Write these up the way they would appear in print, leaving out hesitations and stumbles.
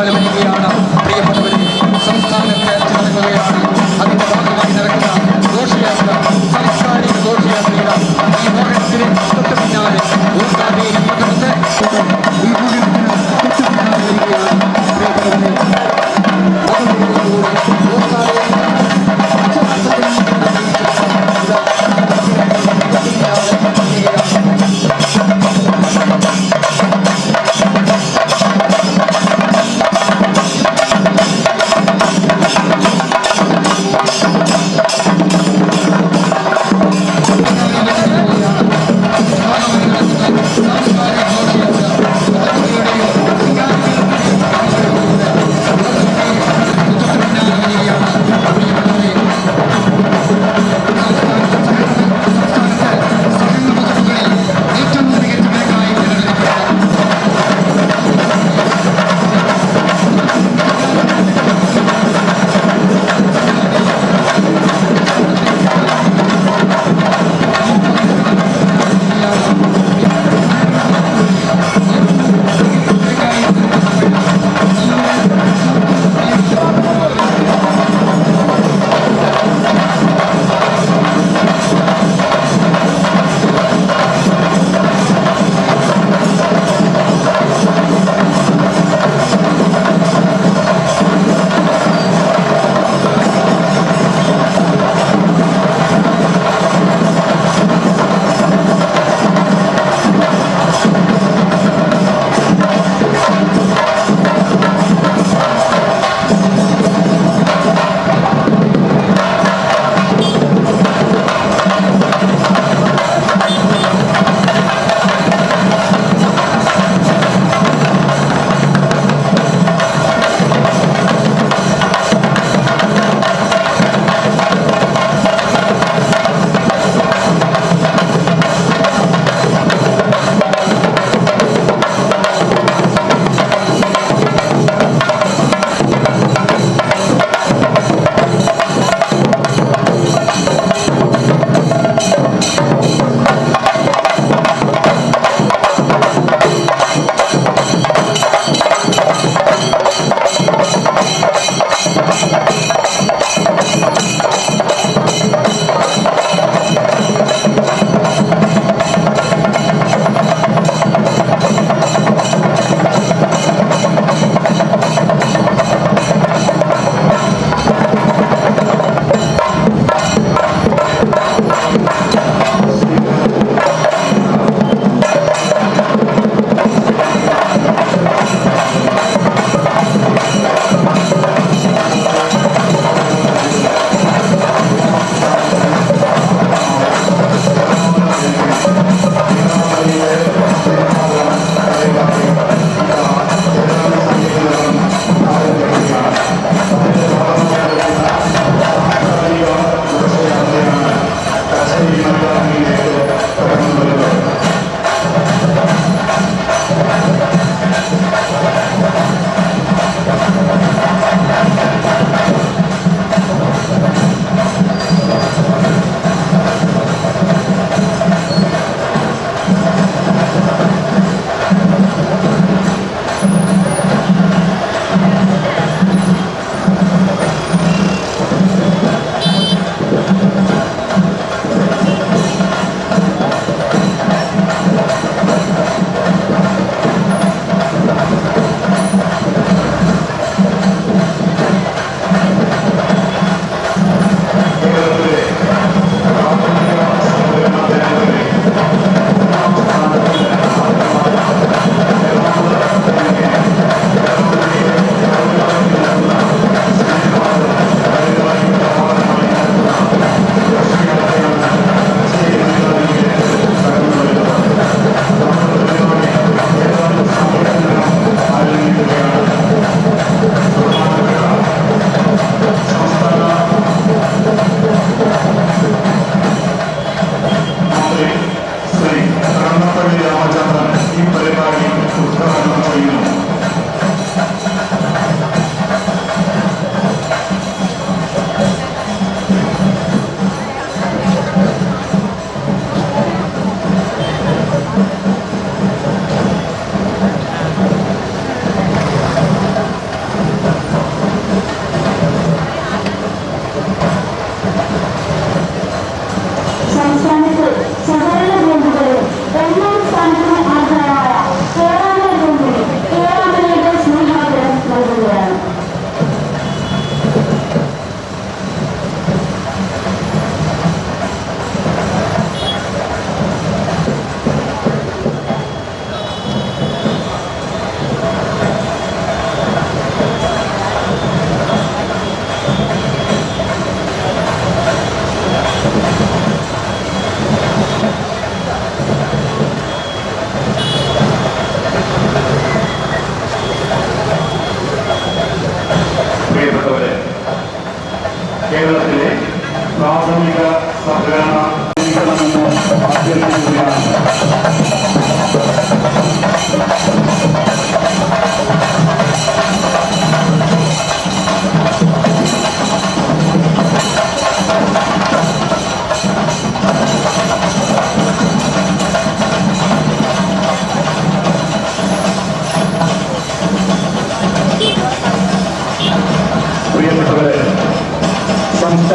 പൊങ്കാല വരികയാണ്. പ്രിയപ്പെട്ടവരെ, സംസ്ഥാനത്ത് നടക്കുകയാണ്. അതിന്റെ ഭാഗമായി നടക്കുന്ന ഘോഷയാത്ര, സാംസ്കാരിക ഘോഷയാത്രയുടെ ഈ വാഹനത്തിന് തൊട്ട് പിന്നാലെ ഊർജാവേലി പകർന്ന് ഈ വാഹനത്തിന് തൊട്ട് പിന്നാലെ വരികയാണ്. പ്രിയപ്പെട്ടവരെ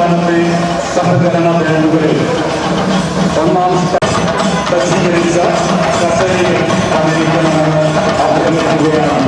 രണ്ടാമത്തെ സഹകരണ ബാങ്കുകളിൽ ഒന്നാം സജ്ജീകരിച്ച കസേരയിൽ വന്നിരിക്കണമെന്ന് അഭ്യർത്ഥിക്കുകയാണ്.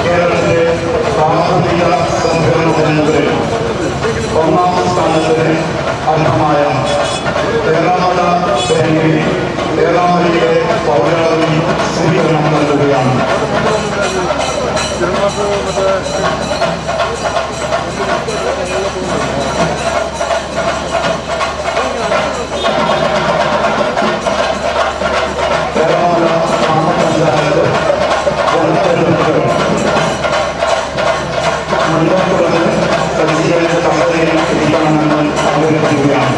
കേരളത്തിലെ സാമൂഹിക സംഘടന ജനങ്ങളിൽ ഒന്നാം സ്ഥാനത്തിന് അർഹമായ ഏറാമല ബാങ്കിന് ഏറാമലയിലെ പൗരാവലി സ്വീകരണം നൽകുകയാണ്. ഏറാമല ഗ്രാമപഞ്ചായത്ത് മുൻപോട്ടുള്ളത് സജ്ജീകരിച്ച കസേരയിൽ ഇരിക്കണമെന്ന് അഭ്യർത്ഥിക്കുകയാണ്.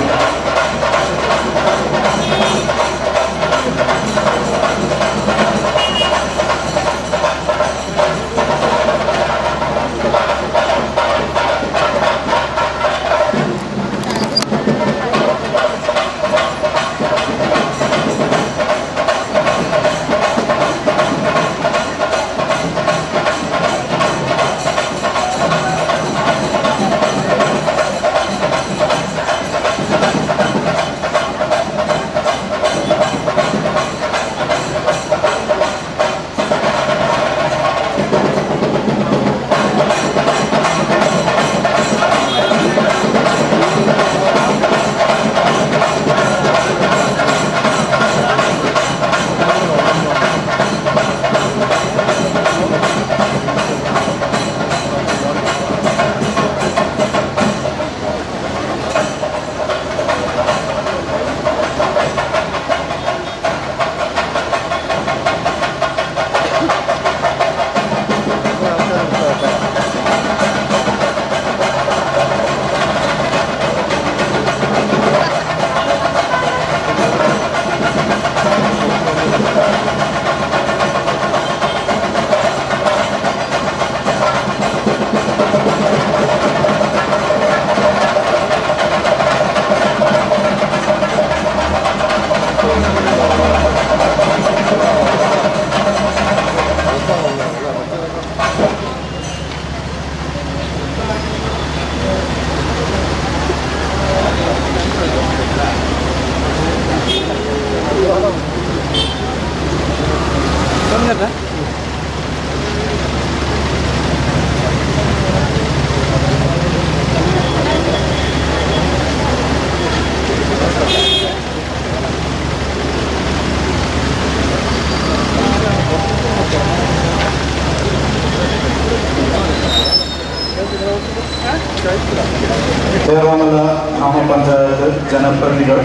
ഏറാമല ഗ്രാമപഞ്ചായത്ത് ജനപ്രതിനിധികൾ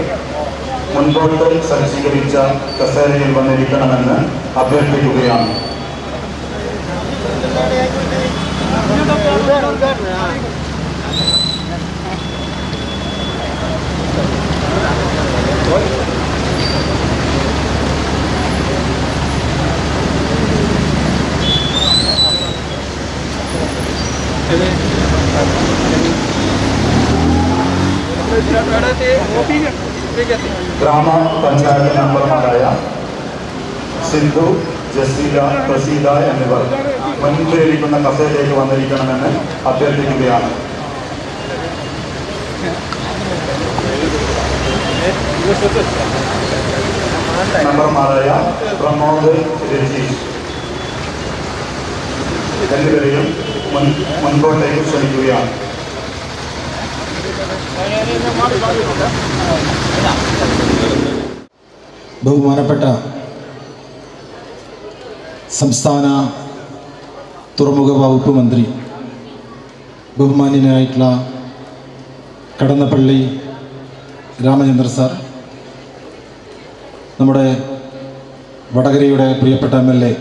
മുൻപോട്ട് സജ്ജീകരിച്ച കസേരയിൽ വന്നിരിക്കണമെന്ന് അഭ്യർത്ഥിക്കുകയാണ്. ഗ്രാമപഞ്ചായത്ത് മെമ്പർമാരായ സിന്ധു, ജസീല, പ്രസീത എന്നിവർ മുൻപിലിരിക്കുന്ന കസേരയിലേക്ക് വന്നിരിക്കണമെന്ന് അഭ്യർത്ഥിക്കുകയാണ്. മെമ്പർമാരായ പ്രമോദ്, രജീഷ് എന്നിവരെയും മുൻപോട്ടേക്ക് ക്ഷണിക്കുകയാണ്. ബഹുമാനപ്പെട്ട സംസ്ഥാന തുറമുഖ വകുപ്പ് മന്ത്രി ബഹുമാന്യനായിട്ടുള്ള കടന്നപ്പള്ളി രാമചന്ദ്ര സാർ, നമ്മുടെ വടകരയുടെ പ്രിയപ്പെട്ട MLA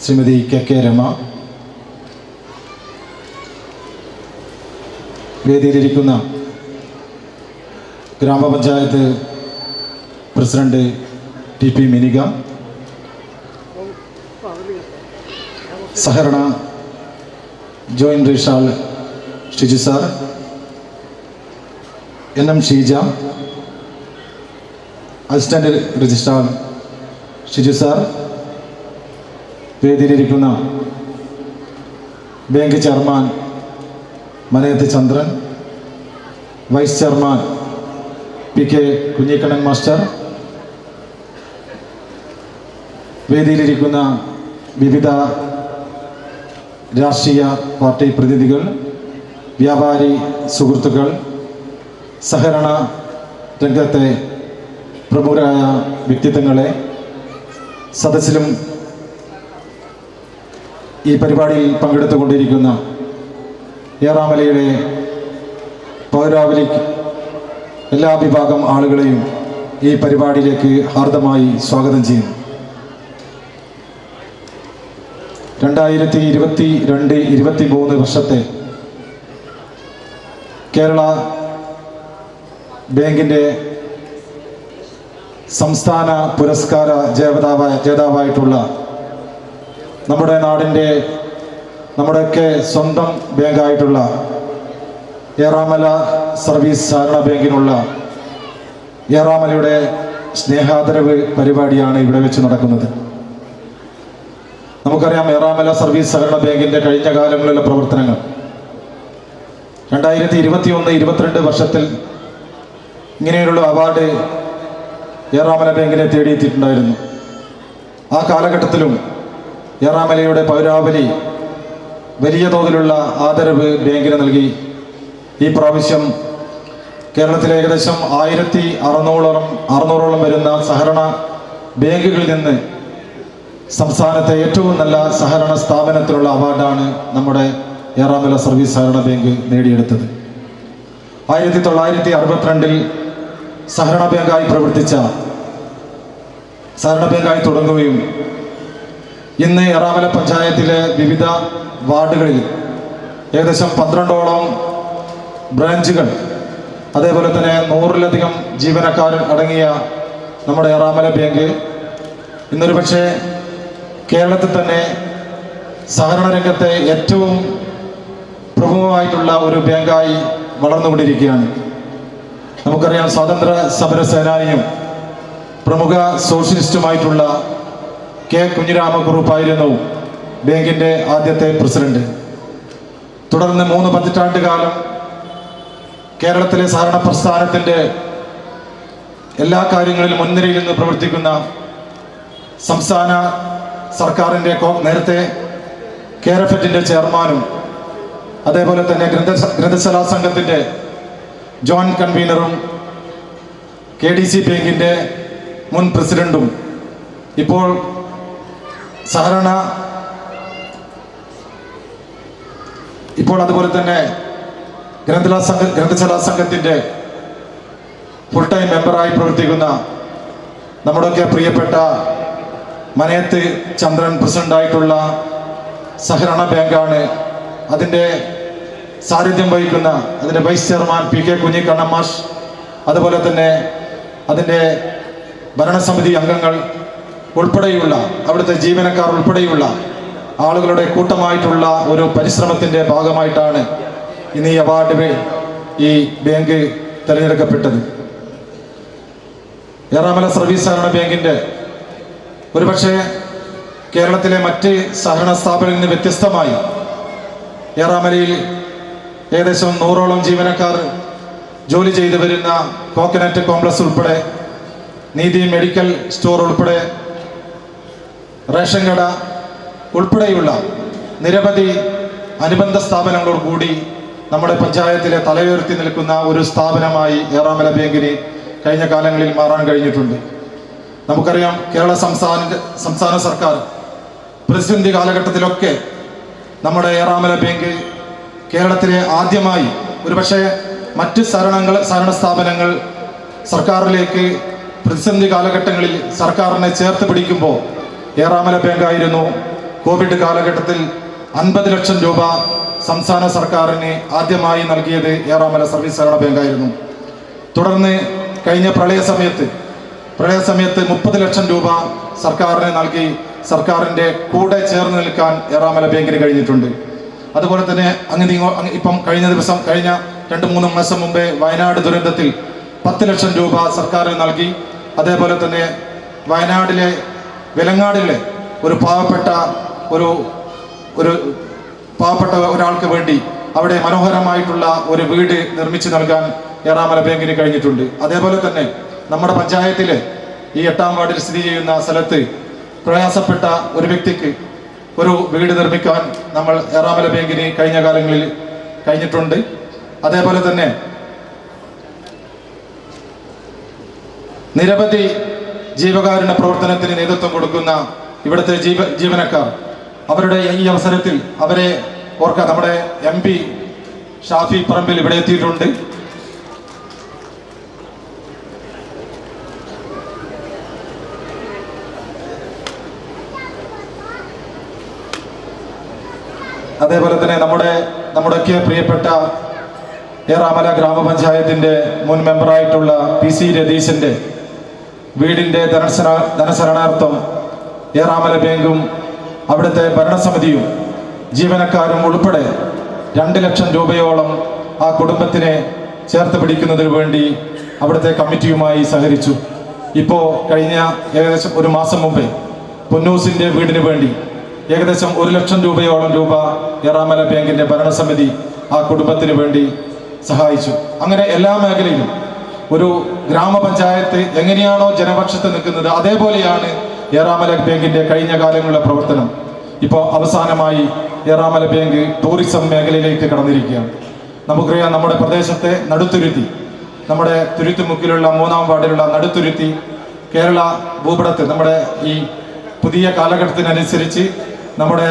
ശ്രീമതി KK രമ, വേദിയിലിരിക്കുന്ന ഗ്രാമപഞ്ചായത്ത് പ്രസിഡന്റ് TP മിനിക, സഹകരണ joint registrar Shiju sir, NM Sheeja, assistant registrar Shiju sir, വേദിയിലിരിക്കുന്ന bank chairman Manayath Chandran, vice chairman PK Kunhikannan master, വേദിയിലിരിക്കുന്ന വിവിധ രാഷ്ട്രീയ പാർട്ടി പ്രതിനിധികൾ, വ്യാപാരി സുഹൃത്തുക്കൾ, സഹകരണ രംഗത്തെ പ്രമുഖരായ വ്യക്തിത്വങ്ങളെ, സദസ്സിലും ഈ പരിപാടിയിൽ പങ്കെടുത്തുകൊണ്ടിരിക്കുന്ന ഏറാമലയുടെ പൗരാവലി എല്ലാ വിഭാഗം ആളുകളെയും ഈ പരിപാടിയിലേക്ക് ഹാർദമായി സ്വാഗതം ചെയ്യുന്നു. 2022-23 വർഷത്തെ കേരള ബാങ്കിൻ്റെ സംസ്ഥാന പുരസ്കാര ജേതാവായിട്ടുള്ള നമ്മുടെ നാടിൻ്റെ, നമ്മുടെയൊക്കെ സ്വന്തം ബാങ്കായിട്ടുള്ള ഏറാമല സർവീസ് സഹകരണ ബാങ്കിനുള്ള ഏറാമലയുടെ സ്നേഹാദരവ് പരിപാടിയാണ് ഇവിടെ വെച്ച് നടക്കുന്നത്. നമുക്കറിയാം, ഏറാമല സർവീസ് സഹകരണ ബാങ്കിൻ്റെ കഴിഞ്ഞ കാലങ്ങളിലെ പ്രവർത്തനങ്ങൾ 2021-22 വർഷത്തിൽ ഇങ്ങനെയുള്ള അവാർഡ് ഏറാമല ബാങ്കിനെ തേടിയെത്തിയിട്ടുണ്ടായിരുന്നു. ആ കാലഘട്ടത്തിലും ഏറാമലയുടെ പൗരാവലി വലിയ തോതിലുള്ള ആദരവ് ബാങ്കിന് നൽകി. ഈ പ്രാവശ്യം കേരളത്തിലെ ഏകദേശം 1600ഓളം വരുന്ന സഹകരണ ബാങ്കുകളിൽ നിന്ന് സംസ്ഥാനത്തെ ഏറ്റവും നല്ല സഹകരണ സ്ഥാപനത്തിലുള്ള അവാർഡാണ് നമ്മുടെ ഏറാമല സർവീസ് സഹകരണ ബാങ്ക് നേടിയെടുത്തത്. 1962 സഹകരണ ബാങ്കായി പ്രവർത്തിച്ച, സഹകരണ ബാങ്കായി തുടങ്ങുകയും ഇന്ന് ഏറാമല പഞ്ചായത്തിലെ വിവിധ വാർഡുകളിൽ ഏകദേശം 12ഓളം ബ്രാഞ്ചുകൾ, അതേപോലെ തന്നെ 100-ലധികം ജീവനക്കാർ അടങ്ങിയ നമ്മുടെ ഏറാമല ബാങ്ക് ഇന്നൊരു പക്ഷേ കേരളത്തിൽ തന്നെ സഹകരണ രംഗത്തെ ഏറ്റവും പ്രമുഖമായിട്ടുള്ള ഒരു ബാങ്കായി വളർന്നുകൊണ്ടിരിക്കുകയാണ്. നമുക്കറിയാം, സ്വാതന്ത്ര്യ സമര സേനാനിയും പ്രമുഖ സോഷ്യലിസ്റ്റുമായിട്ടുള്ള K. കുഞ്ഞിരാമക്കുറുപ്പായിരുന്നു ബാങ്കിൻ്റെ ആദ്യത്തെ പ്രസിഡന്റ്. തുടർന്ന് 3 പതിറ്റാണ്ട് കാലം കേരളത്തിലെ സഹകരണ പ്രസ്ഥാനത്തിൻ്റെ എല്ലാ കാര്യങ്ങളിലും മുൻനിരയിൽ നിന്ന് പ്രവർത്തിക്കുന്ന സംസ്ഥാന സർക്കാരിൻ്റെ നേരത്തെ KRFന്റെ ചെയർമാനും അതേപോലെ തന്നെ ഗ്രന്ഥശാലാ സംഘത്തിൻ്റെ ജോയിന്റ് കൺവീനറും KDC ബാങ്കിൻ്റെ മുൻ പ്രസിഡന്റും ഇപ്പോൾ അതുപോലെ തന്നെ ഗ്രന്ഥശാലാ സംഘത്തിൻ്റെ ഫുൾ ടൈം മെമ്പറായി പ്രവർത്തിക്കുന്ന നമ്മുടെയൊക്കെ പ്രിയപ്പെട്ട മനയത്ത് ചന്ദ്രൻ പ്രസിഡന്റായിട്ടുള്ള സഹകരണ ബാങ്കാണ്. അതിൻ്റെ സാന്നിധ്യം വഹിക്കുന്ന അതിൻ്റെ വൈസ് ചെയർമാൻ PK കുഞ്ഞിക്കണ്ണൻ മാഷ്, അതുപോലെ തന്നെ അതിൻ്റെ ഭരണസമിതി അംഗങ്ങൾ ഉൾപ്പെടെയുള്ള അവിടുത്തെ ജീവനക്കാർ ഉൾപ്പെടെയുള്ള ആളുകളുടെ കൂട്ടമായിട്ടുള്ള ഒരു പരിശ്രമത്തിൻ്റെ ഭാഗമായിട്ടാണ് ഇന്ന് ഈ അവാർഡ് ഈ ബാങ്ക് തിരഞ്ഞെടുക്കപ്പെട്ടത്. ഏറാമല സർവീസ് സഹകരണ ബാങ്കിൻ്റെ ഒരുപക്ഷെ കേരളത്തിലെ മറ്റ് സഹകരണ സ്ഥാപനങ്ങളിൽ നിന്ന് വ്യത്യസ്തമായി ഏറാമലയിൽ ഏകദേശം 100ഓളം ജീവനക്കാർ ജോലി ചെയ്തു വരുന്ന കോക്കനറ്റ് കോംപ്ലക്സ് ഉൾപ്പെടെ നീതി മെഡിക്കൽ സ്റ്റോർ ഉൾപ്പെടെ റേഷൻ കട ഉൾപ്പെടെയുള്ള നിരവധി അനുബന്ധ സ്ഥാപനങ്ങളോട് കൂടി നമ്മുടെ പഞ്ചായത്തിലെ തലയുയർത്തി നിൽക്കുന്ന ഒരു സ്ഥാപനമായി ഏറാമല ബാങ്കിന് കഴിഞ്ഞ കാലങ്ങളിൽ മാറാൻ കഴിഞ്ഞിട്ടുണ്ട്. നമുക്കറിയാം, കേരള സംസ്ഥാന സർക്കാർ പ്രതിസന്ധി കാലഘട്ടത്തിലൊക്കെ നമ്മുടെ ഏറാമല ബാങ്ക് കേരളത്തിലെ ആദ്യമായി ഒരുപക്ഷെ മറ്റ് സഹകരണ സ്ഥാപനങ്ങൾ സർക്കാരിലേക്ക് പ്രതിസന്ധി കാലഘട്ടങ്ങളിൽ സർക്കാരിനെ ചേർത്ത് പിടിക്കുമ്പോൾ ഏറാമല ബാങ്കായിരുന്നു കോവിഡ് കാലഘട്ടത്തിൽ 50 ലക്ഷം രൂപ സംസ്ഥാന സർക്കാരിന് ആദ്യമായി നൽകിയത് ഏറാമല സർവീസ് സഹകരണ ബാങ്കായിരുന്നു. തുടർന്ന് കഴിഞ്ഞ പ്രളയ സമയത്ത് 30 ലക്ഷം രൂപ സർക്കാരിന് നൽകി സർക്കാരിൻ്റെ കൂടെ ചേർന്ന് നിൽക്കാൻ ഏറാമല ബാങ്കിന് കഴിഞ്ഞിട്ടുണ്ട്. അതുപോലെ തന്നെ ഇപ്പം കഴിഞ്ഞ 2-3 മാസം മുമ്പേ വയനാട് ദുരന്തത്തിൽ 10 ലക്ഷം രൂപ സർക്കാരിന് നൽകി. അതേപോലെ തന്നെ വയനാടിലെ വെലങ്ങാടിലെ ഒരു പാവപ്പെട്ട ഒരാൾക്ക് വേണ്ടി അവിടെ മനോഹരമായിട്ടുള്ള ഒരു വീട് നിർമ്മിച്ചു നൽകാൻ ഏറാമല ബാങ്കിന് കഴിഞ്ഞിട്ടുണ്ട്. അതേപോലെ തന്നെ നമ്മുടെ പഞ്ചായത്തിലെ ഈ 8-ാം വാർഡിൽ സ്ഥിതി ചെയ്യുന്ന സ്ഥലത്ത് പ്രയാസപ്പെട്ട ഒരു വ്യക്തിക്ക് ഒരു വീട് നിർമ്മിക്കാൻ നമ്മൾ ഏറാമല ബാങ്കിന് കഴിഞ്ഞ കാലങ്ങളിൽ കഴിഞ്ഞിട്ടുണ്ട്. അതേപോലെ തന്നെ നിരവധി ജീവകാരുണ്യ പ്രവർത്തനത്തിന് നേതൃത്വം കൊടുക്കുന്ന ഇവിടുത്തെ ജീവനക്കാർ, അവരുടെ ഈ അവസരത്തിൽ അവരെ ഓർക്കാൻ നമ്മുടെ MP ഷാഫി പറമ്പിൽ ഇവിടെ എത്തിയിട്ടുണ്ട്. അതേപോലെ തന്നെ നമ്മുടെയൊക്കെ പ്രിയപ്പെട്ട ഏറാമല ഗ്രാമപഞ്ചായത്തിൻ്റെ മുൻ മെമ്പറായിട്ടുള്ള PC രതീശൻ്റെ വീടിൻ്റെ ധനസരണാർത്ഥം ഏറാമല ബാങ്കും അവിടുത്തെ ഭരണസമിതിയും ജീവനക്കാരും ഉൾപ്പെടെ 2 ലക്ഷം രൂപയോളം ആ കുടുംബത്തിനെ ചേർത്ത് പിടിക്കുന്നതിന് വേണ്ടി അവിടുത്തെ കമ്മിറ്റിയുമായി സഹകരിച്ചു. ഇപ്പോൾ കഴിഞ്ഞ ഏകദേശം 1 മാസം മുമ്പേ പൊന്നൂസിൻ്റെ വീടിന് വേണ്ടി ഏകദേശം 1 ലക്ഷം രൂപയോളം ഏറാമല ബാങ്കിൻ്റെ ഭരണസമിതി ആ കുടുംബത്തിന് വേണ്ടി സഹായിച്ചു. അങ്ങനെ എല്ലാ മേഖലയിലും ഒരു ഗ്രാമപഞ്ചായത്ത് എങ്ങനെയാണോ ജനപക്ഷത്ത് നിൽക്കുന്നത് അതേപോലെയാണ് ഏറാമല ബാങ്കിൻ്റെ കഴിഞ്ഞ കാലങ്ങളിലെ പ്രവർത്തനം. ഇപ്പോൾ അവസാനമായി ഏറാമല ബാങ്ക് ടൂറിസം മേഖലയിലേക്ക് കടന്നിരിക്കുകയാണ്. നമുക്കറിയാം, നമ്മുടെ പ്രദേശത്തെ നടുത്തുരുത്തി, നമ്മുടെ തുരുത്തിമുക്കിലുള്ള 3-ാം വാർഡിലുള്ള നടുത്തുരുത്തി കേരള ഭൂപടത്തിൽ നമ്മുടെ ഈ പുതിയ കാലഘട്ടത്തിനനുസരിച്ച് നമ്മുടെ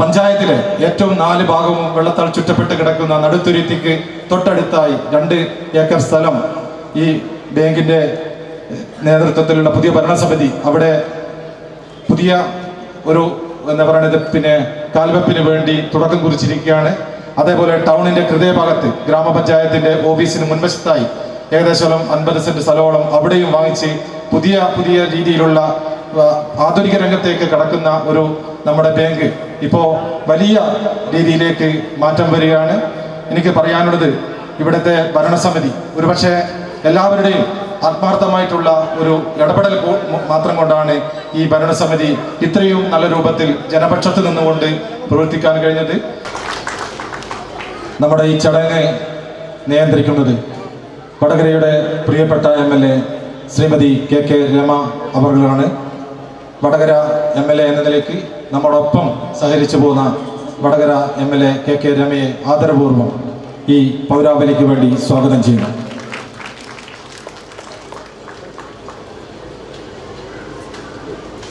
പഞ്ചായത്തിലെ ഏറ്റവും 4 ഭാഗവും വെള്ളത്താൽ ചുറ്റപ്പെട്ട് കിടക്കുന്ന നടുത്തുരുത്തിക്ക് തൊട്ടടുത്തായി 2 ഏക്കർ സ്ഥലം ഈ ബാങ്കിൻ്റെ നേതൃത്വത്തിലുള്ള പുതിയ ഭരണസമിതി അവിടെ പുതിയ ഒരു കാൽവെപ്പിന് വേണ്ടി തുടക്കം കുറിച്ചിരിക്കുകയാണ്. അതേപോലെ ടൗണിന്റെ ഹൃദയഭാഗത്ത് ഗ്രാമപഞ്ചായത്തിന്റെ ഓഫീസിന് മുൻവശത്തായി ഏകദേശം 50 സെന്റ് സ്ഥലമോളം അവിടെയും വാങ്ങിച്ച് പുതിയ രീതിയിലുള്ള ആധുനിക രംഗത്തേക്ക് കടക്കുന്ന നമ്മുടെ ബാങ്ക് ഇപ്പോൾ വലിയ രീതിയിലേക്ക് മാറ്റം വരികയാണ്. എനിക്ക് പറയാനുള്ളത്, ഇവിടുത്തെ ഭരണസമിതി ഒരുപക്ഷെ എല്ലാവരുടെയും ആത്മാർത്ഥമായിട്ടുള്ള ഒരു ഇടപെടൽ മാത്രം കൊണ്ടാണ് ഈ ഭരണസമിതി ഇത്രയും നല്ല രൂപത്തിൽ ജനപക്ഷത്ത് നിന്നുകൊണ്ട് പ്രവർത്തിക്കാൻ കഴിഞ്ഞത്. നമ്മുടെ ഈ ചടങ്ങ് നിയന്ത്രിക്കുന്നത് വടകരയുടെ പ്രിയപ്പെട്ട MLA Shrimati KK Rama അവர்களാണ്. Vadakara MLA എന്ന നിലയ്ക്ക് നമ്മോടൊപ്പം സഹകരിച്ചു പോകുന്ന വടകര MLA KK രമയെ ആദരപൂർവ്വം ഈ പൗരാവലിക്ക് വേണ്ടി സ്വാഗതം ചെയ്യുന്നു.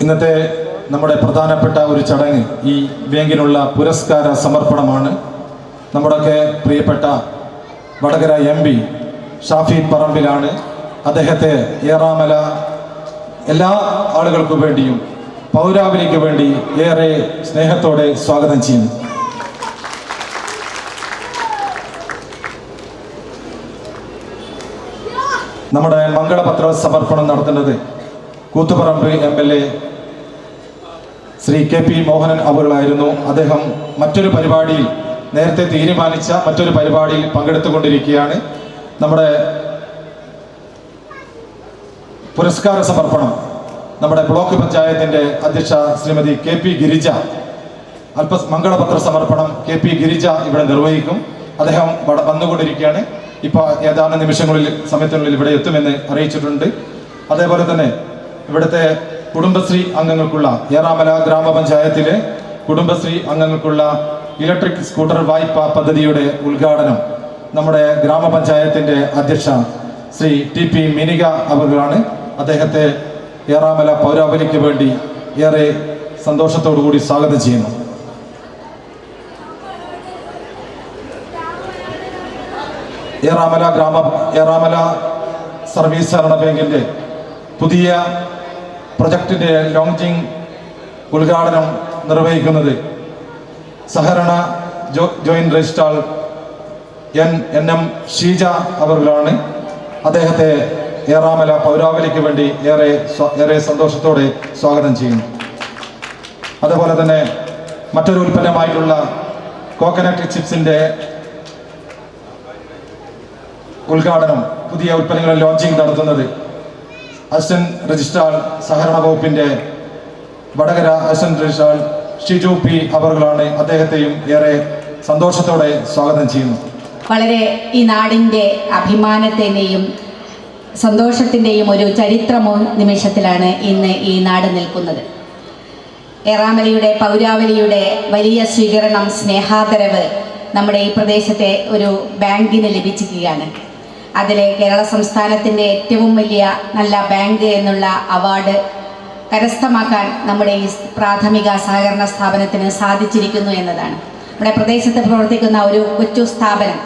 ഇന്നത്തെ നമ്മുടെ പ്രധാനപ്പെട്ട ഒരു ചടങ്ങ് ഈ ബാങ്കിനുള്ള പുരസ്കാര സമർപ്പണമാണ്. നമ്മുടെയൊക്കെ പ്രിയപ്പെട്ട വടകര MP ഷാഫി പറമ്പിലാണ്. അദ്ദേഹത്തെ ഏറാമല എല്ലാ ആളുകൾക്കു വേണ്ടിയും പൗരാവലിക്ക് വേണ്ടി ഏറെ സ്നേഹത്തോടെ സ്വാഗതം ചെയ്യുന്നു. നമ്മുടെ മംഗളപത്ര സമർപ്പണം നടത്തുന്നത് കൂത്തുപറമ്പ് MLA ശ്രീ KP മോഹനൻ അവர்களായിരുന്നു. അദ്ദേഹം മറ്റൊരു പരിപാടിയിൽ നേരത്തെ തീരുമാനിച്ച മറ്റൊരു പരിപാടിയിൽ പങ്കെടുത്തുകൊണ്ടിരിക്കുകയാണ്. നമ്മുടെ പുരസ്കാര സമർപ്പണം നമ്മുടെ ബ്ലോക്ക് പഞ്ചായത്തിൻ്റെ അധ്യക്ഷ ശ്രീമതി KP ഗിരിജ, മംഗളപത്ര സമർപ്പണം KP ഗിരിജ ഇവിടെ നിർവഹിക്കും. അദ്ദേഹം വന്നുകൊണ്ടിരിക്കുകയാണ്. ഇപ്പോൾ ഏതാനും സമയത്തിനുള്ളിൽ ഇവിടെ എത്തുമെന്ന് അറിയിച്ചിട്ടുണ്ട്. അതേപോലെ തന്നെ ഇവിടുത്തെ കുടുംബശ്രീ അംഗങ്ങൾക്കുള്ള ഏറാമല ഗ്രാമപഞ്ചായത്തിലെ കുടുംബശ്രീ അംഗങ്ങൾക്കുള്ള ഇലക്ട്രിക് സ്കൂട്ടർ വായ്പ പദ്ധതിയുടെ ഉദ്ഘാടനം നമ്മുടെ ഗ്രാമപഞ്ചായത്തിൻ്റെ അധ്യക്ഷ ശ്രീ TP മിനിക അവர்களാണ്. അദ്ദേഹത്തെ ഏറാമല പൗരാവലിക്ക് വേണ്ടി ഏറെ സന്തോഷത്തോടു കൂടി സ്വാഗതം ചെയ്യുന്നു. ഏറാമല സർവീസ് സഹകരണ ബാങ്കിൻ്റെ പുതിയ പ്രൊജക്ടിൻ്റെ ലോഞ്ചിങ് ഉദ്ഘാടനം നിർവഹിക്കുന്നത് സഹകരണ ജോയിന്റ് രജിസ്ട്രാർ NM ഷീജ അവர்களാണ്. അദ്ദേഹത്തെ ഏറാമല പൗരാവലിക്ക് വേണ്ടി ഏറെ സന്തോഷത്തോടെ സ്വാഗതം ചെയ്യുന്നു. അതുപോലെ തന്നെ മറ്റൊരു ഉൽപ്പന്നമായിട്ടുള്ള കോക്കനട്ട് ചിപ്സിൻ്റെ ഉദ്ഘാടനം, പുതിയ ഉൽപ്പന്നങ്ങളുടെ ലോഞ്ചിങ് നടത്തുന്നത് അസിസ്റ്റന്റ് രജിസ്ട്രാർ സഹകരണ വകുപ്പിൻ്റെ Vadakara assistant registrar Shiju P അവர்களാണ്. അദ്ദേഹത്തെയും ഏറെ സന്തോഷത്തോടെ സ്വാഗതം ചെയ്യുന്നു. വളരെ ഈ നാടിൻ്റെ അഭിമാനത്തിൻ്റെയും സന്തോഷത്തിൻ്റെയും ഒരു ചരിത്ര നിമിഷത്തിലാണ് ഇന്ന് ഈ നാട് നിൽക്കുന്നത്. ഏറാമലയുടെ പൗരാവലിയുടെ വലിയ സ്വീകരണം, സ്നേഹാദരവ് നമ്മുടെ ഈ പ്രദേശത്തെ ഒരു ബാങ്കിന് ലഭിച്ചിരിക്കുകയാണ്. അതിൽ കേരള സംസ്ഥാനത്തിൻ്റെ ഏറ്റവും വലിയ നല്ല ബാങ്ക് എന്നുള്ള അവാർഡ് കരസ്ഥമാക്കാൻ നമ്മുടെ ഈ പ്രാഥമിക സഹകരണ സ്ഥാപനത്തിന് സാധിച്ചിരിക്കുന്നു എന്നതാണ്. നമ്മുടെ പ്രദേശത്ത് പ്രവർത്തിക്കുന്ന ഒരു കൊച്ചു സ്ഥാപനം,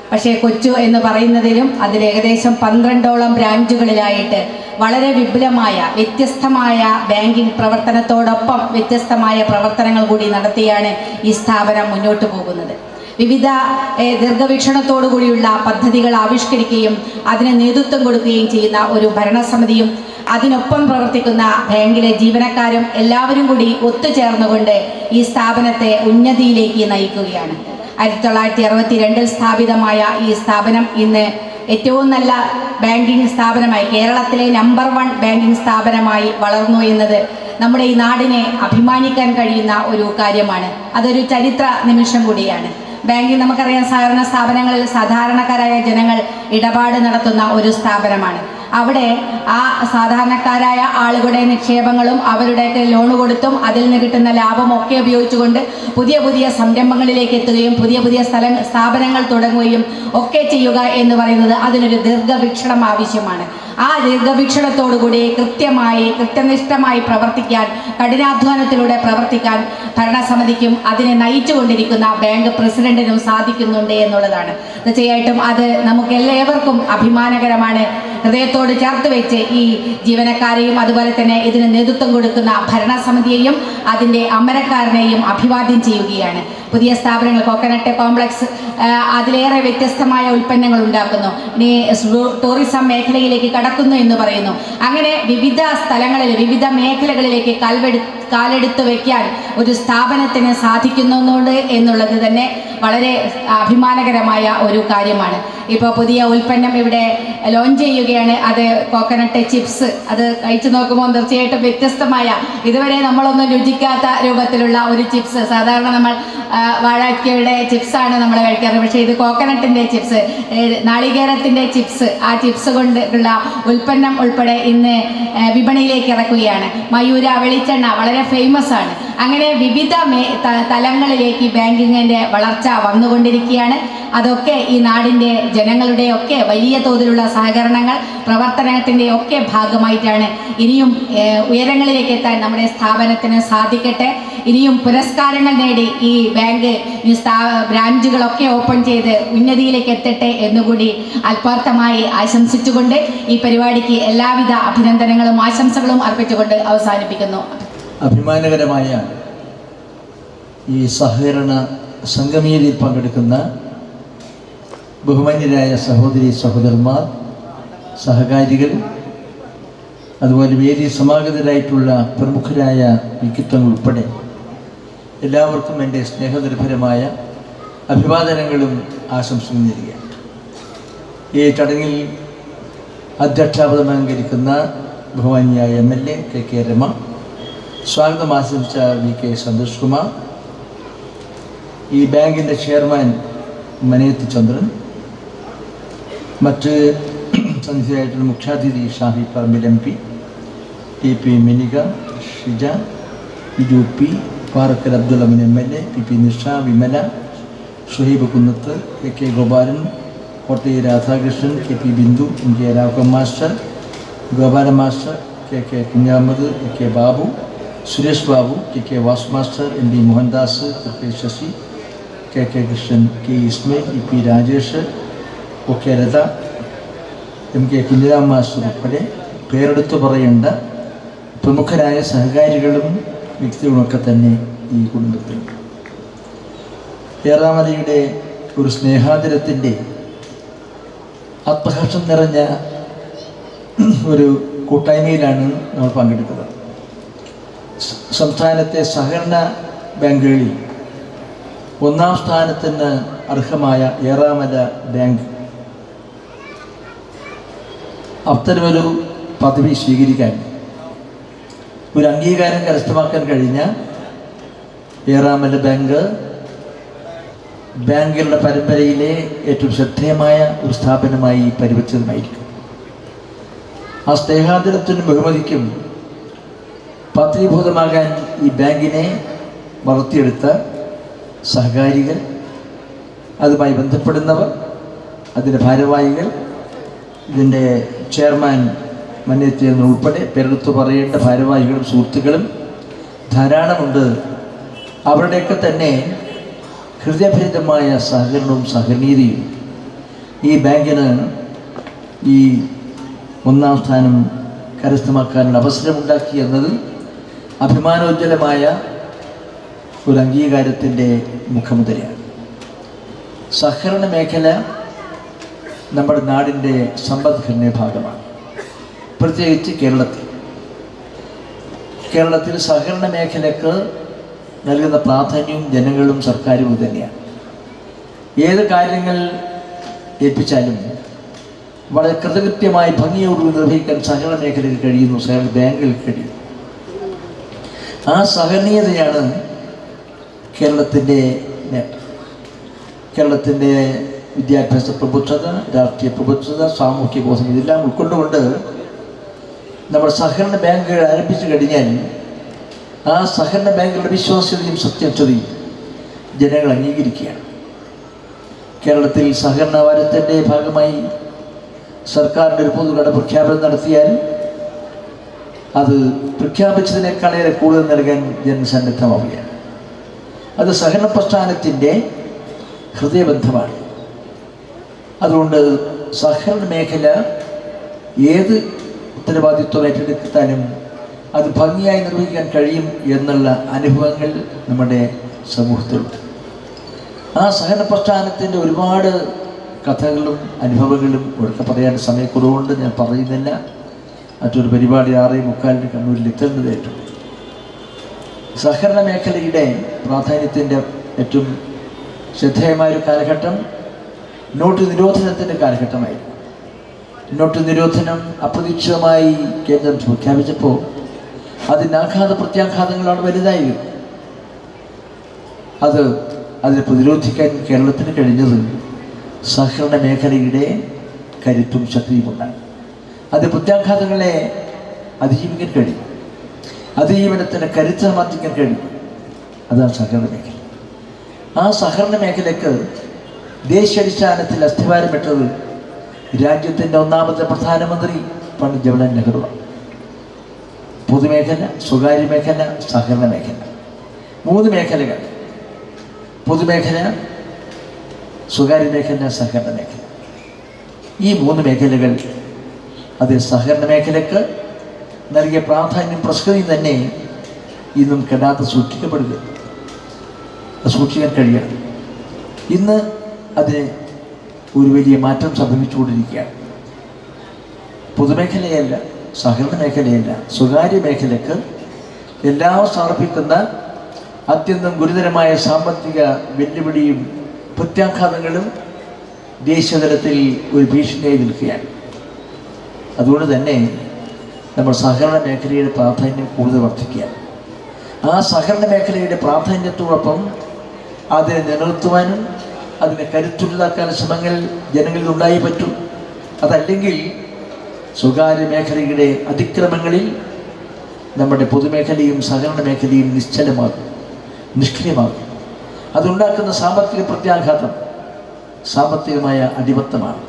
പക്ഷേ കൊച്ചു എന്ന് പറയുന്നതിലും അതിൽ ഏകദേശം 12ഓളം ബ്രാഞ്ചുകളിലായിട്ട് വളരെ വിപുലമായ വ്യത്യസ്തമായ ബാങ്കിങ് പ്രവർത്തനത്തോടൊപ്പം വ്യത്യസ്തമായ പ്രവർത്തനങ്ങൾ കൂടി നടത്തിയാണ് ഈ സ്ഥാപനം മുന്നോട്ട് പോകുന്നത്. വിവിധ ദീർഘവീക്ഷണത്തോടു കൂടിയുള്ള പദ്ധതികൾ ആവിഷ്കരിക്കുകയും അതിന് നേതൃത്വം കൊടുക്കുകയും ചെയ്യുന്ന ഒരു ഭരണസമിതിയും അതിനൊപ്പം പ്രവർത്തിക്കുന്ന ബാങ്കിലെ ജീവനക്കാരും എല്ലാവരും കൂടി ഒത്തുചേർന്നുകൊണ്ട് ഈ സ്ഥാപനത്തെ ഉന്നതിയിലേക്ക് നയിക്കുകയാണ്. 1962 സ്ഥാപിതമായ ഈ സ്ഥാപനം ഇന്ന് ഏറ്റവും നല്ല ബാങ്കിങ് സ്ഥാപനമായി, കേരളത്തിലെ നമ്പർ 1 ബാങ്കിങ് സ്ഥാപനമായി വളർന്നു എന്നത് നമ്മുടെ ഈ നാടിനെ അഭിമാനിക്കാൻ കഴിയുന്ന ഒരു കാര്യമാണ്. അതൊരു ചരിത്ര നിമിഷം കൂടിയാണ്. ബാങ്കിങ് നമുക്കറിയാം, സഹകരണ സ്ഥാപനങ്ങളിൽ സാധാരണക്കാരായ ജനങ്ങൾ ഇടപാട് നടത്തുന്ന ഒരു സ്ഥാപനമാണ്. അവിടെ ആ സാധാരണക്കാരായ ആളുകളുടെ നിക്ഷേപങ്ങളും അവരുടെയൊക്കെ ലോൺ കൊടുത്തും അതിൽ നിന്ന് കിട്ടുന്ന ലാഭമൊക്കെ ഉപയോഗിച്ചുകൊണ്ട് പുതിയ പുതിയ സംരംഭങ്ങളിലേക്ക് എത്തുകയും പുതിയ പുതിയ സ്ഥാപനങ്ങൾ തുടങ്ങുകയും ഒക്കെ ചെയ്യുക എന്ന് പറയുന്നത് അതിനൊരു ദീർഘവീക്ഷണം ആവശ്യമാണ്. ആ ദീർഘവീക്ഷണത്തോടുകൂടി കൃത്യനിഷ്ഠമായി പ്രവർത്തിക്കാൻ, കഠിനാധ്വാനത്തിലൂടെ പ്രവർത്തിക്കാൻ ഭരണസമിതിക്കും അതിനെ നയിച്ചുകൊണ്ടിരിക്കുന്ന ബാങ്ക് പ്രസിഡന്റിനും സാധിക്കുന്നുണ്ട് എന്നുള്ളതാണ്. തീർച്ചയായിട്ടും അത് നമുക്കെല്ലാവർക്കും അഭിമാനകരമാണ്. ഹൃദയത്തോട് ചേർത്ത് വെച്ച് ഈ ജീവനക്കാരെയും അതുപോലെ തന്നെ ഇതിന് നേതൃത്വം കൊടുക്കുന്ന ഭരണസമിതിയെയും അതിൻ്റെ അമരക്കാരനെയും അഭിവാദ്യം ചെയ്യുകയാണ്. പുതിയ സ്ഥാപനങ്ങൾ, കോക്കനട്ട് കോംപ്ലക്സ് അതിലേറെ വ്യത്യസ്തമായ ഉൽപ്പന്നങ്ങൾ ഉണ്ടാക്കുന്നു. ഇനി ടൂറിസം മേഖലയിലേക്ക് കടക്കുന്നു എന്ന് പറയുന്നു. അങ്ങനെ വിവിധ സ്ഥലങ്ങളിൽ വിവിധ മേഖലകളിലേക്ക് കാലെടുത്ത് വയ്ക്കാൻ ഒരു സ്ഥാപനത്തിന് സാധിക്കുന്നുണ്ട് എന്നുള്ളത് തന്നെ വളരെ അഭിമാനകരമായ ഒരു കാര്യമാണ്. ഇപ്പോൾ പുതിയ ഉൽപ്പന്നം ഇവിടെ ലോഞ്ച് ചെയ്യുകയാണ്. അത് കോക്കനട്ട് ചിപ്സ്. അത് കഴിച്ചു നോക്കുമ്പോൾ തീർച്ചയായിട്ടും വ്യത്യസ്തമായ, ഇതുവരെ നമ്മളൊന്നും രുചിക്കാത്ത രൂപത്തിലുള്ള ഒരു ചിപ്സ്. സാധാരണ നമ്മൾ വാഴക്കയുടെ ചിപ്സാണ് നമ്മൾ കഴിക്കാറ്, പക്ഷേ ഇത് കോക്കനട്ടിൻ്റെ ചിപ്സ്, നാളികേരത്തിൻ്റെ ചിപ്സ്. ആ ചിപ്സ് കൊണ്ടുള്ള ഉൽപ്പന്നം ഉൾപ്പെടെ ഇന്ന് വിപണിയിലേക്ക് ഇറക്കുകയാണ്. മയൂര വെളിച്ചെണ്ണ വളരെ ഫേമസ് ആണ്. അങ്ങനെ വിവിധ തലങ്ങളിലേക്ക് ബാങ്കിങ്ങിൻ്റെ വളർച്ച വന്നുകൊണ്ടിരിക്കുകയാണ്. അതൊക്കെ ഈ നാടിൻ്റെ ജനങ്ങളുടെയൊക്കെ വലിയ തോതിലുള്ള സഹകരണങ്ങൾ, പ്രവർത്തനത്തിൻ്റെ ഒക്കെ ഭാഗമായിട്ടാണ്. ഇനിയും ഉയരങ്ങളിലേക്ക് എത്താൻ നമ്മുടെ സ്ഥാപനത്തിന് സാധിക്കട്ടെ. ഇനിയും പുരസ്കാരങ്ങൾ നേടി ഈ ബാങ്ക് ബ്രാഞ്ചുകളൊക്കെ ഓപ്പൺ ചെയ്ത് ഉന്നതിയിലേക്ക് എത്തട്ടെ എന്നുകൂടി ആത്മാർത്ഥമായി ആശംസിച്ചുകൊണ്ട് ഈ പരിപാടിക്ക് എല്ലാവിധ അഭിനന്ദനങ്ങളും ആശംസകളും അർപ്പിച്ചുകൊണ്ട് അവസാനിപ്പിക്കുന്നു. അഭിമാനകരമായ ഈ സഹകരണ സംഗമയിൽ പങ്കെടുക്കുന്ന ബഹുമാന്യരായ സഹോദരി സഹോദരന്മാർ, സഹകാരികൾ, അതുപോലെ വേദി സമാഗതരായിട്ടുള്ള പ്രമുഖരായ വ്യക്തിത്വങ്ങൾ ഉൾപ്പെടെ എല്ലാവർക്കും എൻ്റെ സ്നേഹനിർഭരമായ അഭിവാദനങ്ങളും ആശംസകളും നേരുക. ഈ ചടങ്ങിൽ അധ്യക്ഷാപദം അലങ്കരിക്കുന്ന ബഹുമാന്യായ MLA KK രമ, സ്വാഗതം ആശംസിച്ച VK സന്തോഷ് കുമാർ, ഈ ബാങ്കിൻ്റെ ചെയർമാൻ മനേത്ത് ചന്ദ്രൻ, മറ്റ് സന്ധ്യയായിട്ടുള്ള മുഖ്യാതിഥി Shafi Parambil MP, TP Minika, Shija, Biju P, Parakkal Abdul Ameen MLA, PP Nisha, Vimala, Shuhaib Kunnath, KK Gopalan, Kottayam Radhakrishnan, KP Bindu, MK Raghavan master, Gopala master, KK Kunhammath, KK Babu, Suresh Babu, KK Vasu master, MD Mohandas, KK Sasi, KK Krishnan, K Ismail, EP Rajesh, OK Latha, MK Kunhiram master ഉൾപ്പെടെ പേരെടുത്തു പറയേണ്ട പ്രമുഖരായ സഹകാരികളും വ്യക്തികളുമൊക്കെ തന്നെ ഈ കുടുംബത്തിൽ. ഏറാമലയുടെ ഒരു സ്നേഹാദരത്തിൻ്റെ ആത്മഹർഷം നിറഞ്ഞ ഒരു കൂട്ടായ്മയിലാണ് നമ്മൾ പങ്കെടുക്കുന്നത്. സംസ്ഥാനത്തെ സഹകരണ ബാങ്കുകളിൽ 1ാം സ്ഥാനത്തിന് അർഹമായ ഏറാമല ബാങ്ക് അത്തരമൊരു പദവി സ്വീകരിക്കാൻ, ഒരു അംഗീകാരം കരസ്ഥമാക്കാൻ കഴിഞ്ഞ ഏറാമല ബാങ്ക് ബാങ്കുകളുടെ പരമ്പരയിലെ ഏറ്റവും ശ്രദ്ധേയമായ ഒരു സ്ഥാപനമായി പരിവർത്തിതമായിരിക്കും. ആ സ്നേഹാദരത്തിനും ബഹുമതിക്കും പത്രീഭൂതമാകാൻ ഈ ബാങ്കിനെ വളർത്തിയെടുത്ത സഹകാരികൾ, അതുമായി ബന്ധപ്പെടുന്നവർ, അതിൻ്റെ ഭാരവാഹികൾ, ഇതിൻ്റെ ചെയർമാൻ മനേത്ത് ഉൾപ്പെടെ പേരെടുത്തു പറയേണ്ട ഭാരവാഹികളും സുഹൃത്തുക്കളും ധാരാളമുണ്ട്. അവരുടെയൊക്കെ തന്നെ ഹൃദയഭരിതമായ സഹകരണവും സഹനീതിയും ഈ ബാങ്കിന് ഈ 1ാം സ്ഥാനം കരസ്ഥമാക്കാനുള്ള അവസരമുണ്ടാക്കി എന്നത് അഭിമാനോജ്വലമായ ഒരു അംഗീകാരത്തിൻ്റെ മുഖമുദ്രയാണ്. സഹകരണ മേഖല നമ്മുടെ നാടിൻ്റെ സമ്പദ്ഘടന ഭാഗമാണ്. പ്രത്യേകിച്ച് കേരളത്തിൽ സഹകരണ മേഖലക്ക് നൽകുന്ന പ്രാധാന്യവും ജനങ്ങളും സർക്കാരും തന്നെയാണ്. ഏത് കാര്യങ്ങൾ ഏൽപ്പിച്ചാലും വളരെ കൃതകൃത്യമായി ഭംഗിയോടുകൂടി നിർവഹിക്കാൻ സഹകരണ മേഖലയ്ക്ക് കഴിയുന്നു, സഹകരണ ബാങ്കുകൾക്ക് കഴിയും. ആ സഹനീയതയാണ് കേരളത്തിൻ്റെ നേട്ടം. കേരളത്തിൻ്റെ വിദ്യാഭ്യാസ പ്രബുദ്ധത, രാഷ്ട്രീയ പ്രബുദ്ധത, സാമൂഹ്യ ബോധം ഇതെല്ലാം ഉൾക്കൊണ്ടുകൊണ്ട് നമ്മുടെ സഹകരണ ബാങ്കുകൾ ആരംഭിച്ചു കഴിഞ്ഞാൽ ആ സഹകരണ ബാങ്കുകളുടെ വിശ്വാസ്യതയും സത്യസന്ധതയും ജനങ്ങൾ അംഗീകരിക്കുകയാണ്. കേരളത്തിൽ സഹകരണ വാരത്തിൻ്റെ ഭാഗമായി സർക്കാരിൻ്റെ ഒരു പൊതുകട പ്രഖ്യാപനം നടത്തിയാൽ അത് പ്രഖ്യാപിച്ചതിനേക്കാളേറെ കൂടുതൽ നൽകാൻ ജനസന്നദ്ധമാവുകയാണ്. അത് സഹകരണ പ്രസ്ഥാനത്തിൻ്റെ ഹൃദയബന്ധമാണ്. അതുകൊണ്ട് സഹകരണ മേഖല ഏത് ഉത്തരവാദിത്വം ഏറ്റെടുത്താലും അത് ഭംഗിയായി നിർവഹിക്കാൻ കഴിയും എന്നുള്ള അനുഭവങ്ങൾ നമ്മുടെ സമൂഹത്തിലുണ്ട്. ആ സഹകരണ പ്രസ്ഥാനത്തിൻ്റെ ഒരുപാട് കഥകളും അനുഭവങ്ങളും ഒക്കെ പറയാൻ സമയക്കുറവുകൊണ്ട് ഞാൻ പറയുന്നില്ല. മറ്റൊരു പരിപാടി 6:45 കണ്ണൂരിൽ എത്തേണ്ടതായിട്ടുണ്ട്. സഹകരണ മേഖലയുടെ പ്രാധാന്യത്തിൻ്റെ ഏറ്റവും ശ്രദ്ധേയമായൊരു കാലഘട്ടം നോട്ട് നിരോധനത്തിൻ്റെ കാലഘട്ടമായിരുന്നു. നോട്ട് നിരോധനം അപ്രതീക്ഷിതമായി കേന്ദ്രം പ്രഖ്യാപിച്ചപ്പോൾ അതിന് ആഘാത പ്രത്യാഘാതങ്ങളാണ് വലുതായിരുന്നു. അതിനെ പ്രതിരോധിക്കാൻ കേരളത്തിന് കഴിഞ്ഞത് സഹകരണ മേഖലയുടെ കരുത്തും ശക്തിയുമുണ്ടാണ്. അത് പ്രത്യാഘാതങ്ങളെ അതിജീവിക്കാൻ കഴിയും, അതിജീവനത്തിന് കരുത്ത് സമാർജിക്കാൻ കഴിയും. അതാണ് സഹകരണ മേഖല. ആ സഹകരണ മേഖലയ്ക്ക് ദേശീയാടിസ്ഥാനത്തിൽ അസ്ഥിവാരമിട്ടത് രാജ്യത്തിൻ്റെ 1ാമത്തെ പ്രധാനമന്ത്രി പണ്ഡിറ്റ് ജവഹർലാൽ നെഹ്റുവാണ്. പൊതുമേഖല, സ്വകാര്യ മേഖല, സഹകരണ മേഖല, 3 മേഖലകൾ. പൊതുമേഖല, സ്വകാര്യ മേഖല, സഹകരണ മേഖല. ഈ 3 മേഖലകൾ അത് സഹകരണ മേഖലയ്ക്ക് നൽകിയ പ്രാധാന്യം പ്രസക്തിയും തന്നെ ഇന്നും കെടാതെ സൂക്ഷിക്കാൻ കഴിയണം. ഇന്ന് അതിന് ഒരു വലിയ മാറ്റം സംഭവിച്ചുകൊണ്ടിരിക്കുകയാണ്. പൊതുമേഖലയല്ല, സഹകരണ മേഖലയല്ല, സ്വകാര്യ മേഖലയ്ക്ക് എല്ലാം സമർപ്പിക്കുന്ന അത്യന്തം ഗുരുതരമായ സാമ്പത്തിക വെല്ലുവിളിയും പ്രത്യാഘാതങ്ങളും ദേശീയതലത്തിൽ ഒരു ഭീഷണിയായി നിൽക്കുകയാണ്. അതുകൊണ്ട് തന്നെ നമ്മൾ സഹകരണ മേഖലയുടെ പ്രാധാന്യം കൂടുതൽ വർദ്ധിക്കുകയാണ്. ആ സഹകരണ മേഖലയുടെ പ്രാധാന്യത്തോടൊപ്പം അതിനെ നിലനിർത്തുവാനും അതിനെ കരുത്തുള്ളതാക്കാൻ ശ്രമങ്ങൾ ജനങ്ങളിൽ ഉണ്ടായി പറ്റും. അതല്ലെങ്കിൽ സ്വകാര്യ മേഖലയുടെ അതിക്രമങ്ങളിൽ നമ്മുടെ പൊതുമേഖലയും സഹകരണ മേഖലയും നിശ്ചലമാകും, നിഷ്ക്രിയമാകും. അതുണ്ടാക്കുന്ന സാമ്പത്തിക പ്രത്യാഘാതം സാമ്പത്തികമായ അടിമത്തമാണ്,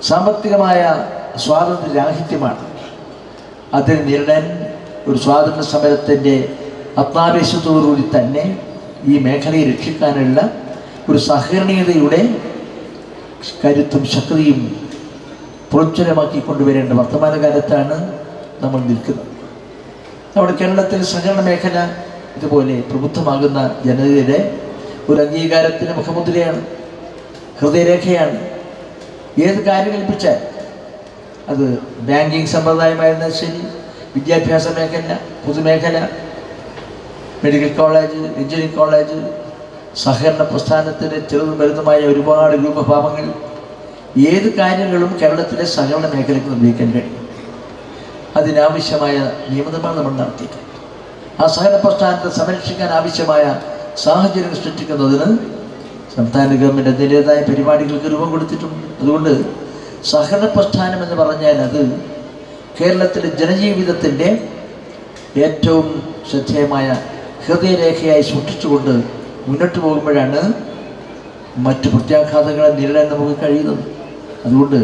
സാമ്പത്തികമായ സ്വാതന്ത്ര്യരാഹിത്യമാണ്. അതിനെ നേരിടാൻ ഒരു സ്വാതന്ത്ര്യ സമരത്തിൻ്റെ ആത്മാവേശത്തോടുകൂടി തന്നെ ഈ മേഖലയെ രക്ഷിക്കാനുള്ള ഒരു സഹകരണീയതയുടെ കരുത്തും ശക്തിയും പ്രോജ്വലമാക്കി കൊണ്ടുവരേണ്ട വർത്തമാനകാലത്താണ് നമ്മൾ നിൽക്കുന്നത്. നമ്മുടെ കേരളത്തിൽ സഹകരണ മേഖല ഇതുപോലെ പ്രബുദ്ധമാകുന്ന ജനതയുടെ ഒരു അംഗീകാരത്തിന് മുഖമുദ്രയാണ്, ഹൃദയരേഖയാണ്. ഏത് കാര്യം ഏൽപ്പിച്ചാൽ അത് ബാങ്കിങ് സമ്പ്രദായമായിരുന്നാൽ ശരി, വിദ്യാഭ്യാസ മേഖല, പൊതുമേഖല, മെഡിക്കൽ കോളേജ്, എഞ്ചിനീയറിംഗ് കോളേജ്, സഹകരണ പ്രസ്ഥാനത്തിൻ്റെ ചെറുതും വലുതുമായ ഒരുപാട് രൂപഭാവങ്ങൾ, ഏത് കാര്യങ്ങളും കേരളത്തിലെ സഹകരണ മേഖലയ്ക്ക് നിർവഹിക്കാൻ കഴിയും. അതിനാവശ്യമായ നിയമനിർമ്മാണം നമ്മൾ നടത്തിയിട്ടുണ്ട്. ആ സഹകരണ പ്രസ്ഥാനത്തെ സംരക്ഷിക്കാൻ ആവശ്യമായ സാഹചര്യം സൃഷ്ടിക്കുന്നതിന് സംസ്ഥാന ഗവൺമെൻറ് അതിൻ്റേതായ പരിപാടികൾക്ക് രൂപം കൊടുത്തിട്ടുണ്ട്. അതുകൊണ്ട് സഹകരണ പ്രസ്ഥാനം എന്ന് പറഞ്ഞാൽ അത് കേരളത്തിലെ ജനജീവിതത്തിൻ്റെ ഏറ്റവും ശ്രദ്ധേയമായ ഹൃദയരേഖയായി സൂക്ഷിച്ചുകൊണ്ട് മുന്നോട്ട് പോകുമ്പോഴാണ് മറ്റു പ്രത്യാഘാതങ്ങളെ നേരിടാൻ നമുക്ക് കഴിയുന്നത്. അതുകൊണ്ട്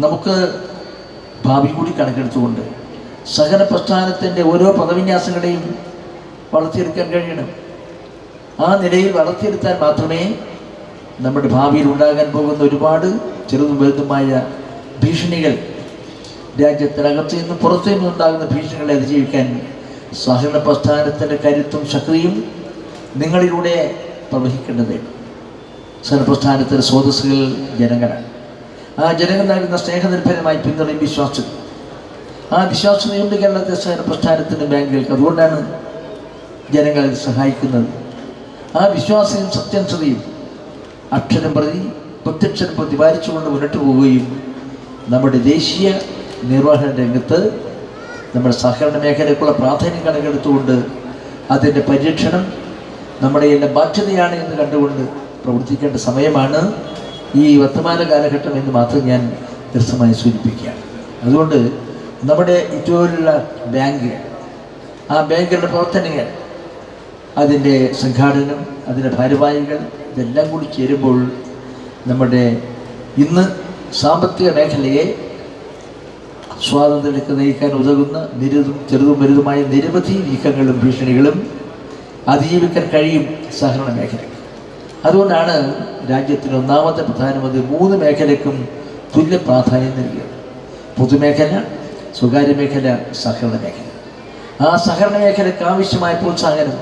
നമുക്ക് ഭാവി കൂടി കണക്കെടുത്തുകൊണ്ട് സഹകരണ പ്രസ്ഥാനത്തിൻ്റെ ഓരോ പദവിന്യാസങ്ങളെയും വളർത്തിയെടുക്കാൻ കഴിയണം. ആ നിലയിൽ വളർത്തിയെടുത്താൽ മാത്രമേ നമ്മുടെ ഭാവിയിൽ ഉണ്ടാകാൻ പോകുന്ന ഒരുപാട് ചെറുതും വലുതുമായ ഭീഷണികൾ, രാജ്യത്തിനകത്ത് നിന്നും പുറത്തു നിന്നും ഉണ്ടാകുന്ന ഭീഷണികളെ അതിജീവിക്കാൻ സഹകരണ പ്രസ്ഥാനത്തിൻ്റെ കരുത്തും ശക്തിയും നിങ്ങളിലൂടെ പ്രവഹിക്കേണ്ടതുണ്ട്. സഹകരണ പ്രസ്ഥാനത്തിൻ്റെ സ്രോതസ്സുകൾ ജനങ്ങളാണ്. ആ ജനങ്ങൾ നൽകുന്ന സ്നേഹനിർഭരമായി പിന്തുണയും വിശ്വാസം, ആ വിശ്വാസതയുണ്ട് കേരളത്തിലെ സഹകരണ പ്രസ്ഥാനത്തിൻ്റെ ബാങ്കുകൾക്ക്. അതുകൊണ്ടാണ് ജനങ്ങൾ സഹായിക്കുന്നത്. ആ വിശ്വാസവും സത്യസന്ധതയും അക്ഷരം പ്രതി പ്രത്യക്ഷരം പ്രതിപാദിച്ചുകൊണ്ട് മുന്നോട്ട് പോവുകയും നമ്മുടെ ദേശീയ നിർവഹണ രംഗത്ത് നമ്മുടെ സഹകരണ മേഖലയ്ക്കുള്ള പ്രാധാന്യം കണക്കെടുത്തുകൊണ്ട് അതിൻ്റെ പരിരക്ഷണം നമ്മുടെ എല്ലാം ബാധ്യതയാണ് എന്ന് കണ്ടുകൊണ്ട് പ്രവർത്തിക്കേണ്ട സമയമാണ് ഈ വർത്തമാന കാലഘട്ടം എന്ന് മാത്രം ഞാൻ വ്യക്തമായി സൂചിപ്പിക്കുകയാണ്. അതുകൊണ്ട് നമ്മുടെ ഇതുപോലുള്ള ബാങ്കുകൾ, ആ ബാങ്കുകളുടെ പ്രവർത്തനങ്ങൾ, അതിൻ്റെ സംഘാടനം, അതിൻ്റെ ഭാരവാഹികൾ, ഇതെല്ലാം കൂടി ചേരുമ്പോൾ നമ്മുടെ ഇന്ന് സാമ്പത്തിക മേഖലയെ സ്വാതന്ത്ര്യത്തിലേക്ക് നയിക്കാൻ ഉതകുന്ന ചെറുതും വലുതുമായ നിരവധി നീക്കങ്ങളും ഭീഷണികളും അതിജീവിക്കാൻ കഴിയും സഹകരണ മേഖലയ്ക്ക്. അതുകൊണ്ടാണ് രാജ്യത്തിന് ഒന്നാമത്തെ പ്രധാനമന്ത്രി 3 മേഖലയ്ക്കും തുല്യ പ്രാധാന്യം നൽകിയത്: പൊതുമേഖല, സ്വകാര്യ മേഖല, സഹകരണ മേഖല. ആ സഹകരണ മേഖലയ്ക്ക് ആവശ്യമായ പ്രോത്സാഹനം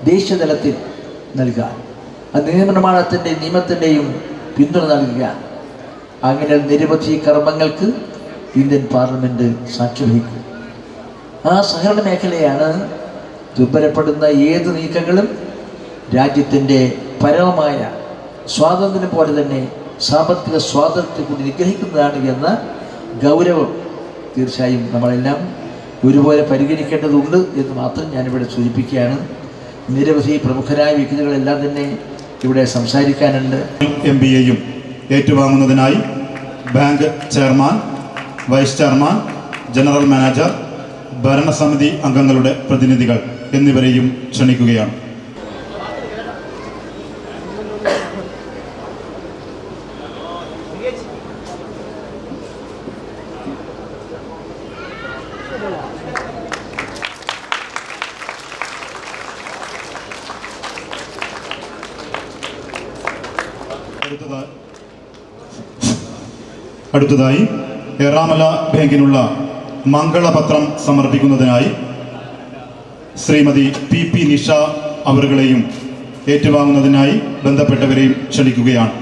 ദേശീയതലത്തിൽ നൽകുക, ആ നിയമത്തിൻ്റെയും പിന്തുണ നൽകുക. അങ്ങനെ നിരവധി കർമ്മങ്ങൾക്ക് ഇന്ത്യൻ പാർലമെൻറ്റ് സാക്ഷ്യം വഹിക്കും. ആ സഹകരണ മേഖലയാണ് ദുർബലപ്പെടുന്ന ഏത് നീക്കങ്ങളും രാജ്യത്തിൻ്റെ പരമമായ സ്വാതന്ത്ര്യം പോലെ തന്നെ സാമ്പത്തിക സ്വാതന്ത്ര്യത്തെ കൂടി നിഗ്രഹിക്കുന്നതാണ് എന്ന ഗൗരവം തീർച്ചയായും നമ്മളെല്ലാം ഒരുപോലെ പരിഗണിക്കേണ്ടതുണ്ട് എന്ന് മാത്രം ഞാനിവിടെ സൂചിപ്പിക്കുകയാണ്. നിരവധി പ്രമുഖരായ വ്യക്തികളെല്ലാം തന്നെ ഇവിടെ സംസാരിക്കാനുണ്ട്. MBAയും ഏറ്റുവാങ്ങുന്നതിനായി bank chairman, vice chairman, general manager, ഭരണസമിതി അംഗങ്ങളുടെ പ്രതിനിധികൾ എന്നിവരെയും ക്ഷണിക്കുകയാണ്. അടുത്തതായി എറാമല ബാങ്കിനുള്ള മംഗളപത്രം സമർപ്പിക്കുന്നതിനായി ശ്രീമതി PP നിഷ അവരുകളെയും ഏറ്റുവാങ്ങുന്നതിനായി ബന്ധപ്പെട്ടവരെയും ക്ഷണിക്കുകയാണ്.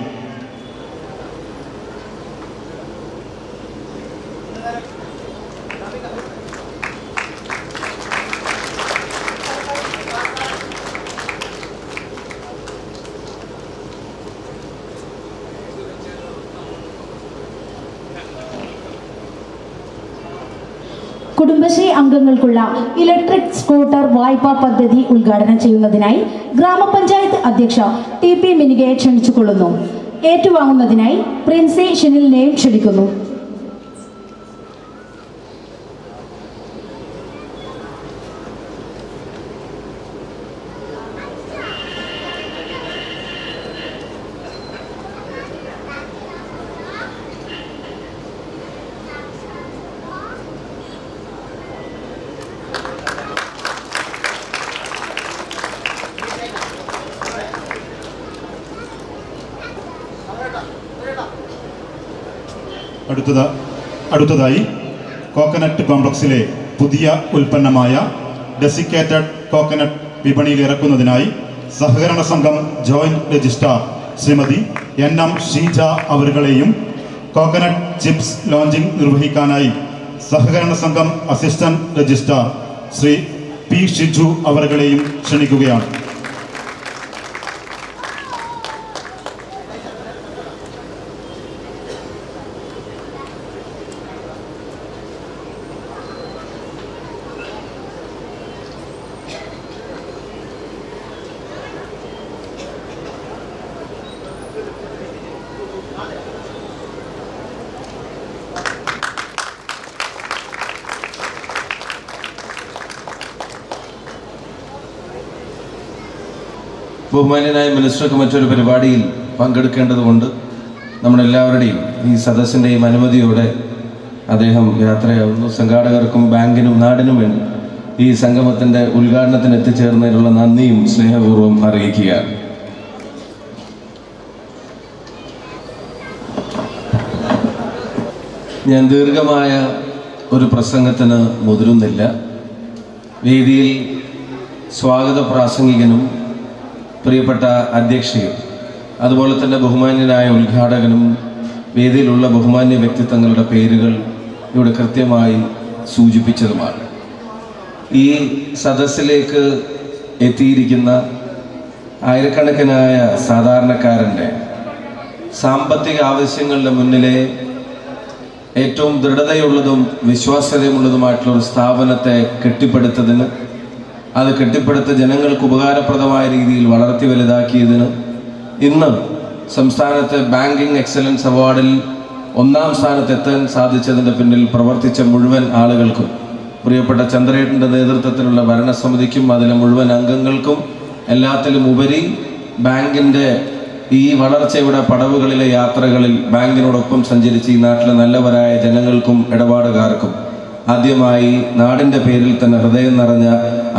കുടുംബശ്രീ അംഗങ്ങൾക്കുള്ള ഇലക്ട്രിക് സ്കൂട്ടർ വായ്പാ പദ്ധതി ഉദ്ഘാടനം ചെയ്യുന്നതിനായി ഗ്രാമപഞ്ചായത്ത് അധ്യക്ഷ TP മിനികയെ ക്ഷണിച്ചുകൊള്ളുന്നു. ഏറ്റുവാങ്ങുന്നതിനായി പ്രിൻസി ഷിനിലിനെയും ക്ഷണിക്കുന്നു. അടുത്തതായി കോക്കനട്ട് കോംപ്ലക്സിലെ പുതിയ ഉൽപ്പന്നമായ ഡെസിക്കേറ്റഡ് കോക്കനട്ട് വിപണിയിൽ ഇറക്കുന്നതിനായി സഹകരണ സംഘം joint registrar Shrimati NM Sheeja അവരുകളെയും കോക്കനട്ട് ചിപ്സ് ലോഞ്ചിങ് നിർവഹിക്കാനായി സഹകരണ സംഘം assistant registrar Shri P Shiju അവരുകളെയും ക്ഷണിക്കുകയാണ്. ബഹുമാന്യനായ മിനിസ്റ്റർക്ക് മറ്റൊരു പരിപാടിയിൽ പങ്കെടുക്കേണ്ടതുകൊണ്ട് നമ്മളെല്ലാവരുടെയും ഈ സദസ്സിൻ്റെയും അനുമതിയോടെ അദ്ദേഹം യാത്രയാവുന്നു. സംഘാടകർക്കും ബാങ്കിനും നാടിനും വേണ്ടി ഈ സംഗമത്തിൻ്റെ ഉദ്ഘാടനത്തിന് എത്തിച്ചേർന്നതിനുള്ള നന്ദിയും സ്നേഹപൂർവ്വം അറിയിക്കുകയാണ്. ഞാൻ ദീർഘമായ ഒരു പ്രസംഗത്തിന് മുതിരുന്നില്ല. വേദിയിൽ സ്വാഗത പ്രാസംഗികനും പ്രിയപ്പെട്ട അധ്യക്ഷയും അതുപോലെ തന്നെ ബഹുമാന്യനായ ഉദ്ഘാടകനും വേദിയിലുള്ള ബഹുമാന്യ വ്യക്തിത്വങ്ങളുടെ പേരുകൾ ഇവിടെ കൃത്യമായി സൂചിപ്പിച്ചതുമാണ്. ഈ സദസ്സിലേക്ക് എത്തിയിരിക്കുന്ന ആയിരക്കണക്കിനായ സാധാരണക്കാരൻ്റെ സാമ്പത്തിക ആവശ്യങ്ങളുടെ മുന്നിലെ ഏറ്റവും ദൃഢതയുള്ളതും വിശ്വാസ്യതയുള്ളതുമായിട്ടുള്ള ഒരു സ്ഥാപനത്തെ കെട്ടിപ്പടുത്തതിന്, അത് കെട്ടിപ്പടുത്ത ജനങ്ങൾക്ക് ഉപകാരപ്രദമായ രീതിയിൽ വളർത്തി വലുതാക്കിയതിന്, ഇന്ന് സംസ്ഥാനത്തെ ബാങ്കിങ് എക്സലൻസ് അവാർഡിൽ 1ാം സ്ഥാനത്തെത്താൻ സാധിച്ചതിൻ്റെ പിന്നിൽ പ്രവർത്തിച്ച മുഴുവൻ ആളുകൾക്കും, പ്രിയപ്പെട്ട ചന്ദ്രേട്ടൻ്റെ നേതൃത്വത്തിലുള്ള ഭരണസമിതിക്കും അതിലെ മുഴുവൻ അംഗങ്ങൾക്കും, എല്ലാത്തിലും ഉപരി ബാങ്കിൻ്റെ ഈ വളർച്ചയുടെ പടവുകളിലെ യാത്രകളിൽ ബാങ്കിനോടൊപ്പം സഞ്ചരിച്ച് ഈ നാട്ടിലെ നല്ലവരായ ജനങ്ങൾക്കും ഇടപാടുകാർക്കും ആദ്യമായി നാടിൻ്റെ പേരിൽ തന്നെ ഹൃദയം നിറഞ്ഞ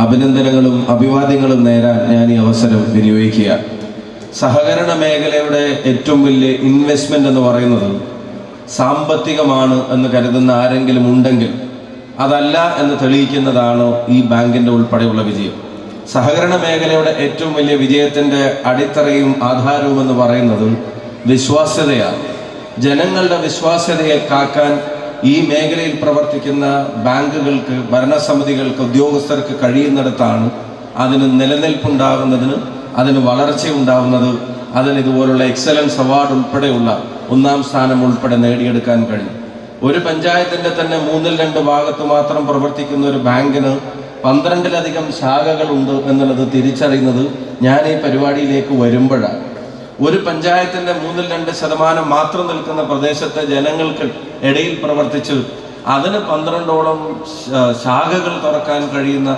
അഭിനന്ദനങ്ങളും അഭിവാദ്യങ്ങളും നേരാൻ ഞാൻ ഈ അവസരം വിനിയോഗിക്കുക. സഹകരണ മേഖലയുടെ ഏറ്റവും വലിയ ഇൻവെസ്റ്റ്മെൻ്റ് എന്ന് പറയുന്നത് സാമ്പത്തികമാണ് എന്ന് കരുതുന്ന ആരെങ്കിലും ഉണ്ടെങ്കിൽ അതല്ല എന്ന് തെളിയിക്കുന്നതാണ് ഈ ബാങ്കിൻ്റെ ഉൾപ്പെടെയുള്ള വിജയം. സഹകരണ മേഖലയുടെ ഏറ്റവും വലിയ വിജയത്തിൻ്റെ അടിത്തറയും ആധാരവും എന്ന് പറയുന്നത് വിശ്വാസ്യതയാണ്. ജനങ്ങളുടെ വിശ്വാസ്യതയെ കാക്കാൻ ഈ മേഖലയിൽ പ്രവർത്തിക്കുന്ന ബാങ്കുകൾക്ക്, ഭരണസമിതികൾക്ക്, ഉദ്യോഗസ്ഥർക്ക് കഴിയുന്നിടത്താണ് അതിന് നിലനിൽപ്പുണ്ടാകുന്നതിന്, അതിന് വളർച്ചയുണ്ടാകുന്നത്, അതിന് ഇതുപോലുള്ള എക്സലൻസ് അവാർഡ് ഉൾപ്പെടെയുള്ള 1ാം സ്ഥാനം ഉൾപ്പെടെ നേടിയെടുക്കാൻ കഴിയും. ഒരു പഞ്ചായത്തിൻ്റെ തന്നെ 1/2 ഭാഗത്ത് മാത്രം പ്രവർത്തിക്കുന്ന ഒരു ബാങ്കിന് 12ലധികം ശാഖകളുണ്ട് എന്നുള്ളത് തിരിച്ചറിയുന്നത് ഞാൻ ഈ പരിപാടിയിലേക്ക് വരുമ്പോഴാണ്. ഒരു പഞ്ചായത്തിൻ്റെ 2% മാത്രം നിൽക്കുന്ന പ്രദേശത്തെ ജനങ്ങൾക്ക് ഇടയിൽ പ്രവർത്തിച്ച് അതിന് 12ഓളം ശാഖകൾ തുറക്കാൻ കഴിയുന്ന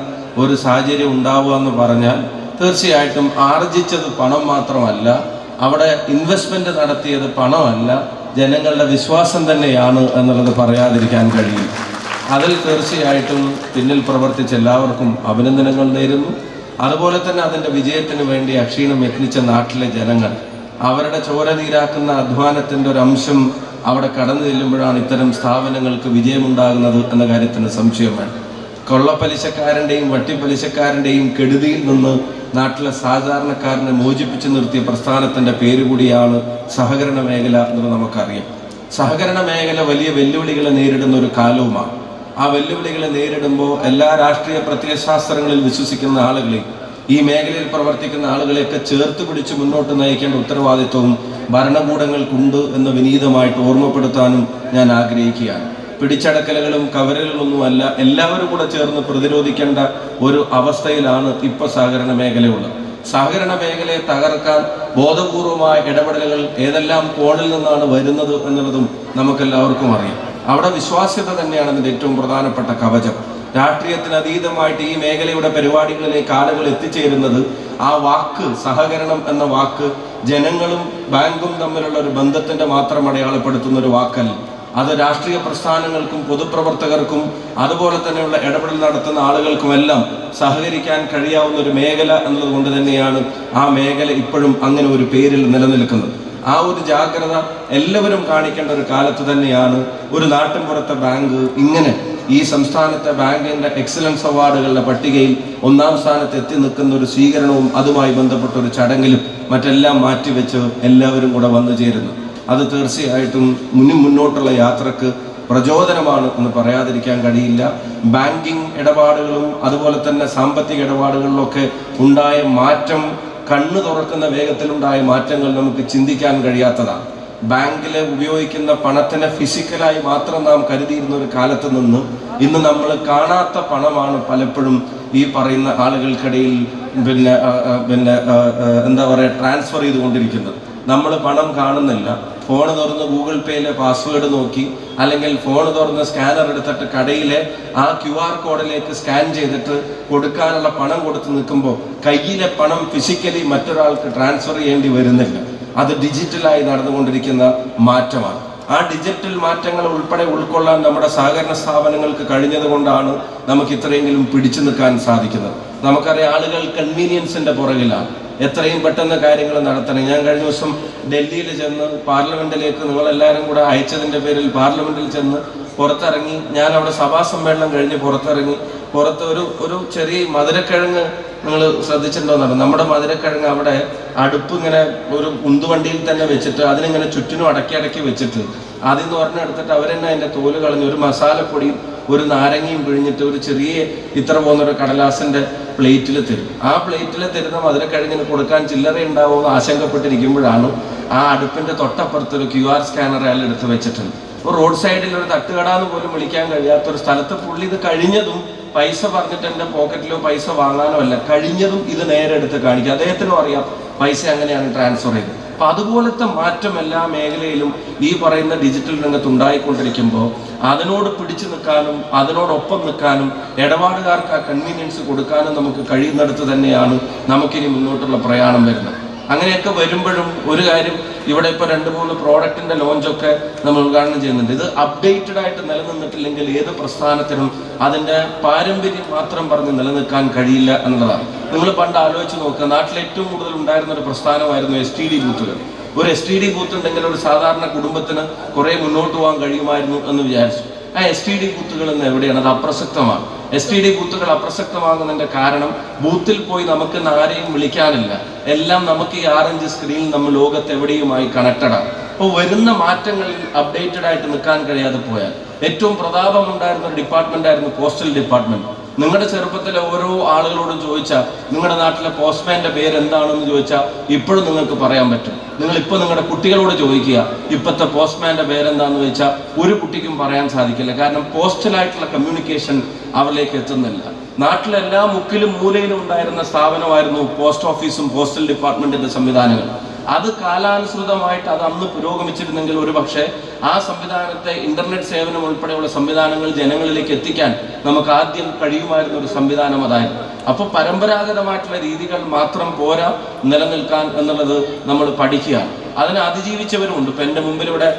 ഒരു സാഹചര്യം ഉണ്ടാവുക എന്ന് പറഞ്ഞാൽ തീർച്ചയായിട്ടും ആർജിച്ചത് പണം മാത്രമല്ല, അവിടെ ഇൻവെസ്റ്റ്മെൻറ്റ് നടത്തിയത് പണമല്ല, ജനങ്ങളുടെ വിശ്വാസം തന്നെയാണ് എന്നുള്ളത് പറയാതിരിക്കാൻ കഴിയും. അതിൽ തീർച്ചയായിട്ടും പിന്നിൽ പ്രവർത്തിച്ച എല്ലാവർക്കും അഭിനന്ദനങ്ങൾ നേരുന്നു. അതുപോലെ തന്നെ അതിൻ്റെ വിജയത്തിന് വേണ്ടി അക്ഷീണം യത്നിച്ച നാട്ടിലെ ജനങ്ങൾ, അവരുടെ ചോര നീരാക്കുന്ന അധ്വാനത്തിൻ്റെ ഒരു അംശം അവിടെ കടന്നു ചെല്ലുമ്പോഴാണ് ഇത്തരം സ്ഥാപനങ്ങൾക്ക് വിജയമുണ്ടാകുന്നത് എന്ന കാര്യത്തിന് സംശയം വേണം. കൊള്ളപ്പലിശക്കാരൻ്റെയും വട്ടിപ്പലിശക്കാരൻ്റെയും കെടുതിയിൽ നിന്ന് നാട്ടിലെ സാധാരണക്കാരനെ മോചിപ്പിച്ചു നിർത്തിയ പ്രസ്ഥാനത്തിൻ്റെ പേര് കൂടിയാണ് സഹകരണ മേഖല എന്നത് നമുക്കറിയാം. സഹകരണ മേഖല വലിയ വെല്ലുവിളികളെ നേരിടുന്ന ഒരു കാലവുമാണ്. ആ വെല്ലുവിളികളെ നേരിടുമ്പോൾ എല്ലാ രാഷ്ട്രീയ പ്രത്യയശാസ്ത്രങ്ങളിൽ വിശ്വസിക്കുന്ന ആളുകളെ, ഈ മേഖലയിൽ പ്രവർത്തിക്കുന്ന ആളുകളെയൊക്കെ ചേർത്ത് പിടിച്ച് മുന്നോട്ട് നയിക്കേണ്ട ഉത്തരവാദിത്വവും ഭരണകൂടങ്ങൾക്കുണ്ട് എന്ന് വിനീതമായിട്ട് ഓർമ്മപ്പെടുത്താനും ഞാൻ ആഗ്രഹിക്കുകയാണ്. പിടിച്ചടക്കലുകളും കവരലുകളൊന്നുമല്ല, എല്ലാവരും കൂടെ ചേർന്ന് പ്രതിരോധിക്കേണ്ട ഒരു അവസ്ഥയിലാണ് ഇപ്പോൾ സഹകരണ മേഖലയുള്ളത്. സഹകരണ മേഖലയെ തകർക്കാൻ ബോധപൂർവമായ ഇടപെടലുകൾ ഏതെല്ലാം കോണിൽ നിന്നാണ് വരുന്നത് എന്നുള്ളതും നമുക്കെല്ലാവർക്കും അറിയാം. അവിടെ വിശ്വാസ്യത തന്നെയാണ് അതിൻ്റെ ഏറ്റവും പ്രധാനപ്പെട്ട കവചം. രാഷ്ട്രീയത്തിന് അതീതമായിട്ട് ഈ മേഖലയുടെ പരിപാടികളിലേക്ക് ആളുകൾ എത്തിച്ചേരുന്നത് ആ വാക്ക്, സഹകരണം എന്ന വാക്ക് ജനങ്ങളും ബാങ്കും തമ്മിലുള്ള ഒരു ബന്ധത്തിന്റെ മാത്രം അടയാളപ്പെടുത്തുന്ന ഒരു വാക്കല്ല. അത് രാഷ്ട്രീയ പ്രസ്ഥാനങ്ങൾക്കും പൊതുപ്രവർത്തകർക്കും അതുപോലെ തന്നെയുള്ള ഇടപെടൽ നടത്തുന്ന ആളുകൾക്കുമെല്ലാം സഹകരിക്കാൻ കഴിയാവുന്ന ഒരു മേഖല എന്നുള്ളത് കൊണ്ട് തന്നെയാണ് ആ മേഖല ഇപ്പോഴും അങ്ങനെ ഒരു പേരിൽ നിലനിൽക്കുന്നത്. ആ ഒരു ജാഗ്രത എല്ലാവരും കാണിക്കേണ്ട ഒരു കാലത്ത് തന്നെയാണ് ഒരു നാട്ടിൻപുറത്തെ ബാങ്ക് ഇങ്ങനെ ഈ സംസ്ഥാനത്തെ ബാങ്കിന്റെ എക്സലൻസ് അവാർഡുകളുടെ പട്ടികയിൽ 1-ാം സ്ഥാനത്ത് എത്തി നിൽക്കുന്ന ഒരു സ്വീകരണവും അതുമായി ബന്ധപ്പെട്ട ഒരു ചടങ്ങിലും മറ്റെല്ലാം മാറ്റിവെച്ച് എല്ലാവരും കൂടെ വന്നു ചേരുന്നു. അത് തീർച്ചയായിട്ടും മുന്നോട്ടുള്ള യാത്രക്ക് പ്രചോദനമാണ് എന്ന് പറയാതിരിക്കാൻ കഴിയില്ല. ബാങ്കിങ് ഇടപാടുകളും അതുപോലെ തന്നെ സാമ്പത്തിക ഇടപാടുകളിലൊക്കെ ഉണ്ടായ മാറ്റം, കണ്ണു തുറക്കുന്ന വേഗത്തിലുണ്ടായ മാറ്റങ്ങൾ നമുക്ക് ചിന്തിക്കാൻ കഴിയാത്തതാണ്. ബാങ്കിൽ ഉപയോഗിക്കുന്ന പണത്തിനെ ഫിസിക്കലായി മാത്രം നാം കരുതിയിരുന്ന ഒരു കാലത്ത് നിന്ന് ഇന്ന് നമ്മൾ കാണാത്ത പണമാണ് പലപ്പോഴും ഈ പറയുന്ന ആളുകൾക്കിടയിൽ എന്താ പറയുക ട്രാൻസ്ഫർ ചെയ്തുകൊണ്ടിരിക്കുന്നത്. നമ്മൾ പണം കാണുന്നില്ല. ഫോൺ തുറന്ന് ഗൂഗിൾ പേയിലെ പാസ്വേഡ് നോക്കി അല്ലെങ്കിൽ ഫോൺ തുറന്ന് സ്കാനർ എടുത്തിട്ട് കടയിലെ ആ QR കോഡിലേക്ക് സ്കാൻ ചെയ്തിട്ട് കൊടുക്കാനുള്ള പണം കൊടുത്ത് നിൽക്കുമ്പോൾ കയ്യിലെ പണം ഫിസിക്കലി മറ്റൊരാൾക്ക് ട്രാൻസ്ഫർ ചെയ്യേണ്ടി വരുന്നില്ല. അത് ഡിജിറ്റലായി നടന്നുകൊണ്ടിരിക്കുന്ന മാറ്റമാണ്. ആ ഡിജിറ്റൽ മാറ്റങ്ങൾ ഉൾപ്പെടെ ഉൾക്കൊള്ളാൻ നമ്മുടെ സഹകരണ സ്ഥാപനങ്ങൾക്ക് കഴിഞ്ഞത് കൊണ്ടാണ് നമുക്ക് ഇത്രയെങ്കിലും പിടിച്ചു നിൽക്കാൻ സാധിക്കുന്നത്. നമുക്കറിയാം, ആളുകൾ കൺവീനിയൻസിന്റെ പുറകിലാണ്. എത്രയും പെട്ടെന്ന് കാര്യങ്ങൾ നടത്തണം. ഞാൻ കഴിഞ്ഞ ദിവസം ഡൽഹിയിൽ ചെന്ന് പാർലമെന്റിലേക്ക് നിങ്ങളെല്ലാവരും കൂടെ അയച്ചതിൻ്റെ പേരിൽ പാർലമെന്റിൽ ചെന്ന് പുറത്തിറങ്ങി. ഞാൻ അവിടെ സഭാ സമ്മേളനം കഴിഞ്ഞ് പുറത്തിറങ്ങി. പുറത്ത് ഒരു ചെറിയ മധുരക്കിഴങ്ങ് നിങ്ങൾ ശ്രദ്ധിച്ചിട്ടുണ്ടോന്നാണ്. നമ്മുടെ മധുരക്കിഴങ്ങ് അവിടെ അടുപ്പ് ഇങ്ങനെ ഒരു ഉന്തുവണ്ടിയിൽ തന്നെ വെച്ചിട്ട് അതിനിങ്ങനെ ചുറ്റിനും അടക്കി വെച്ചിട്ട് അതിൽ നിന്ന് ഒരെണ്ണെടുത്തിട്ട് അവരെന്നെ അതിൻ്റെ തോല് കളഞ്ഞ് ഒരു മസാലപ്പൊടിയും ഒരു നാരങ്ങയും പിഴിഞ്ഞിട്ട് ഒരു ചെറിയ ഇത്ര പോകുന്നൊരു കടലാസിൻ്റെ പ്ലേറ്റിൽ തരും. ആ പ്ലേറ്റിൽ തരുന്ന മധുരക്കിഴങ്ങിന് കൊടുക്കാൻ ചില്ലറ ഉണ്ടാവുമെന്ന് ആശങ്കപ്പെട്ടിരിക്കുമ്പോഴാണ് ആ അടുപ്പിൻ്റെ തൊട്ടപ്പുറത്തൊരു QR സ്കാനർ അയാൾ എടുത്ത് വെച്ചിട്ടുണ്ട്. ഒരു റോഡ് സൈഡിൽ ഒരു തട്ടുകടാന്ന് പോലും വിളിക്കാൻ കഴിയാത്തൊരു സ്ഥലത്ത് പുള്ളി ഇത് കഴിഞ്ഞതും പൈസ പറഞ്ഞിട്ട് എൻ്റെ പോക്കറ്റിലോ പൈസ വാങ്ങാനോ അല്ല, കഴിഞ്ഞതും ഇത് നേരെ എടുത്ത് കാണിക്കുക. അദ്ദേഹത്തിനും അറിയാം പൈസ അങ്ങനെയാണ് ട്രാൻസ്ഫർ ചെയ്തത്. അപ്പൊ അതുപോലത്തെ മാറ്റം എല്ലാ മേഖലയിലും ഈ പറയുന്ന ഡിജിറ്റൽ രംഗത്ത് ഉണ്ടായിക്കൊണ്ടിരിക്കുമ്പോൾ അതിനോട് പിടിച്ചു നിൽക്കാനും അതിനോടൊപ്പം നിൽക്കാനും ഇടപാടുകാർക്ക് ആ കൺവീനിയൻസ് കൊടുക്കാനും നമുക്ക് കഴിയുന്നിടത്ത് തന്നെയാണ് നമുക്കിനി മുന്നോട്ടുള്ള പ്രയാണം വരുന്നത്. അങ്ങനെയൊക്കെ വരുമ്പോഴും ഒരു കാര്യം, ഇവിടെ ഇപ്പോൾ 2-3 പ്രോഡക്റ്റിന്റെ ലോഞ്ചൊക്കെ നമ്മൾ ഉദ്ഘാടനം ചെയ്യുന്നുണ്ട്. ഇത് അപ്ഡേറ്റഡ് ആയിട്ട് നിലനിന്നിട്ടില്ലെങ്കിൽ ഏത് പ്രസ്ഥാനത്തിനും അതിന്റെ പാരമ്പര്യം മാത്രം പറഞ്ഞ് നിലനിൽക്കാൻ കഴിയില്ല എന്നുള്ളതാണ്. നിങ്ങൾ പണ്ട് ആലോചിച്ച് നോക്കുക, നാട്ടിൽ ഏറ്റവും കൂടുതൽ ഉണ്ടായിരുന്ന ഒരു പ്രസ്ഥാനമായിരുന്നു STD ബൂത്തുകൾ. ഒരു STD ബൂത്ത് ഉണ്ടെങ്കിൽ ഒരു സാധാരണ കുടുംബത്തിന് കുറെ മുന്നോട്ട് പോകാൻ കഴിയുമായിരുന്നു എന്ന് വിചാരിച്ചു. ആ STD ബൂത്തുകൾ എന്ന് എവിടെയാണ്? അത് അപ്രസക്തമാണ്. STD ബൂത്തുകൾ അപ്രസക്തമാകുന്നതിന്റെ കാരണം ബൂത്തിൽ പോയി നമുക്ക് ആരെയും വിളിക്കാനില്ല. എല്ലാം നമുക്ക് ഈ 6 ഇഞ്ച് സ്ക്രീനിൽ നമ്മൾ ലോകത്ത് എവിടെയുമായി കണക്റ്റഡാണ്. അപ്പോൾ വരുന്ന മാറ്റങ്ങളിൽ അപ്ഡേറ്റഡ് ആയിട്ട് നിൽക്കാൻ കഴിയാതെ പോയാൽ, ഏറ്റവും പ്രതാപമുണ്ടായിരുന്ന ഒരു ഡിപ്പാർട്ട്മെന്റ് ആയിരുന്നു പോസ്റ്റൽ ഡിപ്പാർട്ട്മെന്റ്. നിങ്ങളുടെ ചെറുപ്പത്തിലെ ഓരോ ആളുകളോടും ചോദിച്ചാൽ നിങ്ങളുടെ നാട്ടിലെ പോസ്റ്റ്മാന്റെ പേര് എന്താണെന്ന് ചോദിച്ചാൽ ഇപ്പോഴും നിങ്ങൾക്ക് പറയാൻ പറ്റും. നിങ്ങൾ ഇപ്പോൾ നിങ്ങളുടെ കുട്ടികളോട് ചോദിക്കുക ഇപ്പോഴത്തെ പോസ്റ്റ്മാന്റെ പേരെന്താണെന്ന് ചോദിച്ചാൽ ഒരു കുട്ടിക്കും പറയാൻ സാധിക്കില്ല. കാരണം പോസ്റ്റലായിട്ടുള്ള കമ്മ്യൂണിക്കേഷൻ അവരിലേക്ക് എത്തുന്നില്ല. നാട്ടിലെ എല്ലാ മുക്കിലും മൂലയിലും ഉണ്ടായിരുന്ന സ്ഥാപനമായിരുന്നു പോസ്റ്റ് ഓഫീസും പോസ്റ്റൽ ഡിപ്പാർട്ട്മെന്റിന്റെ സംവിധാനങ്ങൾ. അത് കാലാനുസൃതമായിട്ട് അത് അന്ന് പുരോഗമിച്ചിരുന്നെങ്കിൽ ഒരു പക്ഷേ ആ സംവിധാനത്തെ ഇന്റർനെറ്റ് സേവനം ഉൾപ്പെടെയുള്ള സംവിധാനങ്ങൾ ജനങ്ങളിലേക്ക് എത്തിക്കാൻ നമുക്ക് ആദ്യം കഴിയുമായിരുന്ന ഒരു സംവിധാനം അതായിരുന്നു. അപ്പോൾ പരമ്പരാഗതമായിട്ടുള്ള രീതികൾ മാത്രം പോരാ നിലനിൽക്കാൻ എന്നുള്ളത് നമ്മൾ പഠിക്കുകയാണ്. അതിനെ അതിജീവിച്ചവരുമുണ്ട്. ഇപ്പം എൻ്റെ മുമ്പിൽ ഇവിടെ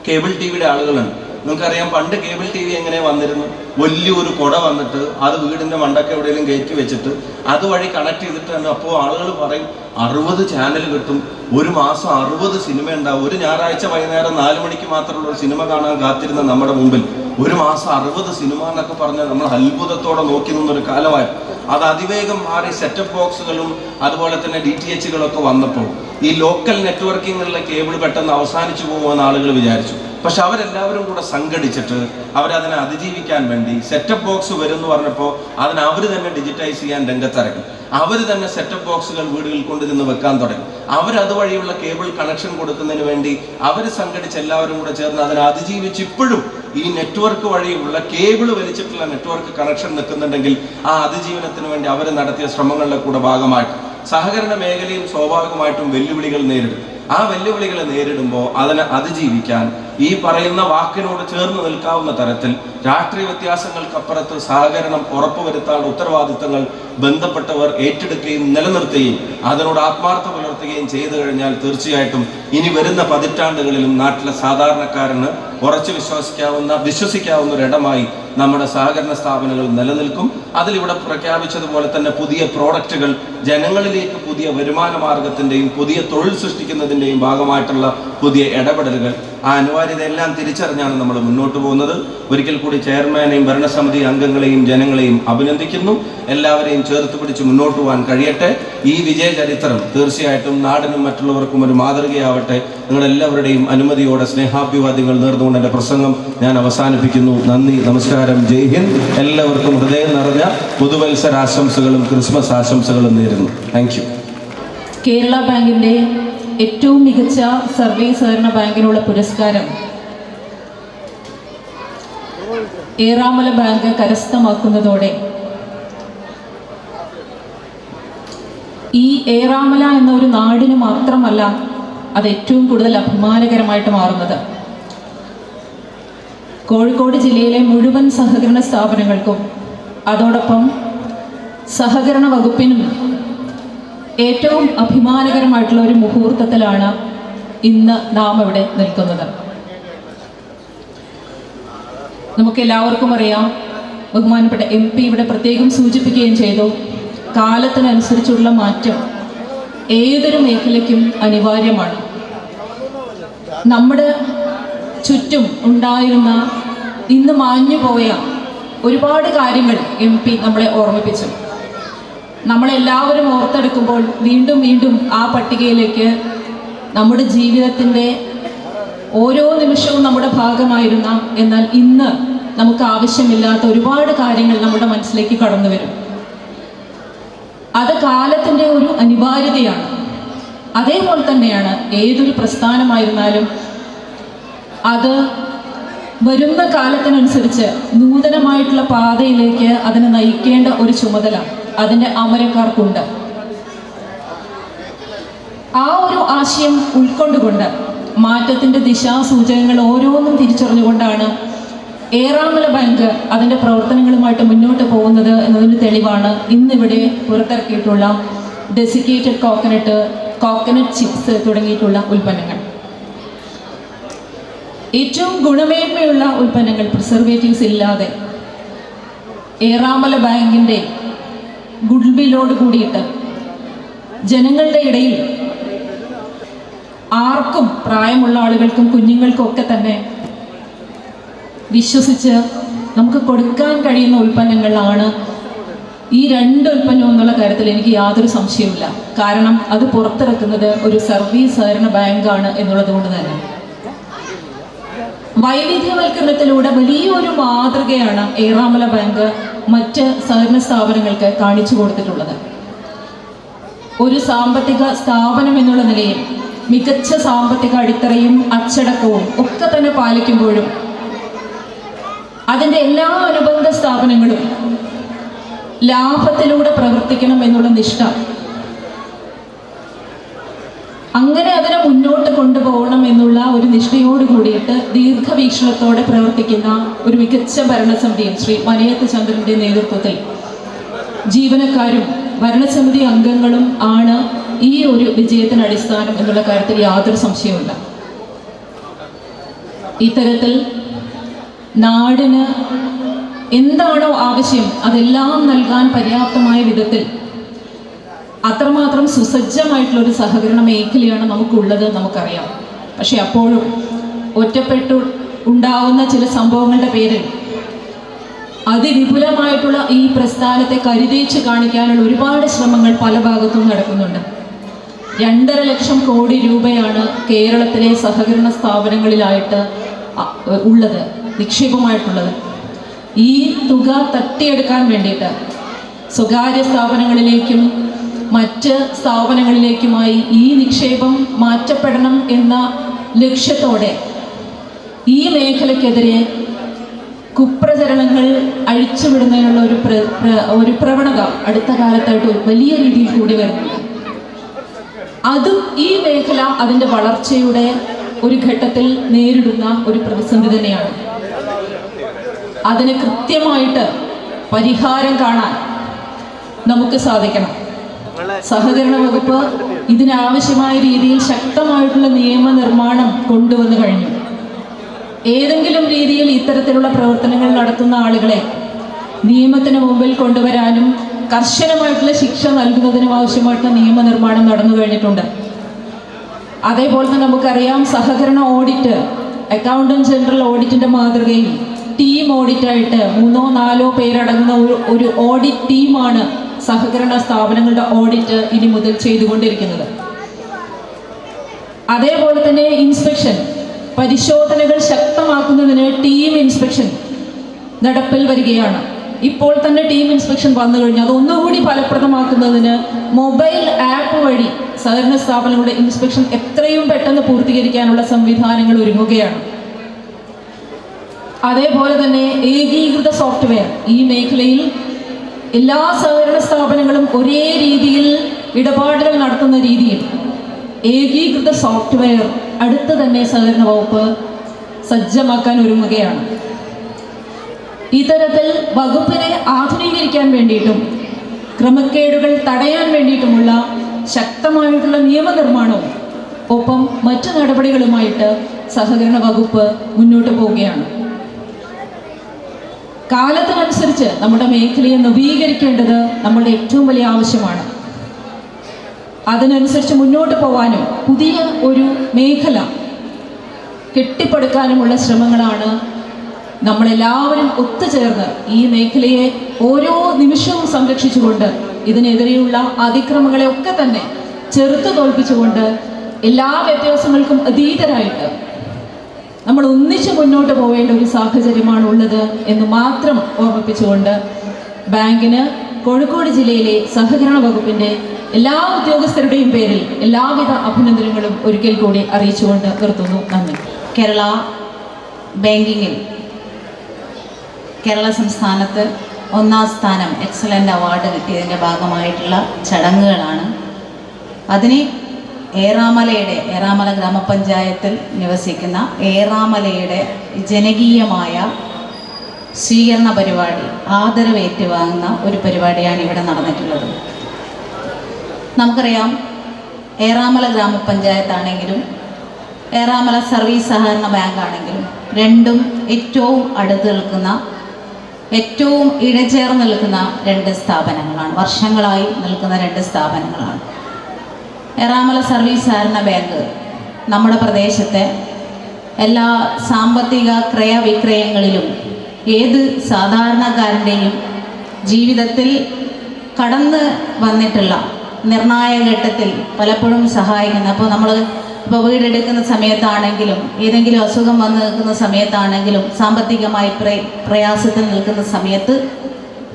കേബിൾ ടിവിയുടെ ആളുകളുണ്ട്. നിങ്ങൾക്കറിയാം, പണ്ട് കേബിൾ TV എങ്ങനെ വന്നിരുന്നു? വലിയൊരു കുട വന്നിട്ട് അത് വീടിൻ്റെ മണ്ടൊക്കെ എവിടെയെങ്കിലും കയറ്റി വെച്ചിട്ട് അതുവഴി കണക്ട് ചെയ്തിട്ട് തന്നെ. അപ്പോൾ ആളുകൾ പറയും 60 ചാനൽ കിട്ടും, ഒരു മാസം 60 സിനിമ ഉണ്ടാവും. ഒരു ഞായറാഴ്ച വൈകുന്നേരം 4 മണിക്ക് മാത്രമുള്ള ഒരു സിനിമ കാണാൻ കാത്തിരുന്ന നമ്മുടെ മുമ്പിൽ ഒരു മാസം 60 സിനിമ എന്നൊക്കെ പറഞ്ഞാൽ നമ്മൾ അത്ഭുതത്തോടെ നോക്കി നിന്നൊരു കാലമായിരുന്നു. അത് അതിവേഗം മാറി സെറ്റപ്പ് ബോക്സുകളും അതുപോലെ തന്നെ DTHകളൊക്കെ വന്നപ്പോൾ ഈ ലോക്കൽ നെറ്റ്വർക്കിങ്ങുകളിലെ കേബിൾ പെട്ടെന്ന് അവസാനിച്ചു പോകുമെന്ന് ആളുകൾ വിചാരിച്ചു. പക്ഷെ അവരെല്ലാവരും കൂടെ സംഘടിച്ചിട്ട് അവരതിനെ അതിജീവിക്കാൻ വേണ്ടി സെറ്റപ്പ് ബോക്സ് വരും എന്ന് പറഞ്ഞപ്പോൾ അതിനെ അവർ തന്നെ ഡിജിറ്റൈസ് ചെയ്യാൻ രംഗത്തിറങ്ങി. അവർ തന്നെ സെറ്റപ്പ് ബോക്സുകൾ വീടുകളിൽ കൊണ്ടുചെന്ന് വെക്കാൻ തുടങ്ങി. അവരതുവഴിയുള്ള കേബിൾ കണക്ഷൻ കൊടുക്കുന്നതിന് വേണ്ടി അവർ സംഘടിച്ച് എല്ലാവരും കൂടെ ചേർന്ന് അതിനെ അതിജീവിച്ച് ഇപ്പോഴും ഈ നെറ്റ്വർക്ക് വഴിയുള്ള കേബിൾ വലിച്ചിട്ടുള്ള നെറ്റ്വർക്ക് കണക്ഷൻ നിൽക്കുന്നുണ്ടെങ്കിൽ ആ അതിജീവനത്തിന് വേണ്ടി അവർ നടത്തിയ ശ്രമങ്ങളുടെ കൂടെ ഭാഗമായിട്ട് സഹകരണ മേഖലയും സ്വാഭാവികമായിട്ടും വെല്ലുവിളികൾ നേരിടും. ആ വെല്ലുവിളികളെ നേരിടുമ്പോൾ അതിനെ അതിജീവിക്കാൻ ഈ പറയുന്ന വാക്കിനോട് ചേർന്ന് നിൽക്കാവുന്ന തരത്തിൽ രാഷ്ട്രീയ വ്യത്യാസങ്ങൾക്കപ്പുറത്ത് സഹകരണം ഉറപ്പുവരുത്താനുള്ള ഉത്തരവാദിത്തങ്ങൾ ബന്ധപ്പെട്ടവർ ഏറ്റെടുക്കുകയും നിലനിർത്തുകയും അതിനോട് ആത്മാർത്ഥ പുലർത്തുകയും ചെയ്തു കഴിഞ്ഞാൽ തീർച്ചയായിട്ടും ഇനി വരുന്ന പതിറ്റാണ്ടുകളിലും നാട്ടിലെ സാധാരണക്കാരന് ഉറച്ചു വിശ്വസിക്കാവുന്ന ഒരിടമായി നമ്മുടെ സഹകരണ സ്ഥാപനങ്ങൾ നിലനിൽക്കും. അതിലിവിടെ പ്രഖ്യാപിച്ചതുപോലെ തന്നെ പുതിയ പ്രോഡക്റ്റുകൾ ജനങ്ങളിലേക്ക് പുതിയ വരുമാന മാർഗത്തിൻ്റെയും പുതിയ തൊഴിൽ സൃഷ്ടിക്കുന്നതിൻ്റെയും ഭാഗമായിട്ടുള്ള പുതിയ ഇടപെടലുകൾ ആ അനിവാര്യതയെല്ലാം തിരിച്ചറിഞ്ഞാണ് നമ്മൾ മുന്നോട്ട് പോകുന്നത്. ഒരിക്കൽ കൂടി ചെയർമാനെയും ഭരണസമിതി അംഗങ്ങളെയും ജനങ്ങളെയും അഭിനന്ദിക്കുന്നു. എല്ലാവരെയും ചേർത്ത് പിടിച്ച് മുന്നോട്ട് പോകാൻ കഴിയട്ടെ. ഈ വിജയ ചരിത്രം തീർച്ചയായിട്ടും നാടിനും മറ്റുള്ളവർക്കും ഒരു മാതൃകയാവട്ടെ. നിങ്ങളെല്ലാവരുടെയും അനുമതിയോടെ സ്നേഹാഭിവാദ്യങ്ങൾ നേർന്നുകൊണ്ട് എൻ്റെ പ്രസംഗം ഞാൻ അവസാനിപ്പിക്കുന്നു. നന്ദി, നമസ്കാരം, ജയ് ഹിന്ദ്. എല്ലാവർക്കും ഹൃദയം നിറഞ്ഞ പുതുവത്സരാശംസകളും ക്രിസ്മസ് ആശംസകളും നേരുന്നു. Thank you. കേരള ബാങ്കിൻ്റെ ഏറ്റവും മികച്ച സർവീസ് സഹകരണ ബാങ്കിനുള്ള പുരസ്കാരം ഏറാമല ബാങ്ക് കരസ്ഥമാക്കുന്നതോടെ ഈ ഏറാമല എന്ന ഒരു നാടിന് മാത്രമല്ല അത് ഏറ്റവും കൂടുതൽ അഭിമാനകരമായിട്ട് മാറുന്നത് കോഴിക്കോട് ജില്ലയിലെ മുഴുവൻ സഹകരണ സ്ഥാപനങ്ങൾക്കും അതോടൊപ്പം സഹകരണ വകുപ്പിനും ഏറ്റവും അഭിമാനകരമായിട്ടുള്ള ഒരു മുഹൂർത്തത്തിലാണ് ഇന്ന് നാം ഇവിടെ നിൽക്കുന്നത്. നമുക്കെല്ലാവർക്കും അറിയാം, ബഹുമാനപ്പെട്ട MP ഇവിടെ പ്രത്യേകം സൂചിപ്പിക്കുകയും ചെയ്തു, കാലത്തിനനുസരിച്ചുള്ള മാറ്റം ഏതൊരു മേഖലയ്ക്കും അനിവാര്യമാണ്. നമ്മുടെ ചുറ്റും ഉണ്ടായിരുന്ന ഇന്ന് മാഞ്ഞുപോയ ഒരുപാട് കാര്യങ്ങൾ MP നമ്മളെ ഓർമ്മിപ്പിച്ചു. നമ്മളെല്ലാവരും ഓർത്തെടുക്കുമ്പോൾ വീണ്ടും വീണ്ടും ആ പട്ടികയിലേക്ക് നമ്മുടെ ജീവിതത്തിൻ്റെ ഓരോ നിമിഷവും നമ്മുടെ ഭാഗമായിരുന്ന എന്നാൽ ഇന്ന് നമുക്ക് ആവശ്യമില്ലാത്ത ഒരുപാട് കാര്യങ്ങൾ നമ്മുടെ മനസ്സിലേക്ക് കടന്നു വരും. അത് കാലത്തിൻ്റെ ഒരു അനിവാര്യതയാണ്. അതേപോലെ തന്നെയാണ് ഏതൊരു പ്രസ്ഥാനമായിരുന്നാലും അത് വരുന്ന കാലത്തിനനുസരിച്ച് നൂതനമായിട്ടുള്ള പാതയിലേക്ക് അതിനെ നയിക്കേണ്ട ഒരു ചുമതല അതിൻ്റെ അമരക്കാർക്കുണ്ട്. ആ ഒരു ആശയം ഉൾക്കൊണ്ടുകൊണ്ട് മാറ്റത്തിൻ്റെ ദിശാസൂചകങ്ങൾ ഓരോന്നും തിരിച്ചറിഞ്ഞുകൊണ്ടാണ് ഏറാമല ബാങ്ക് അതിൻ്റെ പ്രവർത്തനങ്ങളുമായിട്ട് മുന്നോട്ട് പോകുന്നത് എന്നതിന് തെളിവാണ് ഇന്നിവിടെ പുറത്തിറക്കിയിട്ടുള്ള ഡെസിക്കേറ്റഡ് കോക്കനട്ട് ചിപ്സ് തുടങ്ങിയിട്ടുള്ള ഉൽപ്പന്നങ്ങൾ. ഏറ്റവും ഗുണമേന്മയുള്ള ഉൽപ്പന്നങ്ങൾ, പ്രിസർവേറ്റീവ്സ് ഇല്ലാതെ ഏറാമല ബാങ്കിൻ്റെ ഗുഡ്വില്ലോട് കൂടിയിട്ട് ജനങ്ങളുടെ ഇടയിൽ ആർക്കും, പ്രായമുള്ള ആളുകൾക്കും കുഞ്ഞുങ്ങൾക്കും ഒക്കെ തന്നെ വിശ്വസിച്ച് നമുക്ക് കൊടുക്കാൻ കഴിയുന്ന ഉൽപ്പന്നങ്ങളാണ് ഈ രണ്ട് ഉൽപ്പന്നം എന്നുള്ള കാര്യത്തിൽ എനിക്ക് യാതൊരു സംശയവുമില്ല. കാരണം അത് പുറത്തിറക്കുന്നത് ഒരു സർവീസ് സഹകരണ ബാങ്കാണ് എന്നുള്ളത് കൊണ്ട് തന്നെ വൈവിധ്യവൽക്കരണത്തിലൂടെ വലിയൊരു മാതൃകയാണ് ഏറാമല ബാങ്ക് മറ്റ് സഹകരണ സ്ഥാപനങ്ങൾക്ക് കാണിച്ചു കൊടുത്തിട്ടുള്ളത്. ഒരു സാമ്പത്തിക സ്ഥാപനം എന്നുള്ള നിലയിൽ മികച്ച സാമ്പത്തിക അടിത്തറയും അച്ചടക്കവും ഒക്കെ തന്നെ പാലിക്കുമ്പോഴും അതിൻ്റെ എല്ലാ അനുബന്ധ സ്ഥാപനങ്ങളും ലാഭത്തിലൂടെ പ്രവർത്തിക്കണം എന്നുള്ള നിഷ്ഠ, അങ്ങനെ അതിനെ മുന്നോട്ട് കൊണ്ടുപോകണം എന്നുള്ള ഒരു നിഷ്ഠയോട് കൂടിയിട്ട് ദീർഘവീക്ഷണത്തോടെ പ്രവർത്തിക്കുന്ന ഒരു മികച്ച ഭരണസമിതിയും ശ്രീ മനയത്ത് ചന്ദ്രൻ്റെ നേതൃത്വത്തിൽ ജീവനക്കാരും ഭരണസമിതി അംഗങ്ങളും ആണ് ഈ ഒരു വിജയത്തിന് അടിസ്ഥാനം എന്നുള്ള കാര്യത്തിൽ യാതൊരു സംശയവുമില്ല. ഇത്തരത്തിൽ നാടിന് എന്താണോ ആവശ്യം അതെല്ലാം നൽകാൻ പര്യാപ്തമായ വിധത്തിൽ അത്രമാത്രം സുസജ്ജമായിട്ടുള്ളൊരു സഹകരണ മേഖലയാണ് നമുക്കുള്ളത്, നമുക്കറിയാം. പക്ഷെ അപ്പോഴും ഒറ്റപ്പെട്ടു ഉണ്ടാവുന്ന ചില സംഭവങ്ങളുടെ പേരിൽ അതിവിപുലമായിട്ടുള്ള ഈ പ്രസ്ഥാനത്തെ കരുതേച്ച് കാണിക്കാനുള്ള ഒരുപാട് ശ്രമങ്ങൾ പല ഭാഗത്തും നടക്കുന്നുണ്ട്. 2.5 ലക്ഷം കോടി രൂപയാണ് കേരളത്തിലെ സഹകരണ സ്ഥാപനങ്ങളിലായിട്ട് ഉള്ളത്, നിക്ഷേപമായിട്ടുള്ളത്. ഈ തുക തട്ടിയെടുക്കാൻ വേണ്ടിയിട്ട് സ്വകാര്യ സ്ഥാപനങ്ങളിലേക്കും മറ്റ് സ്ഥാപനങ്ങളിലേക്കുമായി ഈ നിക്ഷേപം മാറ്റപ്പെടണം എന്ന ലക്ഷ്യത്തോടെ ഈ മേഖലയ്ക്കെതിരെ കുപ്രചരണങ്ങൾ അഴിച്ചുവിടുന്നതിനുള്ള ഒരു പ്രവണത അടുത്ത കാലത്തായിട്ട് വലിയ രീതിയിൽ കൂടി വരുന്നുണ്ട്. അതും ഈ മേഖല അതിൻ്റെ വളർച്ചയുടെ ഒരു ഘട്ടത്തിൽ നേരിടുന്ന ഒരു പ്രതിസന്ധി തന്നെയാണ്. അതിന് കൃത്യമായിട്ട് പരിഹാരം കാണാൻ നമുക്ക് സാധിക്കണം. സഹകരണ വകുപ്പ് ഇതിനാവശ്യമായ രീതിയിൽ ശക്തമായിട്ടുള്ള നിയമനിർമ്മാണം കൊണ്ടുവന്നു കഴിഞ്ഞു. ഏതെങ്കിലും രീതിയിൽ ഇത്തരത്തിലുള്ള പ്രവർത്തനങ്ങൾ നടത്തുന്ന ആളുകളെ നിയമത്തിന് മുമ്പിൽ കൊണ്ടുവരാനും കർശനമായിട്ടുള്ള ശിക്ഷ നൽകുന്നതിനും ആവശ്യമായിട്ടുള്ള നിയമനിർമ്മാണം നടന്നു കഴിഞ്ഞിട്ടുണ്ട്. അതേപോലെ തന്നെ നമുക്കറിയാം, സഹകരണ ഓഡിറ്റ്, അക്കൗണ്ടന്റ് ജനറൽ ഓഡിറ്റിന്റെ മാതൃകയിൽ ടീം ഓഡിറ്റായിട്ട് 3-4 പേരടങ്ങുന്ന ഒരു ഓഡിറ്റ് ടീമാണ് സഹകരണ സ്ഥാപനങ്ങളുടെ ഓഡിറ്റ് ഇനി മുതൽ ചെയ്തുകൊണ്ടിരിക്കുന്നത്. അതേപോലെ തന്നെ ഇൻസ്പെക്ഷൻ പരിശോധനകൾ ശക്തമാക്കുന്നതിന് ടീം ഇൻസ്പെക്ഷൻ നടപ്പിൽ വരികയാണ്. ഇപ്പോൾ തന്നെ ടീം ഇൻസ്പെക്ഷൻ വന്നു കഴിഞ്ഞു. അതൊന്നുകൂടി ഫലപ്രദമാക്കുന്നതിന് മൊബൈൽ ആപ്പ് വഴി സഹകരണ സ്ഥാപനങ്ങളുടെ ഇൻസ്പെക്ഷൻ എത്രയും പെട്ടെന്ന് പൂർത്തീകരിക്കാനുള്ള സംവിധാനങ്ങൾ ഒരുങ്ങുകയാണ്. അതേപോലെ തന്നെ ഏകീകൃത സോഫ്റ്റ്വെയർ, ഈ മേഖലയിൽ എല്ലാ സഹകരണ സ്ഥാപനങ്ങളും ഒരേ രീതിയിൽ ഇടപാടുകൾ നടത്തുന്ന രീതിയിൽ ഏകീകൃത സോഫ്റ്റ്വെയർ അടുത്ത് തന്നെ സഹകരണ വകുപ്പ് സജ്ജമാക്കാൻ ഒരുങ്ങുകയാണ്. ഇത്തരത്തിൽ വകുപ്പിനെ ആധുനീകരിക്കാൻ വേണ്ടിയിട്ടും ക്രമക്കേടുകൾ തടയാൻ വേണ്ടിയിട്ടുമുള്ള ശക്തമായിട്ടുള്ള നിയമനിർമ്മാണവും ഒപ്പം മറ്റു നടപടികളുമായിട്ട് സഹകരണ വകുപ്പ് മുന്നോട്ട് പോവുകയാണ്. കാലത്തിനനുസരിച്ച് നമ്മുടെ മേഖലയെ നവീകരിക്കേണ്ടത് നമ്മളുടെ ഏറ്റവും വലിയ ആവശ്യമാണ്. അതിനനുസരിച്ച് മുന്നോട്ട് പോകാനും പുതിയ ഒരു മേഖല കെട്ടിപ്പടുക്കാനുമുള്ള ശ്രമങ്ങളാണ് നമ്മളെല്ലാവരും ഒത്തുചേർന്ന് ഈ മേഖലയെ ഓരോ നിമിഷവും സംരക്ഷിച്ചുകൊണ്ട് ഇതിനെതിരെയുള്ള അതിക്രമങ്ങളെ ഒക്കെ തന്നെ ചെറുത്തു തോൽപ്പിച്ചുകൊണ്ട് എല്ലാ വ്യത്യാസങ്ങൾക്കും അതീതരായിട്ട് നമ്മൾ ഒന്നിച്ച് മുന്നോട്ട് പോവേണ്ട ഒരു സാഹചര്യമാണ് ഉള്ളത് എന്ന് മാത്രം ഓർമ്മിപ്പിച്ചുകൊണ്ട് ബാങ്കിന് കോഴിക്കോട് ജില്ലയിലെ സഹകരണ വകുപ്പിൻ്റെ എല്ലാ ഉദ്യോഗസ്ഥരുടെയും പേരിൽ എല്ലാവിധ അഭിനന്ദനങ്ങളും ഒരിക്കൽ കൂടി അറിയിച്ചുകൊണ്ട് നിർത്തുന്നു. നന്ദി. കേരള ബാങ്കിങ്ങിൽ കേരള സംസ്ഥാനത്ത് 1ാം സ്ഥാനം എക്സലൻ്റ് അവാർഡ് കിട്ടിയതിൻ്റെ ഭാഗമായിട്ടുള്ള ചടങ്ങുകളാണ്. അതിന് ഏറാമല ഗ്രാമപഞ്ചായത്തിൽ നിവസിക്കുന്ന ഏറാമലയുടെ ജനകീയമായ സ്വീകരണ പരിപാടി, ആദരവ് ഏറ്റുവാങ്ങുന്ന ഒരു പരിപാടിയാണ് ഇവിടെ നടന്നിട്ടുള്ളത്. നമുക്കറിയാം, ഏറാമല ഗ്രാമപഞ്ചായത്താണെങ്കിലും ഏറാമല സർവീസ് സഹകരണ ബാങ്ക് ആണെങ്കിലും രണ്ടും ഏറ്റവും അടുത്ത് നിൽക്കുന്ന, ഏറ്റവും ഇഴചേർന്ന് നിൽക്കുന്ന 2 സ്ഥാപനങ്ങളാണ്. വർഷങ്ങളായി നിൽക്കുന്ന 2 സ്ഥാപനങ്ങളാണ്. ഏറാമല സർവീസ് സഹകരണ ബാങ്ക് നമ്മുടെ പ്രദേശത്തെ എല്ലാ സാമ്പത്തിക ക്രയവിക്രയങ്ങളിലും ഏത് സാധാരണക്കാരൻ്റെയും ജീവിതത്തിൽ കടന്ന് വന്നിട്ടുള്ള നിർണായക ഘട്ടത്തിൽ പലപ്പോഴും സഹായിക്കുന്ന, അപ്പോൾ നമ്മൾ ഇപ്പോൾ വീടെടുക്കുന്ന സമയത്താണെങ്കിലും ഏതെങ്കിലും അസുഖം വന്ന് നിൽക്കുന്ന സമയത്താണെങ്കിലും സാമ്പത്തികമായി പ്രയാസത്തിൽ നിൽക്കുന്ന സമയത്ത്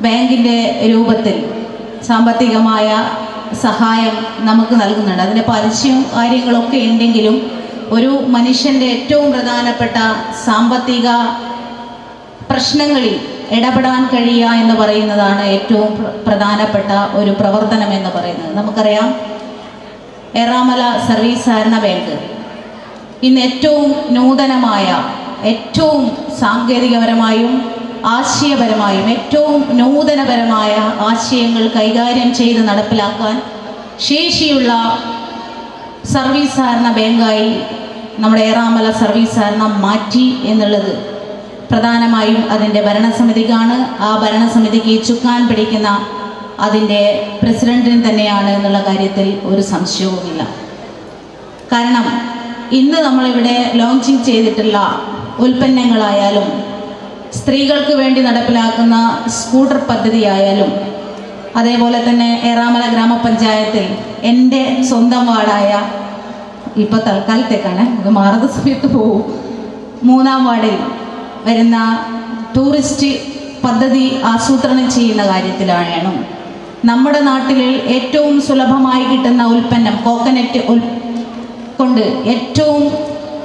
ബാങ്കിൻ്റെ രൂപത്തിൽ സാമ്പത്തികമായ സഹായം നമുക്ക് നൽകുന്നുണ്ട്. അതിൻ്റെ പലിശയും കാര്യങ്ങളൊക്കെ ഉണ്ടെങ്കിലും ഒരു മനുഷ്യൻ്റെ ഏറ്റവും പ്രധാനപ്പെട്ട സാമ്പത്തിക പ്രശ്നങ്ങളിൽ ഇടപെടാൻ കഴിയുക എന്ന് പറയുന്നതാണ് ഏറ്റവും പ്രധാനപ്പെട്ട ഒരു പ്രവർത്തനം എന്ന് പറയുന്നത്. നമുക്കറിയാം, ഏറാമല സർവീസ് സഹകരണ ബാങ്ക് ഇന്ന് ഏറ്റവും നൂതനമായ, ഏറ്റവും സാങ്കേതികപരമായും ആശയപരമായും ഏറ്റവും നൂതനപരമായ ആശയങ്ങൾ കൈകാര്യം ചെയ്ത് നടപ്പിലാക്കാൻ ശേഷിയുള്ള സർവീസ് സഹകരണ ബാങ്കായി നമ്മുടെ ഏറാമല സർവീസ് സഹകരണം മാറ്റി എന്നുള്ളത് പ്രധാനമായും അതിൻ്റെ ഭരണസമിതിക്കാണ്. ആ ഭരണസമിതിക്ക് ചുക്കാൻ പിടിക്കുന്ന അതിൻ്റെ പ്രസിഡന്റിന് തന്നെയാണ് എന്നുള്ള കാര്യത്തിൽ ഒരു സംശയവുമില്ല. കാരണം ഇന്ന് നമ്മളിവിടെ ലോഞ്ചിങ് ചെയ്തിട്ടുള്ള ഉൽപ്പന്നങ്ങളായാലും സ്ത്രീകൾക്ക് വേണ്ടി നടപ്പിലാക്കുന്ന സ്കൂട്ടർ പദ്ധതിയായാലും അതേപോലെ തന്നെ ഏറാമല ഗ്രാമപഞ്ചായത്തിൽ എൻ്റെ സ്വന്തം വാർഡായ, ഇപ്പോൾ തൽക്കാലത്തേക്കാണ്, ഇത് മാറുന്ന സമയത്ത് പോവും, 3ാം വാർഡിൽ വരുന്ന ടൂറിസ്റ്റ് പദ്ധതി ആസൂത്രണം ചെയ്യുന്ന കാര്യത്തിലാണെങ്കിലും നമ്മുടെ നാട്ടിൽ ഏറ്റവും സുലഭമായി കിട്ടുന്ന ഉൽപ്പന്നം കോക്കനട്ട് കൊണ്ട് ഏറ്റവും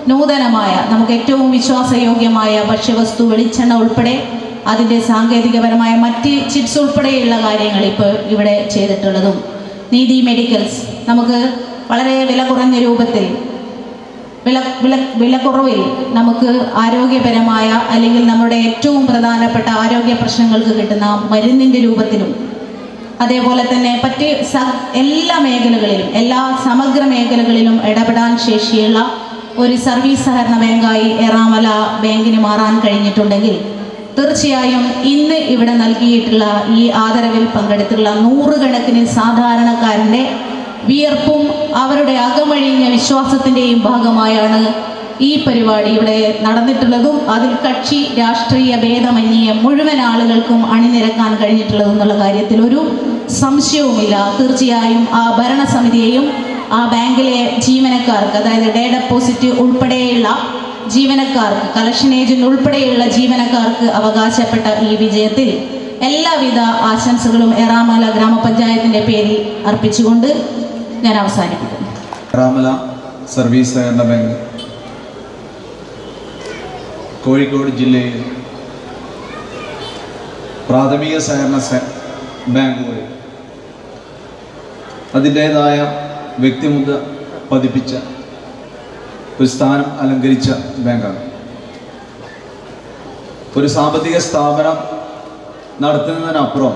നൂതനമായ നമുക്ക് ഏറ്റവും വിശ്വാസയോഗ്യമായ ഭക്ഷ്യവസ്തു വെളിച്ചെണ്ണ ഉൾപ്പെടെ അതിൻ്റെ സാങ്കേതികപരമായ മറ്റ് ചിപ്സ് ഉൾപ്പെടെയുള്ള കാര്യങ്ങൾ ഇപ്പോൾ ഇവിടെ ചെയ്തിട്ടുള്ളതും, നീതി മെഡിക്കൽസ് നമുക്ക് വളരെ വില കുറഞ്ഞ രൂപത്തിൽ വിലക്കുറവിൽ നമുക്ക് ആരോഗ്യപരമായ അല്ലെങ്കിൽ നമ്മുടെ ഏറ്റവും പ്രധാനപ്പെട്ട ആരോഗ്യ പ്രശ്നങ്ങൾക്ക് കിട്ടുന്ന മരുന്നിൻ്റെ രൂപത്തിലും, അതേപോലെ തന്നെ എല്ലാ മേഖലകളിലും, എല്ലാ സമഗ്ര മേഖലകളിലും ഇടപെടാൻ ശേഷിയുള്ള ഒരു സർവീസ് സഹകരണ ബാങ്കായി ഏറാമല ബാങ്കിന് മാറാൻ കഴിഞ്ഞിട്ടുണ്ടെങ്കിൽ തീർച്ചയായും ഇന്ന് ഇവിടെ നൽകിയിട്ടുള്ള ഈ ആദരവിൽ പങ്കെടുത്തുള്ള നൂറുകണക്കിന് സാധാരണക്കാരൻ്റെ വിയർപ്പും അവരുടെ അകമഴിഞ്ഞ വിശ്വാസത്തിൻ്റെയും ഭാഗമായാണ് ഈ പരിപാടി ഇവിടെ നടന്നിട്ടുള്ളതും അതിൽ കക്ഷി രാഷ്ട്രീയ ഭേദമന്യേ മുഴുവൻ ആളുകൾക്കും അണിനിരക്കാൻ കഴിഞ്ഞിട്ടുള്ളതും എന്നുള്ള കാര്യത്തിൽ ഒരു സംശയവുമില്ല. തീർച്ചയായും ആ ഭരണസമിതിയെയും ആ ബാങ്കിലെ ജീവനക്കാർക്ക്, അതായത് ഡേ ഡെപ്പോസിറ്റ് ഉൾപ്പെടെയുള്ള ജീവനക്കാർക്ക്, കളക്ഷൻ ഏജന്റ് ഉൾപ്പെടെയുള്ള ജീവനക്കാർക്ക് അവകാശപ്പെട്ട ഈ വിജയത്തിൽ എല്ലാവിധ ആശംസകളും ഏറാമല ഗ്രാമപഞ്ചായത്തിൻ്റെ പേരിൽ അർപ്പിച്ചുകൊണ്ട് ഞാൻ അവസാനിപ്പിക്കുന്നു. ഏറാമല സർവീസ് സഹകരണ ബാങ്ക് കോഴിക്കോട് ജില്ലയിൽ പ്രാഥമിക സഹകരണ ബാങ്കുകൾ അതിൻ്റേതായ വ്യക്തിമുദ്ര പതിപ്പിച്ച ഒരു സ്ഥാനം അലങ്കരിച്ച ബാങ്കാണ്. ഒരു സാമ്പത്തിക സ്ഥാപനം നടത്തുന്നതിനപ്പുറം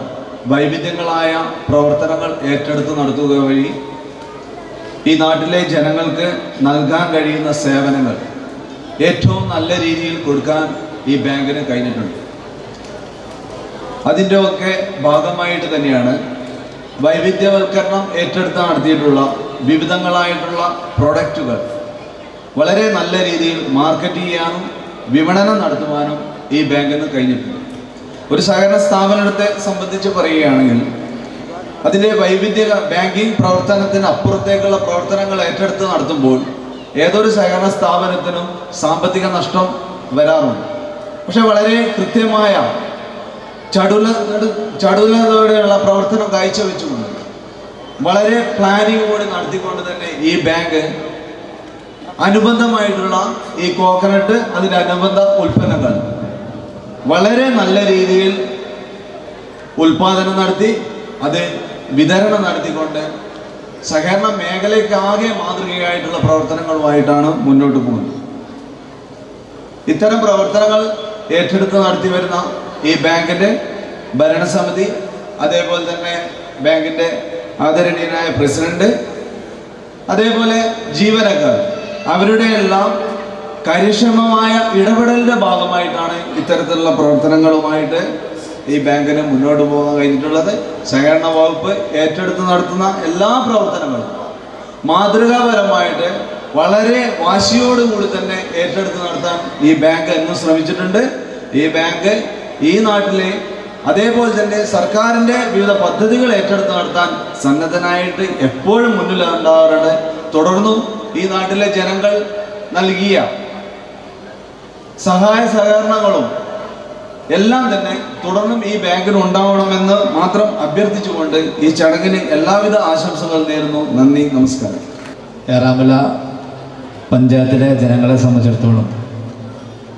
വൈവിധ്യങ്ങളായ പ്രവർത്തനങ്ങൾ ഏറ്റെടുത്ത് നടത്തുക വഴി ഈ നാട്ടിലെ ജനങ്ങൾക്ക് നൽകാൻ കഴിയുന്ന സേവനങ്ങൾ ഏറ്റവും നല്ല രീതിയിൽ കൊടുക്കാൻ ഈ ബാങ്കിന് കഴിഞ്ഞിട്ടുണ്ട്. അതിൻ്റെ ഒക്കെ ഭാഗമായിട്ട് തന്നെയാണ് വൈവിധ്യവൽക്കരണം ഏറ്റെടുത്ത് നടത്തിയിട്ടുള്ള വിവിധങ്ങളായിട്ടുള്ള പ്രൊഡക്റ്റുകൾ വളരെ നല്ല രീതിയിൽ മാർക്കറ്റ് ചെയ്യാനും വിപണനം നടത്തുവാനും ഈ ബാങ്കിന് കഴിഞ്ഞിട്ടുണ്ട്. ഒരു സഹകരണ സ്ഥാപനത്തെ സംബന്ധിച്ച് പറയുകയാണെങ്കിൽ അതിൻ്റെ ബാങ്കിങ് പ്രവർത്തനത്തിന് അപ്പുറത്തേക്കുള്ള പ്രവർത്തനങ്ങൾ ഏറ്റെടുത്ത് നടത്തുമ്പോൾ ഏതൊരു സഹകരണ സ്ഥാപനത്തിനും സാമ്പത്തിക നഷ്ടം വരാറുണ്ട്. പക്ഷെ വളരെ കൃത്യമായ ചടുലതയോടെയുള്ള പ്രവർത്തനം കാഴ്ചവെച്ചുകൊണ്ട് വളരെ പ്ലാനിങ്ങോടെ നടത്തിക്കൊണ്ട് തന്നെ ഈ ബാങ്ക് അനുബന്ധമായിട്ടുള്ള ഈ കോക്കനട്ട് അതിൻ്റെ അനുബന്ധ ഉൽപ്പന്നങ്ങൾ വളരെ നല്ല രീതിയിൽ ഉൽപാദനം നടത്തി അത് വിതരണം നടത്തിക്കൊണ്ട് സഹകരണ മേഖലയ്ക്കാകെ മാതൃകയായിട്ടുള്ള പ്രവർത്തനങ്ങളുമായിട്ടാണ് മുന്നോട്ട് പോകുന്നത്. ഇത്തരം പ്രവർത്തനങ്ങൾ ഏറ്റെടുത്ത് നടത്തി വരുന്ന ഈ ബാങ്കിൻ്റെ ഭരണസമിതി, അതേപോലെ തന്നെ ബാങ്കിൻ്റെ ആദരണീയനായ പ്രസിഡന്റ്, അതേപോലെ ജീവനക്കാർ, അവരുടെ എല്ലാം കാര്യക്ഷമമായ ഇടപെടലിൻ്റെ ഭാഗമായിട്ടാണ് ഇത്തരത്തിലുള്ള പ്രവർത്തനങ്ങളുമായിട്ട് ഈ ബാങ്കിന് മുന്നോട്ട് പോകാൻ കഴിഞ്ഞിട്ടുള്ളത്. സഹകരണ വകുപ്പ് ഏറ്റെടുത്ത് നടത്തുന്ന എല്ലാ പ്രവർത്തനങ്ങളും മാതൃകാപരമായിട്ട് വളരെ വാശിയോടുകൂടി തന്നെ ഏറ്റെടുത്ത് നടത്താൻ ഈ ബാങ്ക് എന്നും ശ്രമിച്ചിട്ടുണ്ട്. ഈ ബാങ്ക് ഈ നാട്ടിലെ അതേപോലെ തന്നെ സർക്കാരിൻ്റെ വിവിധ പദ്ധതികൾ ഏറ്റെടുത്ത് നടത്താൻ സന്നദ്ധനായിട്ട് എപ്പോഴും മുന്നിലുണ്ടാവാറുണ്ട്. തുടർന്നും ഈ നാട്ടിലെ ജനങ്ങൾ നൽകിയ സഹായ സഹകരണങ്ങളും എല്ലാം തന്നെ തുടർന്നും ഈ ബാങ്കിന് ഉണ്ടാവണമെന്ന് മാത്രം അഭ്യർത്ഥിച്ചുകൊണ്ട് ഈ ചടങ്ങിന് എല്ലാവിധ ആശംസകൾ നേരുന്നു. നന്ദി, നമസ്കാരം. ഏറാമല പഞ്ചായത്തിലെ ജനങ്ങളെ സംബന്ധിച്ചിടത്തോളം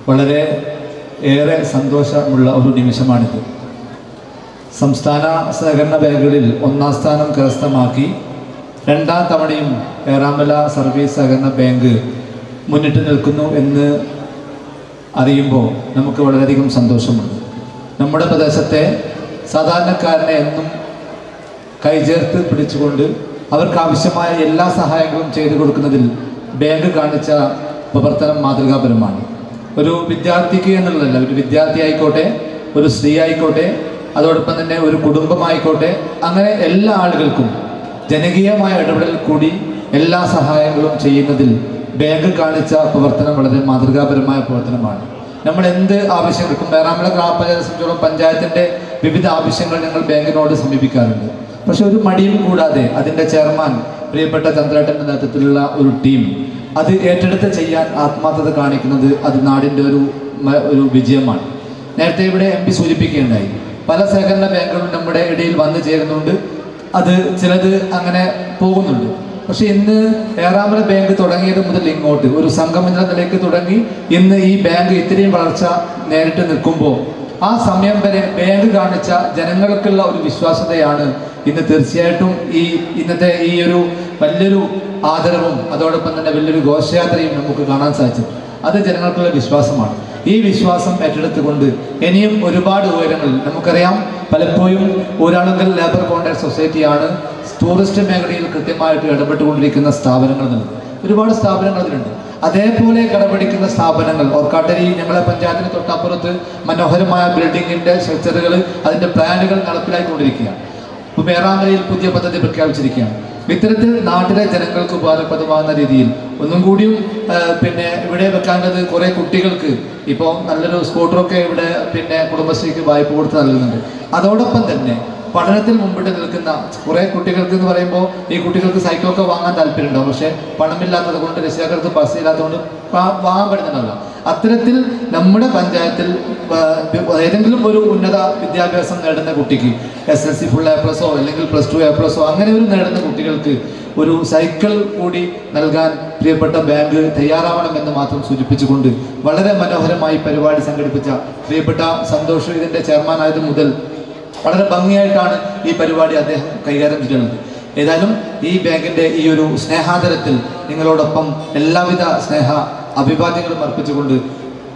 വളരെ ഏറെ സന്തോഷമുള്ള ഒരു നിമിഷമാണിത്. സംസ്ഥാന സഹകരണ ബാങ്കുകളിൽ ഒന്നാം സ്ഥാനം കരസ്ഥമാക്കി രണ്ടാം തവണയും ഏറാമല സർവീസ് സഹകരണ ബാങ്ക് മുന്നിട്ട് നിൽക്കുന്നു എന്ന് അറിയുമ്പോൾ നമുക്ക് വളരെയധികം സന്തോഷമുണ്ട്. നമ്മുടെ പ്രദേശത്തെ സാധാരണക്കാരനെ എന്നും കൈചേർത്ത് പിടിച്ചുകൊണ്ട് അവർക്കാവശ്യമായ എല്ലാ സഹായങ്ങളും ചെയ്തു കൊടുക്കുന്നതിൽ ബാങ്ക് കാണിച്ച പ്രവർത്തനം മാതൃകാപരമാണ്. ഒരു വിദ്യാർത്ഥിക്ക് എന്നുള്ളതല്ല, ഒരു വിദ്യാർത്ഥി ആയിക്കോട്ടെ, ഒരു സ്ത്രീ ആയിക്കോട്ടെ, അതോടൊപ്പം തന്നെ ഒരു കുടുംബമായിക്കോട്ടെ, അങ്ങനെ എല്ലാ ആളുകൾക്കും ജനകീയമായ ഇടപെടൽ കൂടി എല്ലാ സഹായങ്ങളും ചെയ്യുന്നതിൽ ബാങ്ക് കാണിച്ച പ്രവർത്തനം വളരെ മാതൃകാപരമായ പ്രവർത്തനമാണ്. നമ്മൾ എന്ത് ആവശ്യങ്ങൾക്കും ഏറാമല ഗ്രാമപഞ്ചായത്തെ സംബന്ധിച്ചോളം പഞ്ചായത്തിൻ്റെ വിവിധ ആവശ്യങ്ങൾ ഞങ്ങൾ ബാങ്കിനോട് സമീപിക്കാറുണ്ട്. പക്ഷെ ഒരു മടിയും കൂടാതെ അതിൻ്റെ ചെയർമാൻ പ്രിയപ്പെട്ട ചന്ദ്രേട്ടൻ്റെ നേതൃത്വത്തിലുള്ള ഒരു ടീം അത് ഏറ്റെടുത്ത് ചെയ്യാൻ ആത്മാർത്ഥത കാണിക്കുന്നത് അത് നാടിൻ്റെ ഒരു വിജയമാണ്. നേരത്തെ ഇവിടെ MP സൂചിപ്പിക്കുകയുണ്ടായി, പല സഹകരണ ബാങ്കുകളും നമ്മുടെ ഇടയിൽ വന്നു ചേരുന്നുണ്ട്. അത് ചിലത് അങ്ങനെ പോകുന്നുണ്ട്. പക്ഷെ ഇന്ന് ഏറാമല ബാങ്ക് തുടങ്ങിയത് മുതൽ ഇങ്ങോട്ട് ഒരു സംഘം എന്ന നിലയ്ക്ക് തുടങ്ങി ഇന്ന് ഈ ബാങ്ക് ഇത്രയും വളർച്ച നേരിട്ട് നിൽക്കുമ്പോൾ ആ സമയം വരെ ബാങ്ക് കാണിച്ച ജനങ്ങൾക്കുള്ള ഒരു വിശ്വാസ്യതയാണ് ഇന്ന് തീർച്ചയായിട്ടും ഇന്നത്തെ ഈ ഒരു വലിയൊരു ആദരവും അതോടൊപ്പം തന്നെ വലിയൊരു ഘോഷയാത്രയും നമുക്ക് കാണാൻ സാധിച്ചത്. അത് ജനങ്ങൾക്കുള്ള വിശ്വാസമാണ്. ഈ വിശ്വാസം ഏറ്റെടുത്തുകൊണ്ട് ഇനിയും ഒരുപാട് ഉയരങ്ങളിൽ നമുക്കറിയാം, പലപ്പോഴും ഊരാളുങ്കൽ ലേബർ കോൺട്രാക്ട് സൊസൈറ്റിയാണ് ടൂറിസ്റ്റ് മേഖലയിൽ കൃത്യമായിട്ട് ഇടപെട്ടുകൊണ്ടിരിക്കുന്ന സ്ഥാപനങ്ങൾ. ഒരുപാട് സ്ഥാപനങ്ങൾ അതിലുണ്ട്. അതേപോലെ കടപിടിക്കുന്ന സ്ഥാപനങ്ങൾ ഓർക്കാട്ടരി ഞങ്ങളെ പഞ്ചായത്തിന് തൊട്ടപ്പുറത്ത് മനോഹരമായ ബിൽഡിങ്ങിൻ്റെ സ്ട്രക്ചറുകൾ അതിൻ്റെ പ്ലാനുകൾ നടപ്പിലാക്കിക്കൊണ്ടിരിക്കുകയാണ്. ഇപ്പോൾ ഏറാമലയിൽ പുതിയ പദ്ധതി പ്രഖ്യാപിച്ചിരിക്കുകയാണ്. ഇത്തരത്തിൽ നാട്ടിലെ ജനങ്ങൾക്ക് ഉപകാരപ്രദമാകുന്ന രീതിയിൽ ഒന്നും കൂടിയും ഇവിടെ വെക്കാനുള്ളത് കുറേ കുട്ടികൾക്ക് ഇപ്പോൾ നല്ലൊരു സ്കൂട്ടറൊക്കെ ഇവിടെ കുടുംബശ്രീക്ക് വായ്പ കൊടുത്ത് നൽകുന്നുണ്ട്. അതോടൊപ്പം തന്നെ പഠനത്തിൽ മുമ്പിട്ട് നിൽക്കുന്ന കുറേ കുട്ടികൾക്ക് എന്ന് പറയുമ്പോൾ ഈ കുട്ടികൾക്ക് സൈക്കിളൊക്കെ വാങ്ങാൻ താല്പര്യമുണ്ടാവും. പക്ഷേ പണമില്ലാത്തത് കൊണ്ട് രക്ഷിതാക്കൾക്ക് ബസ് ഇല്ലാത്തതുകൊണ്ട് വാങ്ങാൻ പറ്റുന്നുണ്ടല്ലോ. അത്തരത്തിൽ നമ്മുടെ പഞ്ചായത്തിൽ ഏതെങ്കിലും ഒരു ഉന്നത വിദ്യാഭ്യാസം നേടുന്ന കുട്ടിക്ക് SSLC ഫുൾ A+ അല്ലെങ്കിൽ +2 A+ അങ്ങനെ ഒരു നേടുന്ന കുട്ടികൾക്ക് ഒരു സൈക്കിൾ കൂടി നൽകാൻ പ്രിയപ്പെട്ട ബാങ്ക് തയ്യാറാവണമെന്ന് മാത്രം സൂചിപ്പിച്ചുകൊണ്ട് വളരെ മനോഹരമായി പരിപാടി സംഘടിപ്പിച്ച പ്രിയപ്പെട്ട സന്തോഷ് ഇതിൻ്റെ ചെയർമാനായത് മുതൽ വളരെ ഭംഗിയായിട്ടാണ് ഈ പരിപാടി അദ്ദേഹം കൈകാര്യം ചെയ്തിട്ടുള്ളത്. ഏതായാലും ഈ ബാങ്കിൻ്റെ ഈ ഒരു സ്നേഹാദരത്തിൽ നിങ്ങളോടൊപ്പം എല്ലാവിധ സ്നേഹ അഭിവാദ്യങ്ങളും അർപ്പിച്ചുകൊണ്ട്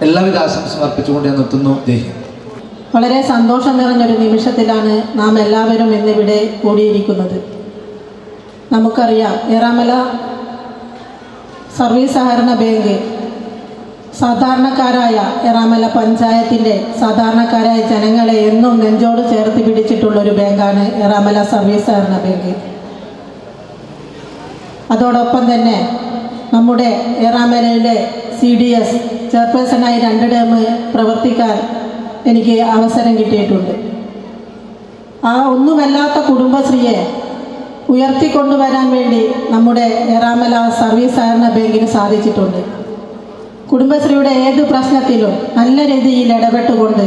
എല്ലാവിധ ആശംസകളും അർപ്പിച്ചുകൊണ്ട് ഞാൻ നിർത്തുന്നു. ജയ് ഹിന്ദ്. വളരെ സന്തോഷം നിറഞ്ഞൊരു നിമിഷത്തിലാണ് നാം എല്ലാവരും ഇന്നിവിടെ കൂടിയിരിക്കുന്നത്. നമുക്കറിയാം, ഏറാമല സർവീസ് സഹകരണ ബാങ്ക് സാധാരണക്കാരായ ഏറാമല പഞ്ചായത്തിൻ്റെ സാധാരണക്കാരായ ജനങ്ങളെ എന്നും നെഞ്ചോട് ചേർത്ത് പിടിച്ചിട്ടുള്ളൊരു ബാങ്കാണ് ഏറാമല സർവീസ് സഹകരണ ബാങ്ക്. അതോടൊപ്പം തന്നെ നമ്മുടെ ഏറാമലയിലെ CDS ചെയർപേഴ്സണായി 2 ടേം പ്രവർത്തിക്കാൻ എനിക്ക് അവസരം കിട്ടിയിട്ടുണ്ട്. ആ ഒന്നുമല്ലാത്ത കുടുംബശ്രീയെ ഉയർത്തിക്കൊണ്ടുവരാൻ വേണ്ടി നമ്മുടെ ഏറാമല സർവീസ് സഹകരണ ബാങ്കിന് സാധിച്ചിട്ടുണ്ട്. കുടുംബശ്രീയുടെ ഏത് പ്രശ്നത്തിലും നല്ല രീതിയിൽ ഇടപെട്ടുകൊണ്ട്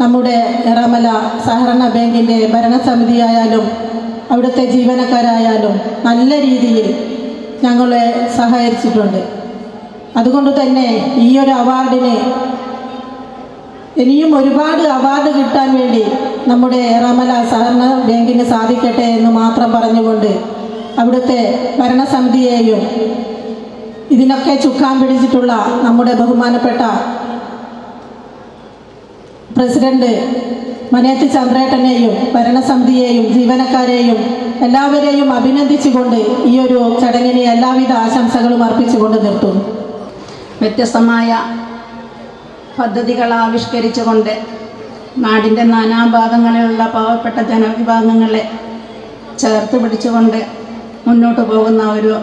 നമ്മുടെ ഏറാമല സഹകരണ ബാങ്കിൻ്റെ ഭരണസമിതിയായാലും അവിടുത്തെ ജീവനക്കാരായാലും നല്ല രീതിയിൽ ഞങ്ങളെ സഹകരിച്ചിട്ടുണ്ട്. അതുകൊണ്ട് തന്നെ ഈ ഒരു അവാർഡിന് ഇനിയും ഒരുപാട് അവാർഡ് കിട്ടാൻ വേണ്ടി നമ്മുടെ ഏറാമല സഹകരണ ബാങ്കിന് സാധിക്കട്ടെ എന്ന് മാത്രം പറഞ്ഞുകൊണ്ട് അവിടുത്തെ ഭരണസമിതിയെയും ഇതിനൊക്കെ ചുക്കാൻ പിടിച്ചിട്ടുള്ള നമ്മുടെ ബഹുമാനപ്പെട്ട പ്രസിഡന്റ് മനയത്ത് ചന്ദ്രേട്ടനെയും ഭരണസമിതിയെയും ജീവനക്കാരെയും എല്ലാവരെയും അഭിനന്ദിച്ചുകൊണ്ട് ഈ ഒരു ചടങ്ങിന് എല്ലാവിധ ആശംസകളും അർപ്പിച്ചുകൊണ്ട് നിർത്തുന്നു. വ്യത്യസ്തമായ പദ്ധതികൾ ആവിഷ്കരിച്ചുകൊണ്ട് നാടിൻ്റെ നാനാഭാഗങ്ങളിലുള്ള പാവപ്പെട്ട ജനവിഭാഗങ്ങളെ ചേർത്ത് പിടിച്ചുകൊണ്ട് മുന്നോട്ട് പോകുന്ന ഒരു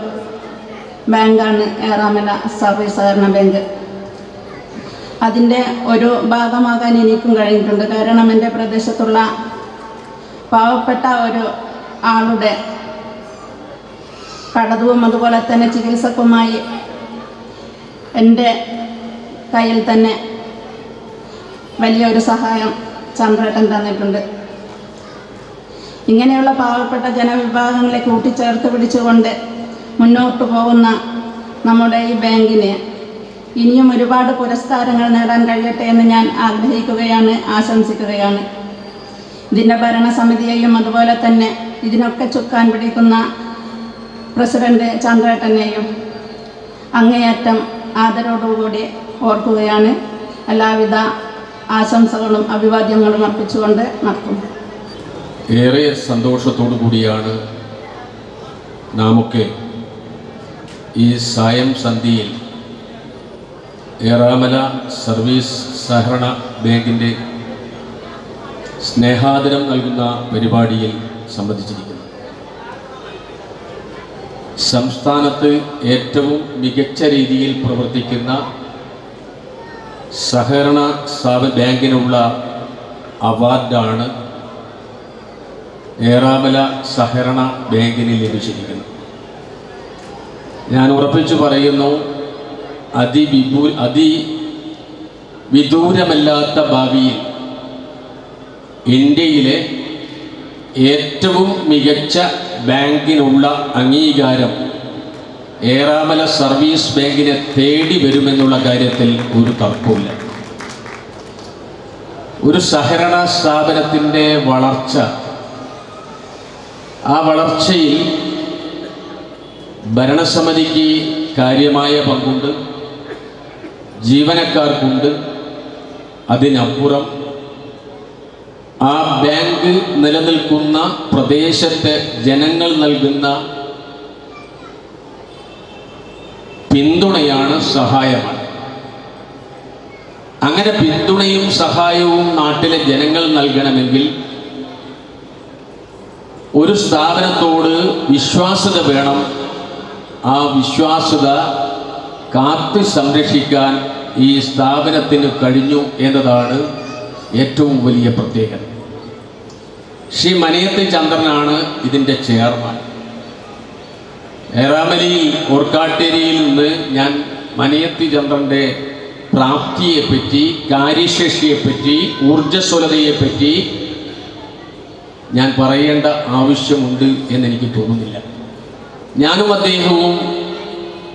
ബാങ്കാണ് ഏറാമല സർവീസ് സഹകരണ ബാങ്ക്. അതിൻ്റെ ഒരു ഭാഗമാകാൻ എനിക്കും കഴിഞ്ഞിട്ടുണ്ട്. കാരണം എൻ്റെ പ്രദേശത്തുള്ള പാവപ്പെട്ട ഒരു ആളുടെ കടവും അതുപോലെ തന്നെ ചികിത്സക്കുമായി എൻ്റെ കയ്യിൽ തന്നെ വലിയൊരു സഹായം ചന്ദ്രേട്ടൻ തന്നിട്ടുണ്ട്. ഇങ്ങനെയുള്ള പാവപ്പെട്ട ജനവിഭാഗങ്ങളെ കൂട്ടിച്ചേർത്ത് പിടിച്ചുകൊണ്ട് മുന്നോട്ട് പോകുന്ന നമ്മുടെ ഈ ബാങ്കിന് ഇനിയും ഒരുപാട് പുരസ്കാരങ്ങൾ നേടാൻ കഴിയട്ടെ എന്ന് ഞാൻ ആഗ്രഹിക്കുകയാണ്, ആശംസിക്കുകയാണ്. ഇതിൻ്റെ ഭരണസമിതിയെയും അതുപോലെ തന്നെ ഇതിനൊക്കെ ചുക്കാൻ പിടിക്കുന്ന പ്രസിഡന്റ് ചന്ദ്രേട്ടനെയും അങ്ങേയറ്റം ആദരവോടുകൂടി ഓർക്കുകയാണ്. എല്ലാവിധ ആശംസകളും അഭിവാദ്യങ്ങളും അർപ്പിച്ചുകൊണ്ട് നടത്തുന്നു. ഏറെ സന്തോഷത്തോടു കൂടിയാണ് നാമൊക്കെ ഈ സായം സന്ധിയിൽ ഏറാമല സർവീസ് സഹകരണ ബാങ്കിൻ്റെ സ്നേഹാദരം നൽകുന്ന പരിപാടിയിൽ സംബന്ധിച്ചിരിക്കുന്നു. സംസ്ഥാനത്ത് ഏറ്റവും മികച്ച രീതിയിൽ പ്രവർത്തിക്കുന്ന സഹകരണ ബാങ്കിനുള്ള അവാർഡാണ് ഏറാമല സഹകരണ ബാങ്കിന് ലഭിച്ചിരിക്കുന്നത്. ഞാൻ ഉറപ്പിച്ചു പറയുന്നു, വിദൂരമല്ലാത്ത ഭാവിയിൽ ഇന്ത്യയിലെ ഏറ്റവും മികച്ച ബാങ്കിനുള്ള അംഗീകാരം ഏറാമല സർവീസ് ബാങ്കിനെ തേടി വരുമെന്നുള്ള കാര്യത്തിൽ ഒരു തർക്കമില്ല. ഒരു സഹകരണ സ്ഥാപനത്തിൻ്റെ വളർച്ച, ആ വളർച്ചയിൽ ഭരണസമിതിക്ക് കാര്യമായ പങ്കുണ്ട്, ജീവനക്കാർക്കുണ്ട്. അതിനപ്പുറം ആ ബാങ്ക് നിലനിൽക്കുന്ന പ്രദേശത്തെ ജനങ്ങൾ നൽകുന്ന പിന്തുണയാണ്, സഹായമാണ്. അങ്ങനെ പിന്തുണയും സഹായവും നാട്ടിലെ ജനങ്ങൾ നൽകണമെങ്കിൽ ഒരു സ്ഥാപനത്തോട് വിശ്വാസ്യത വേണം. ആ വിശ്വാസ്യത കാത്തു സംരക്ഷിക്കാൻ ഈ സ്ഥാപനത്തിന് കഴിഞ്ഞു എന്നതാണ് ഏറ്റവും വലിയ പ്രത്യേകത. ശ്രീ മനയത്ത് ചന്ദ്രനാണ് ഇതിൻ്റെ ചെയർമാൻ. ഏറാമലയിൽ ഓർക്കാട്ടേരിയിൽ നിന്ന് ഞാൻ മനയത്ത് ചന്ദ്രൻ്റെ പ്രാപ്തിയെപ്പറ്റി, കാര്യശേഷിയെപ്പറ്റി, ഊർജ്ജസ്വലതയെപ്പറ്റി ഞാൻ പറയേണ്ട ആവശ്യമുണ്ട് എന്നെനിക്ക് തോന്നുന്നില്ല. ഞാനും അദ്ദേഹവും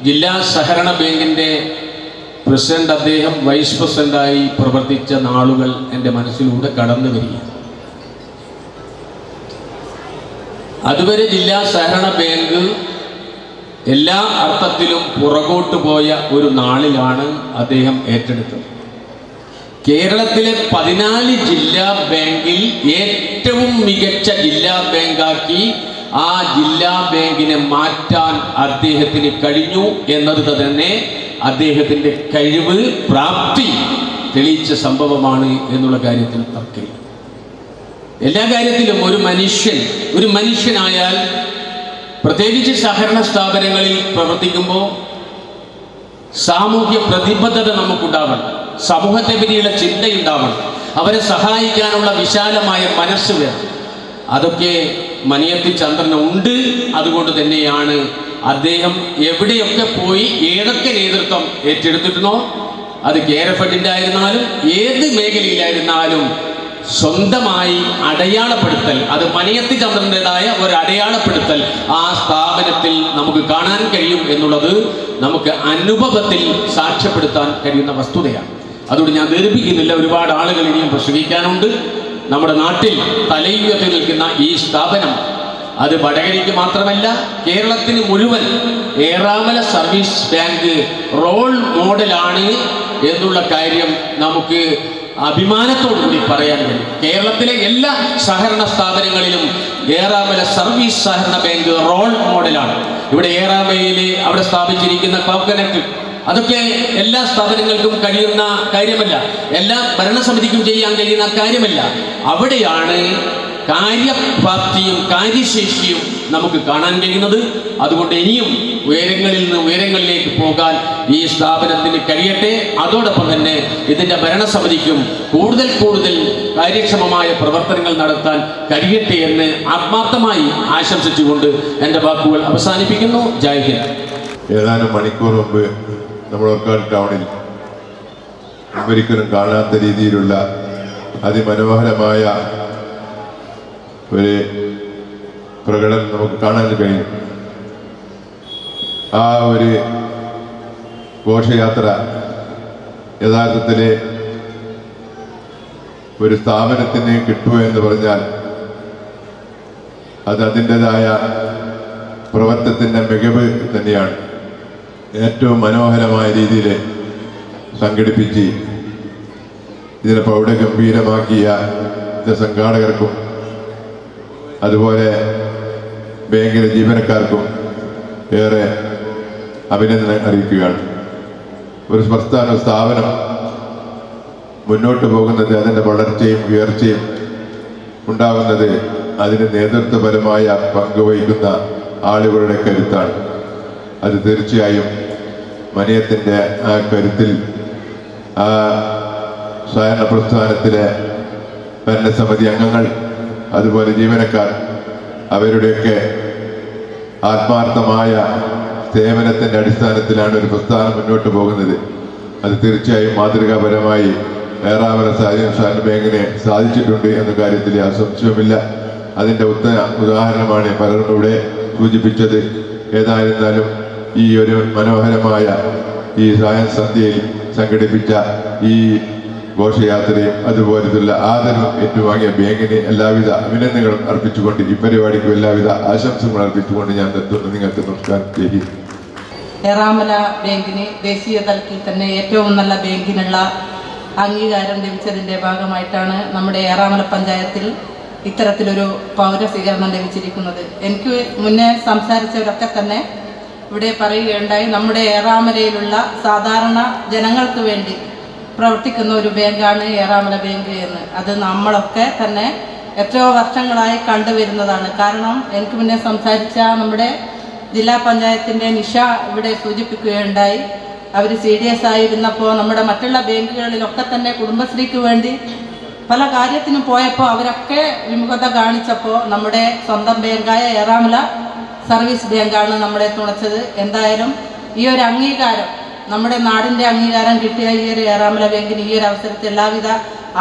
ജില്ലാ സഹകരണ ബാങ്കിൻ്റെ പ്രസിഡന്റ്, അദ്ദേഹം വൈസ് പ്രസിഡന്റായി പ്രവർത്തിച്ച നാളുകൾ എൻ്റെ മനസ്സിലൂടെ കടന്നു വരികയാണ്. അതുവരെ ജില്ലാ സഹകരണ ബാങ്ക് എല്ലാ അർത്ഥത്തിലും പുറകോട്ട് പോയ ഒരു നാളിലാണ് അദ്ദേഹം ഏറ്റെടുത്തത്. കേരളത്തിലെ 14 ജില്ലാ ബാങ്കിൽ ഏറ്റവും മികച്ച ജില്ലാ ബാങ്കാക്കി ആ ജില്ലാ ബാങ്കിനെ മാറ്റാൻ അദ്ദേഹത്തിന് കഴിഞ്ഞു എന്നത് തന്നെ അദ്ദേഹത്തിൻ്റെ കഴിവ്, പ്രാപ്തി തെളിയിച്ച സംഭവമാണ് എന്നുള്ള കാര്യത്തിൽ തർക്കമില്ല. എല്ലാ കാര്യത്തിലും ഒരു മനുഷ്യനായാൽ, പ്രത്യേകിച്ച് സഹകരണ സ്ഥാപനങ്ങളിൽ പ്രവർത്തിക്കുമ്പോൾ സാമൂഹ്യ പ്രതിബദ്ധത നമുക്കുണ്ടാവണം, സമൂഹത്തെ പറ്റിയുള്ള ചിന്തയുണ്ടാവണം, അവരെ സഹായിക്കാനുള്ള വിശാലമായ മനസ്സ് വേണം. അതൊക്കെ മനയത്ത് ചന്ദ്രന് ഉണ്ട്. അതുകൊണ്ട് തന്നെയാണ് അദ്ദേഹം എവിടെയൊക്കെ പോയി ഏതൊക്കെ നേതൃത്വം ഏറ്റെടുത്തിരുന്നോ, അത് കേരഫഡിൻ്റെ ആയിരുന്നാലും ഏത് മേഖലയിലായിരുന്നാലും സ്വന്തമായി അടയാളപ്പെടുത്തൽ, അത് മനയത്ത് ചന്ദ്രൻ്റെതായ ഒരു അടയാളപ്പെടുത്തൽ ആ സ്ഥാപനത്തിൽ നമുക്ക് കാണാൻ കഴിയും എന്നുള്ളത് നമുക്ക് അനുഭവത്തിൽ സാക്ഷ്യപ്പെടുത്താൻ കഴിയുന്ന വസ്തുതയാണ്. അതുകൊണ്ട് ഞാൻ ദീർഘിക്കുന്നില്ല, ഒരുപാട് ആളുകൾ ഇനിയും പ്രസംഗിക്കാനുണ്ട്. നമ്മുടെ നാട്ടിൽ തലയുയർത്തി നിൽക്കുന്ന ഈ സ്ഥാപനം അത് വടകരയ്ക്ക് മാത്രമല്ല കേരളത്തിന് മുഴുവൻ ഏറാമല സർവീസ് ബാങ്ക് റോൾ മോഡലാണ് എന്നുള്ള കാര്യം നമുക്ക് അഭിമാനത്തോടുകൂടി പറയാൻ കഴിയും. കേരളത്തിലെ എല്ലാ സഹകരണ സ്ഥാപനങ്ങളിലും ഏറാമല സർവീസ് സഹകരണ ബാങ്ക് റോൾ മോഡലാണ്. ഇവിടെ ഏറാമലയിൽ അവിടെ സ്ഥാപിച്ചിരിക്കുന്ന കോക്കനറ്റ്, അതൊക്കെ എല്ലാ സ്ഥാപനങ്ങൾക്കും കഴിയുന്ന കാര്യമല്ല, എല്ലാ ഭരണസമിതിക്കും ചെയ്യാൻ കഴിയുന്ന കാര്യമല്ല. അവിടെയാണ് കാര്യപ്രാപ്തിയും കാര്യശേഷിയും നമുക്ക് കാണാൻ കഴിയുന്നത്. അതുകൊണ്ട് ഇനിയും ഉയരങ്ങളിൽ നിന്ന് ഉയരങ്ങളിലേക്ക് പോകാൻ ഈ സ്ഥാപനത്തിന് കഴിയട്ടെ. അതോടൊപ്പം തന്നെ ഇതിൻ്റെ ഭരണസമിതിക്കും കൂടുതൽ കാര്യക്ഷമമായ പ്രവർത്തനങ്ങൾ നടത്താൻ കഴിയട്ടെ എന്ന് ആത്മാർത്ഥമായി ആശംസിച്ചുകൊണ്ട് എൻ്റെ വാക്കുകൾ അവസാനിപ്പിക്കുന്നു. ജയ് ഹിന്ദ്. ഏതാനും മണിക്കൂർ മുമ്പ് നമ്മൾ ഓർക്കാട് ടൗണിൽ ഒരിക്കലും കാണാത്ത രീതിയിലുള്ള അതിമനോഹരമായ ഒരു പ്രകടനം നമുക്ക് കാണാൻ കഴിയും. ആ ഒരു ഘോഷയാത്ര യഥാർത്ഥത്തിൽ ഒരു സ്ഥാപനത്തിന് കിട്ടുക എന്ന് പറഞ്ഞാൽ അത് അതിൻ്റെതായ പ്രവർത്തനത്തിൻ്റെ മികവ് തന്നെയാണ്. ഏറ്റവും മനോഹരമായ രീതിയിൽ സംഘടിപ്പിച്ച് ഇതിനെ പ്രൗഢഗംഭീരമാക്കിയ സംഘാടകർക്കും അതുപോലെ ബാങ്കിലെ ജീവനക്കാർക്കും ഏറെ അഭിനന്ദനം അറിയിക്കുകയാണ്. ഒരു സ്ഥാപനം മുന്നോട്ട് പോകുന്നത്, അതിൻ്റെ വളർച്ചയും ഉയർച്ചയും ഉണ്ടാകുന്നത് അതിന് നേതൃത്വപരമായ പങ്കുവഹിക്കുന്ന ആളുകളുടെ കരുത്താണ്. അത് തീർച്ചയായും മനയത്തിൻ്റെ ആ കരുത്തിൽ ആ സഹകരണ പ്രസ്ഥാനത്തിലെ ഭരണസമിതി അംഗങ്ങൾ അതുപോലെ ജീവനക്കാർ അവരുടെയൊക്കെ ആത്മാർത്ഥമായ സേവനത്തിൻ്റെ അടിസ്ഥാനത്തിലാണ് ഒരു പ്രസ്ഥാനം മുന്നോട്ട് പോകുന്നത്. അത് തീർച്ചയായും മാതൃകാപരമായി ഏറാമല സഹകരണ ബാങ്കിനെ സാധിച്ചിട്ടുണ്ട് എന്ന കാര്യത്തിൽ സംശയമില്ല. അതിൻ്റെ ഉദാഹരണമാണ് പലരും ഇവിടെ സൂചിപ്പിച്ചത്. ഏതായിരുന്നാലും ഈ ഒരു മനോഹരമായ ഈ സായം സന്ധ്യയിൽ സംഘടിപ്പിച്ച ഈ ഘോഷയാത്രയും അതുപോലത്തുള്ള ആദരവും ഏറ്റുവാങ്ങിയ ബാങ്കിന് എല്ലാവിധ അഭിനന്ദനങ്ങളും അർപ്പിച്ചുകൊണ്ട് ഈ പരിപാടിക്ക് എല്ലാവിധ ആശംസകളും അർപ്പിച്ചുകൊണ്ട് ഞാൻ നിർത്തുന്നു. നിങ്ങൾക്ക് നമസ്കാരം. ശരി. ഏറാമല ബാങ്കിന് ദേശീയ തലത്തിൽ തന്നെ ഏറ്റവും നല്ല ബാങ്കിനുള്ള അംഗീകാരം ലഭിച്ചതിൻ്റെ ഭാഗമായിട്ടാണ് നമ്മുടെ ഏറാമല പഞ്ചായത്തിൽ ഇത്തരത്തിലൊരു പൗര സ്വീകരണം ലഭിച്ചിരിക്കുന്നത്. എനിക്ക് മുന്നേ സംസാരിച്ചവരൊക്കെ തന്നെ ഇവിടെ പറയുകയുണ്ടായി, നമ്മുടെ ഏറാമലയിലുള്ള സാധാരണ ജനങ്ങൾക്ക് വേണ്ടി പ്രവർത്തിക്കുന്ന ഒരു ബാങ്കാണ് ഏറാമല ബാങ്ക് എന്ന്. അത് നമ്മളൊക്കെ തന്നെ എത്രയോ വർഷങ്ങളായി കണ്ടുവരുന്നതാണ്. കാരണം എനിക്ക് മുന്നേ സംസാരിച്ച നമ്മുടെ ജില്ലാ പഞ്ചായത്തിൻ്റെ നിഷ ഇവിടെ സൂചിപ്പിക്കുകയുണ്ടായി, അവർ CDS ആയിരുന്നപ്പോൾ നമ്മുടെ മറ്റുള്ള ബാങ്കുകളിലൊക്കെ തന്നെ കുടുംബശ്രീക്ക് വേണ്ടി പല കാര്യത്തിനും പോയപ്പോൾ അവരൊക്കെ വിമുഖത കാണിച്ചപ്പോൾ നമ്മുടെ സ്വന്തം ബാങ്കായ ഏറാമല സർവീസ് ബാങ്കാണ് നമ്മളെ തുണച്ചത്. എന്തായാലും ഈ ഒരു അംഗീകാരം, നമ്മുടെ നാടിൻ്റെ അംഗീകാരം കിട്ടിയ ഈ ഒരു ഏറാമല ബാങ്കിന് ഈ ഒരു അവസരത്തിൽ എല്ലാവിധ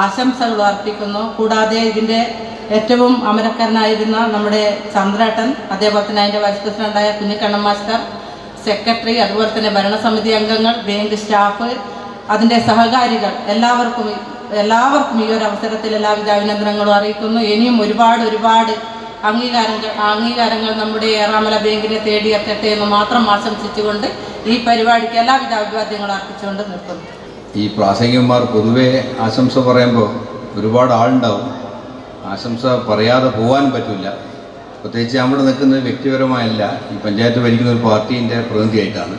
ആശംസകളും അർപ്പിക്കുന്നു. കൂടാതെ ഇതിൻ്റെ ഏറ്റവും അമരക്കാരനായിരുന്ന നമ്മുടെ ചന്ദ്രേട്ടൻ, അതേപോലെ തന്നെ അതിൻ്റെ വൈസ് പ്രസിഡൻ്റായ കുഞ്ഞിക്കണ്ണൻ മാസ്റ്റർ, സെക്രട്ടറി, അതുപോലെ തന്നെ ഭരണസമിതി അംഗങ്ങൾ, ബാങ്ക് സ്റ്റാഫ്, അതിൻ്റെ സഹകാരികൾ എല്ലാവർക്കും ഈ ഒരു അവസരത്തിൽ എല്ലാവിധ അഭിനന്ദനങ്ങളും അറിയിക്കുന്നു. ഇനിയും ഒരുപാട് അംഗീകാരങ്ങൾ നമ്മുടെ ഏറാമല ബാങ്കിനെ തേടിയെത്തട്ടെ എന്ന് മാത്രം ആശംസിച്ചുകൊണ്ട് ഈ പരിപാടിക്ക് എല്ലാവിധ അഭിവാദ്യങ്ങളും അർപ്പിച്ചുകൊണ്ട് നിർത്തുന്നു. ഈ പ്രാസംഗികന്മാർ പൊതുവെ ആശംസ പറയുമ്പോൾ ഒരുപാട് ആളുണ്ടാവും, ആശംസ പറയാതെ പോകാൻ പറ്റില്ല. പ്രത്യേകിച്ച് അവിടെ നിൽക്കുന്നത് വ്യക്തിപരമായല്ല, ഈ പഞ്ചായത്ത് ഭരിക്കുന്ന ഒരു പാർട്ടീൻ്റെ പ്രതിനിധിയായിട്ടാണ്.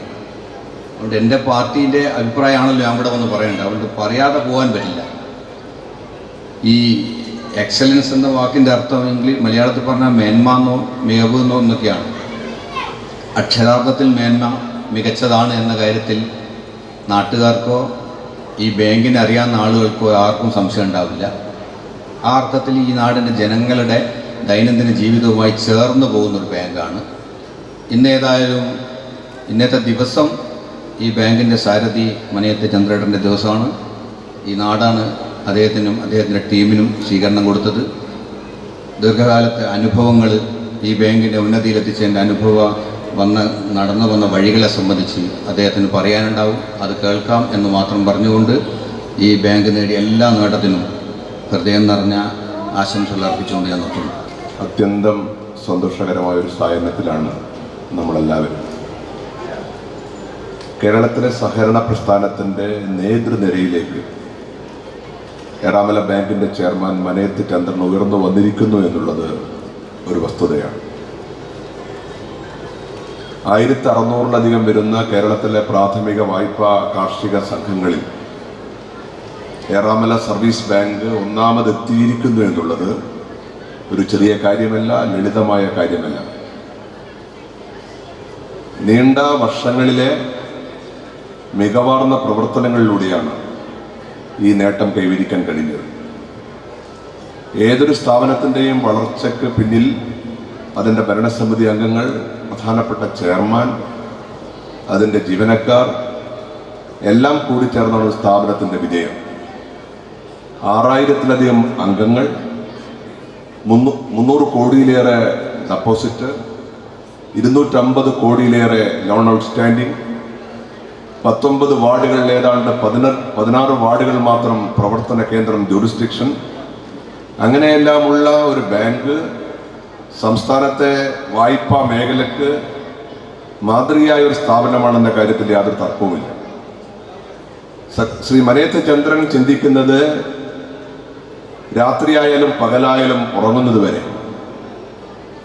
അതുകൊണ്ട് എൻ്റെ പാർട്ടീൻ്റെ അഭിപ്രായമാണല്ലോ ഞാൻ ഇവിടെ വന്ന് പറയേണ്ടത്. അതുകൊണ്ട് പറയാതെ പോകാൻ പറ്റില്ല. ഈ എക്സലൻസ് എന്ന വാക്കിൻ്റെ അർത്ഥം മലയാളത്തിൽ പറഞ്ഞാൽ മേന്മയെന്നോ മികവെന്നോ എന്നൊക്കെയാണ്. അക്ഷരാർത്ഥത്തിൽ മേന്മ മികച്ചതാണ് എന്ന കാര്യത്തിൽ നാട്ടുകാർക്കോ ഈ ബാങ്കിനെ അറിയാവുന്ന ആളുകൾക്കോ ആർക്കും സംശയം ഉണ്ടാവില്ല. ആ അർത്ഥത്തിൽ ഈ നാടിൻ്റെ ജനങ്ങളുടെ ദൈനംദിന ജീവിതവുമായി ചേർന്ന് പോകുന്നൊരു ബാങ്കാണ്. ഇന്നത്തെ ദിവസം ഈ ബാങ്കിൻ്റെ സാരഥി മനയത്ത് ചന്ദ്രേട്ടൻ്റെ ദിവസമാണ്. ഈ നാടാണ് അദ്ദേഹത്തിനും അദ്ദേഹത്തിൻ്റെ ടീമിനും സ്വീകരണം കൊടുത്തത്. ദീർഘകാലത്തെ അനുഭവങ്ങൾ ഈ ബാങ്കിൻ്റെ ഉന്നതിയിലെത്തിച്ചതിൻ്റെ നടന്നു വന്ന വഴികളെ സംബന്ധിച്ച് അദ്ദേഹത്തിന് പറയാനുണ്ടാവും. അത് കേൾക്കാം എന്ന് മാത്രം പറഞ്ഞുകൊണ്ട് ഈ ബാങ്ക് നേടിയ എല്ലാ നേട്ടത്തിനും ഹൃദയം നിറഞ്ഞ ആശംസകൾ അർപ്പിച്ചുകൊണ്ട് ഞാൻ നിർത്തുന്നു. അത്യന്തം സന്തോഷകരമായ ഒരു സായാഹ്നത്തിലാണ് നമ്മളെല്ലാവരും. കേരളത്തിലെ സഹകരണ പ്രസ്ഥാനത്തിൻ്റെ നേതൃനിരയിലേക്ക് ഏറാമല ബാങ്കിൻ്റെ ചെയർമാൻ മനയത്ത് ചന്ദ്രൻ ഉയർന്നു വന്നിരിക്കുന്നു എന്നുള്ളത് ഒരു വസ്തുതയാണ്. 1600-ലധികം വരുന്ന കേരളത്തിലെ പ്രാഥമിക വായ്പാ കാർഷിക സംഘങ്ങളിൽ ഏറാമല സർവീസ് ബാങ്ക് ഒന്നാമതെത്തിയിരിക്കുന്നു എന്നുള്ളത് ഒരു ചെറിയ കാര്യമല്ല, ലളിതമായ കാര്യമല്ല. നീണ്ട വർഷങ്ങളിലെ മികവാർന്ന പ്രവർത്തനങ്ങളിലൂടെയാണ് ഈ നേട്ടം കൈവരിക്കാൻ കഴിഞ്ഞത്. ഏതൊരു സ്ഥാപനത്തിൻ്റെയും വളർച്ചയ്ക്ക് പിന്നിൽ അതിൻ്റെ ഭരണസമിതി അംഗങ്ങൾ, പ്രധാനപ്പെട്ട ചെയർമാൻ, അതിൻ്റെ ജീവനക്കാർ എല്ലാം കൂടിച്ചേർന്നാണ് ഒരു സ്ഥാപനത്തിൻ്റെ വിജയം. 6000-ലധികം അംഗങ്ങൾ, 300 കോടിയിലേറെ ഡെപ്പോസിറ്റ്, 250 കോടിയിലേറെ ലോൺ ഔട്ട്സ്റ്റാൻഡിംഗ്, 19 വാർഡുകളിൽ ഏതാണ്ട് 16 വാർഡുകൾ മാത്രം പ്രവർത്തന കേന്ദ്രം, ജൂറിസ്ഡിക്ഷൻ, അങ്ങനെയെല്ലാമുള്ള ഒരു ബാങ്ക് സംസ്ഥാനത്തെ വായ്പാ മേഖലയ്ക്ക് മാതൃകയായ ഒരു സ്ഥാപനമാണെന്ന കാര്യത്തിൽ യാതൊരു തർക്കവുമില്ല. ശ്രീ മനയത്ത് ചന്ദ്രൻ ചിന്തിക്കുന്നത് രാത്രിയായാലും പകലായാലും ഉറങ്ങുന്നത് വരെ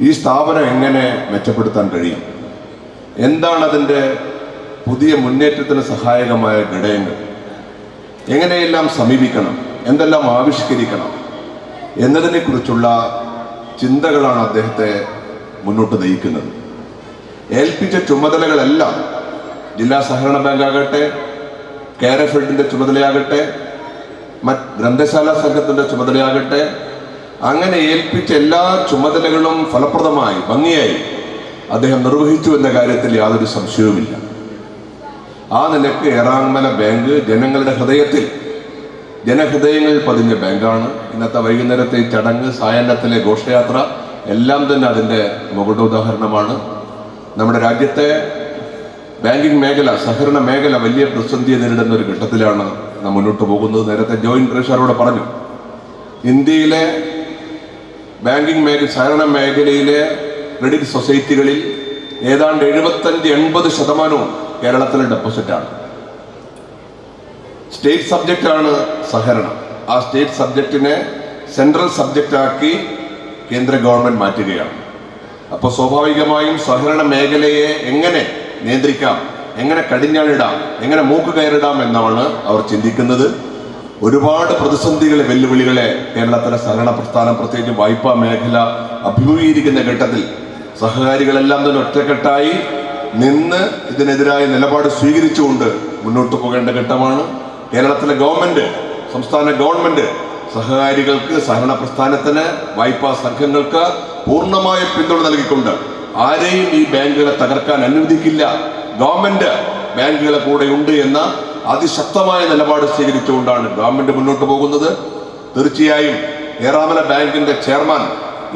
ഈ സ്ഥാപനം എങ്ങനെ മെച്ചപ്പെടുത്താൻ കഴിയും, എന്താണ് അതിൻ്റെ പുതിയ മുന്നേറ്റത്തിന് സഹായകമായ ഘടകങ്ങൾ, എങ്ങനെയെല്ലാം സമീപിക്കണം, എന്തെല്ലാം ആവിഷ്കരിക്കണം എന്നതിനെക്കുറിച്ചുള്ള ചിന്തകളാണ് അദ്ദേഹത്തെ മുന്നോട്ട് നയിക്കുന്നത്. ഏൽപ്പിച്ച ചുമതലകളെല്ലാം ജില്ലാ സഹകരണ ബാങ്ക് ആകട്ടെ, KRFED ചുമതലയാകട്ടെ, ഗ്രന്ഥശാല സംഘത്തിൻ്റെ ചുമതലയാകട്ടെ, അങ്ങനെ ഏൽപ്പിച്ച എല്ലാ ചുമതലകളും ഫലപ്രദമായി ഭംഗിയായി അദ്ദേഹം നിർവഹിച്ചു എന്ന കാര്യത്തിൽ യാതൊരു സംശയവുമില്ല. ആ നിലയ്ക്ക് ഏറാമല ബാങ്ക് ജനങ്ങളുടെ ഹൃദയത്തിൽ ജനഹൃദയങ്ങളിൽ പതിഞ്ഞ ബാങ്കാണ്. ഇന്നത്തെ വൈകുന്നേരത്തെ ചടങ്ങ്, സായാഹ്നത്തിലെ ഘോഷയാത്ര എല്ലാം തന്നെ അതിൻ്റെ ഉദാഹരണമാണ്. നമ്മുടെ രാജ്യത്തെ ബാങ്കിങ് മേഖല, സഹകരണ മേഖല വലിയ പ്രതിസന്ധിയെ നേരിടുന്ന ഒരു ഘട്ടത്തിലാണ് നാം മുന്നോട്ട് പോകുന്നത്. നേരത്തെ ജോയിന്റ് ട്രഷററോട് പറഞ്ഞു, ഇന്ത്യയിലെ ബാങ്കിങ് മേഖല, സഹകരണ മേഖലയിലെ ക്രെഡിറ്റ് സൊസൈറ്റികളിൽ ഏതാണ്ട് 75-80% കേരളത്തിലെ ഡെപ്പോസിറ്റാണ്. സ്റ്റേറ്റ് സബ്ജക്റ്റാണ് സഹകരണം. ആ സ്റ്റേറ്റ് സബ്ജക്റ്റിനെ സെൻട്രൽ സബ്ജക്റ്റാക്കി കേന്ദ്ര ഗവൺമെന്റ് മാറ്റുകയാണ്. അപ്പോൾ സ്വാഭാവികമായും സഹകരണ മേഖലയെ എങ്ങനെ നിയന്ത്രിക്കാം, എങ്ങനെ കടിഞ്ഞാണിടാം, എങ്ങനെ മൂക്ക് കയറിടാം എന്നാണ് അവർ ചിന്തിക്കുന്നത്. ഒരുപാട് പ്രതിസന്ധികളെ, വെല്ലുവിളികളെ കേരളത്തിലെ സഹകരണ പ്രസ്ഥാനം, പ്രത്യേകിച്ച് വായ്പാ മേഖല അഭിമുഖീകരിക്കുന്ന ഘട്ടത്തിൽ സഹകാരികളെല്ലാം തന്നെ ഒറ്റക്കെട്ടായി നിന്ന് ഇതിനെതിരായ നിലപാട് സ്വീകരിച്ചുകൊണ്ട് മുന്നോട്ട് പോകേണ്ട ഘട്ടമാണ്. കേരളത്തിലെ ഗവൺമെന്റ്, സംസ്ഥാന ഗവൺമെന്റ് സഹകാരികൾക്ക്, സഹകരണ പ്രസ്ഥാനത്തിന്, വായ്പാ സംഘങ്ങൾക്ക് പൂർണ്ണമായ പിന്തുണ നൽകിക്കൊണ്ട് ആരെയും ഈ ബാങ്കുകളെ തകർക്കാൻ അനുവദിക്കില്ല, ഗവൺമെന്റ് ബാങ്കുകളെ കൂടെയുണ്ട് എന്ന അതിശക്തമായ നിലപാട് സ്വീകരിച്ചുകൊണ്ടാണ് ഗവൺമെന്റ് മുന്നോട്ട് പോകുന്നത്. തീർച്ചയായും ഏറാമല ബാങ്കിന്റെ ചെയർമാൻ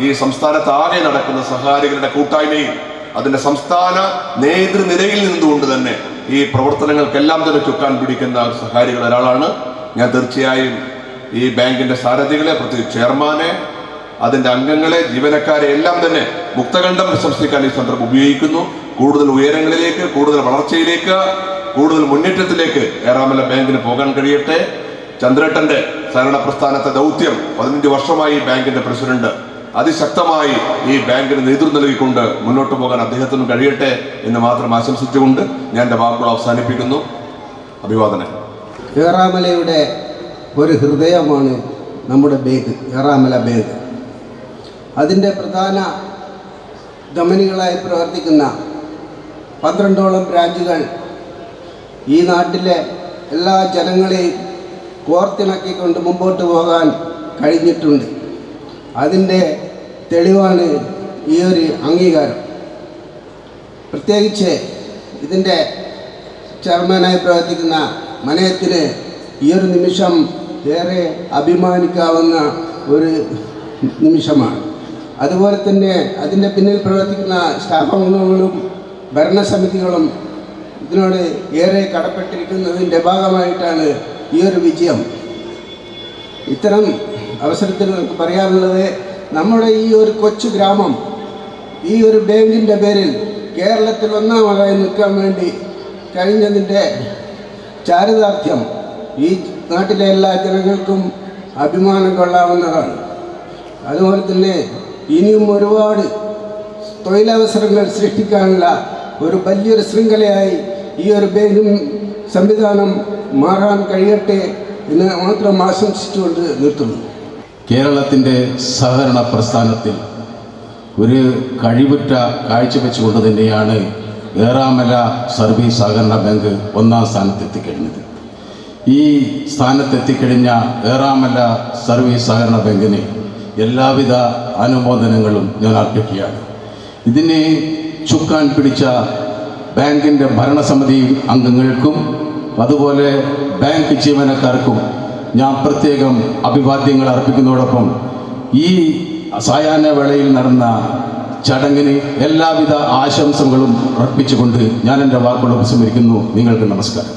ഈ സംസ്ഥാനത്ത് ആകെ നടക്കുന്ന സഹകാരികളുടെ കൂട്ടായ്മയിൽ അതിന്റെ സംസ്ഥാന നേതൃനിരയിൽ നിന്നുകൊണ്ട് തന്നെ ഈ പ്രവർത്തനങ്ങൾക്കെല്ലാം തന്നെ ചുക്കാൻ പിടിക്കുന്ന സഹകാരികൾ ഒരാളാണ് ഞാൻ. തീർച്ചയായും ഈ ബാങ്കിന്റെ സാരഥികളെ, പ്രത്യേകിച്ച് ചെയർമാനെ, അതിന്റെ അംഗങ്ങളെ, ജീവനക്കാരെ എല്ലാം തന്നെ മുക്തകണ്ഠം പ്രശംസിക്കാൻ ഈ സന്ദർഭം ഉപയോഗിക്കുന്നു. കൂടുതൽ ഉയരങ്ങളിലേക്ക്, കൂടുതൽ വളർച്ചയിലേക്ക്, കൂടുതൽ മുന്നേറ്റത്തിലേക്ക് ഏറാമല ബാങ്കിന് പോകാൻ കഴിയട്ടെ. ചന്ദ്രേട്ടന്റെ സഹകരണ പ്രസ്ഥാനത്തെ ദൗത്യം 15 വർഷമായി ബാങ്കിന്റെ പ്രസിഡന്റ് അതിശക്തമായി ഈ ബാങ്കിന് നേതൃത്വം നൽകിക്കൊണ്ട് മുന്നോട്ട് പോകാൻ അദ്ദേഹത്തിനും കഴിയട്ടെ എന്ന് മാത്രം ആശംസിച്ചുകൊണ്ട് ഞാൻ എൻ്റെ വാക്കുകൾ അവസാനിപ്പിക്കുന്നു. അഭിവാദനം. ഏറാമലയുടെ ഒരു ഹൃദയമാണ് നമ്മുടെ ബാങ്ക്, ഏറാമല ബാങ്ക്. അതിൻ്റെ പ്രധാന ധമനികളായി പ്രവർത്തിക്കുന്ന 12ഓളം ബ്രാഞ്ചുകൾ ഈ നാട്ടിലെ എല്ലാ ജനങ്ങളെയും കോർത്തിണക്കിക്കൊണ്ട് മുമ്പോട്ട് പോകാൻ കഴിഞ്ഞിട്ടുണ്ട്. അതിൻ്റെ തെളിവാണ് ഈ ഒരു അംഗീകാരം. പ്രത്യേകിച്ച് ഇതിൻ്റെ ചെയർമാനായി പ്രവർത്തിക്കുന്ന മനയത്തിന് ഈ ഒരു നിമിഷം ഏറെ അഭിമാനിക്കാവുന്ന ഒരു നിമിഷമാണ്. അതുപോലെ തന്നെ അതിൻ്റെ പിന്നിൽ പ്രവർത്തിക്കുന്ന സ്റ്റാഫ് അംഗങ്ങളും ഭരണസമിതികളും ഇതിനോട് ഏറെ കടപ്പെട്ടിരിക്കുന്നതിൻ്റെ ഭാഗമായിട്ടാണ് ഈ ഒരു വിജയം. ഇത്തരം അവസരത്തിൽ നമുക്ക് പറയാനുള്ളത്, നമ്മുടെ ഈ ഒരു കൊച്ചു ഗ്രാമം ഈ ഒരു ബാങ്കിൻ്റെ പേരിൽ കേരളത്തിൽ ഒന്നാമതായി നിൽക്കാൻ വേണ്ടി കഴിഞ്ഞതിൻ്റെ ചാരിതാർത്ഥ്യം ഈ നാട്ടിലെ എല്ലാ ജനങ്ങൾക്കും അഭിമാനം കൊള്ളാവുന്നതാണ്. അതുപോലെ തന്നെ ഇനിയും ഒരുപാട് തൊഴിലവസരങ്ങൾ സൃഷ്ടിക്കാനുള്ള ഒരു വലിയൊരു ശൃംഖലയായി ഈ ഒരു ബാങ്കിങ് സംവിധാനം മാറാൻ കഴിയട്ടെ എന്ന് മാത്രം ആശംസിച്ചുകൊണ്ട് നിർത്തുന്നു. കേരളത്തിൻ്റെ സഹകരണ പ്രസ്ഥാനത്തിൽ ഒരു കഴിവുറ്റ കാഴ്ചവെച്ചുകൊണ്ട് തന്നെയാണ് ഏറാമല സർവീസ് സഹകരണ ബാങ്ക് 1ാം സ്ഥാനത്തെത്തിക്കഴിഞ്ഞത്. ഈ സ്ഥാനത്തെത്തിക്കഴിഞ്ഞ ഏറാമല സർവീസ് സഹകരണ ബാങ്കിന് എല്ലാവിധ അനുമോദനങ്ങളും ഞാൻ അർപ്പിക്കുകയാണ്. ഇതിനെ ചുക്കാൻ പിടിച്ച ബാങ്കിൻ്റെ ഭരണസമിതി അംഗങ്ങൾക്കും അതുപോലെ ബാങ്ക് ജീവനക്കാർക്കും ഞാൻ പ്രത്യേകം അഭിവാദ്യങ്ങൾ അർപ്പിക്കുന്നതോടൊപ്പം ഈ സായാഹ്ന വേളയിൽ നടന്ന ചടങ്ങിന് എല്ലാവിധ ആശംസകളും അർപ്പിച്ചുകൊണ്ട് ഞാൻ എൻ്റെ വാക്കുകൾ ഉപസംഹരിക്കുന്നു. നിങ്ങൾക്ക് നമസ്കാരം.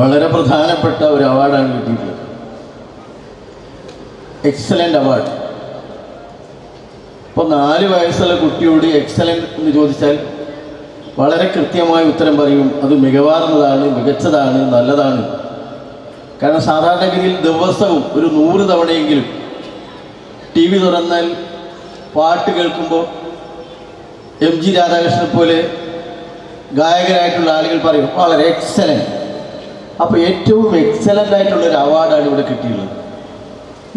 വളരെ പ്രധാനപ്പെട്ട ഒരു അവാർഡാണ് കിട്ടിയിട്ടുള്ളത്, എക്സലൻ്റ് അവാർഡ്. ഇപ്പോൾ 4 വയസ്സുള്ള കുട്ടിയോട് എക്സലൻ്റ് എന്ന് ചോദിച്ചാൽ വളരെ കൃത്യമായി ഉത്തരം പറയും, അത് മികവാർന്നതാണ്, മികച്ചതാണ്, നല്ലതാണ്. കാരണം സാധാരണഗതിയിൽ ദിവസവും ഒരു 100 തവണയെങ്കിലും ടി വി തുറന്നാൽ പാട്ട് കേൾക്കുമ്പോൾ MG രാധാകൃഷ്ണനെ പോലെ ഗായകരായിട്ടുള്ള ആളുകൾ പറയും വളരെ എക്സലൻ്റ്. അപ്പോൾ ഏറ്റവും എക്സലൻ്റ് ആയിട്ടുള്ളൊരു അവാർഡാണ് ഇവിടെ കിട്ടിയുള്ളത്.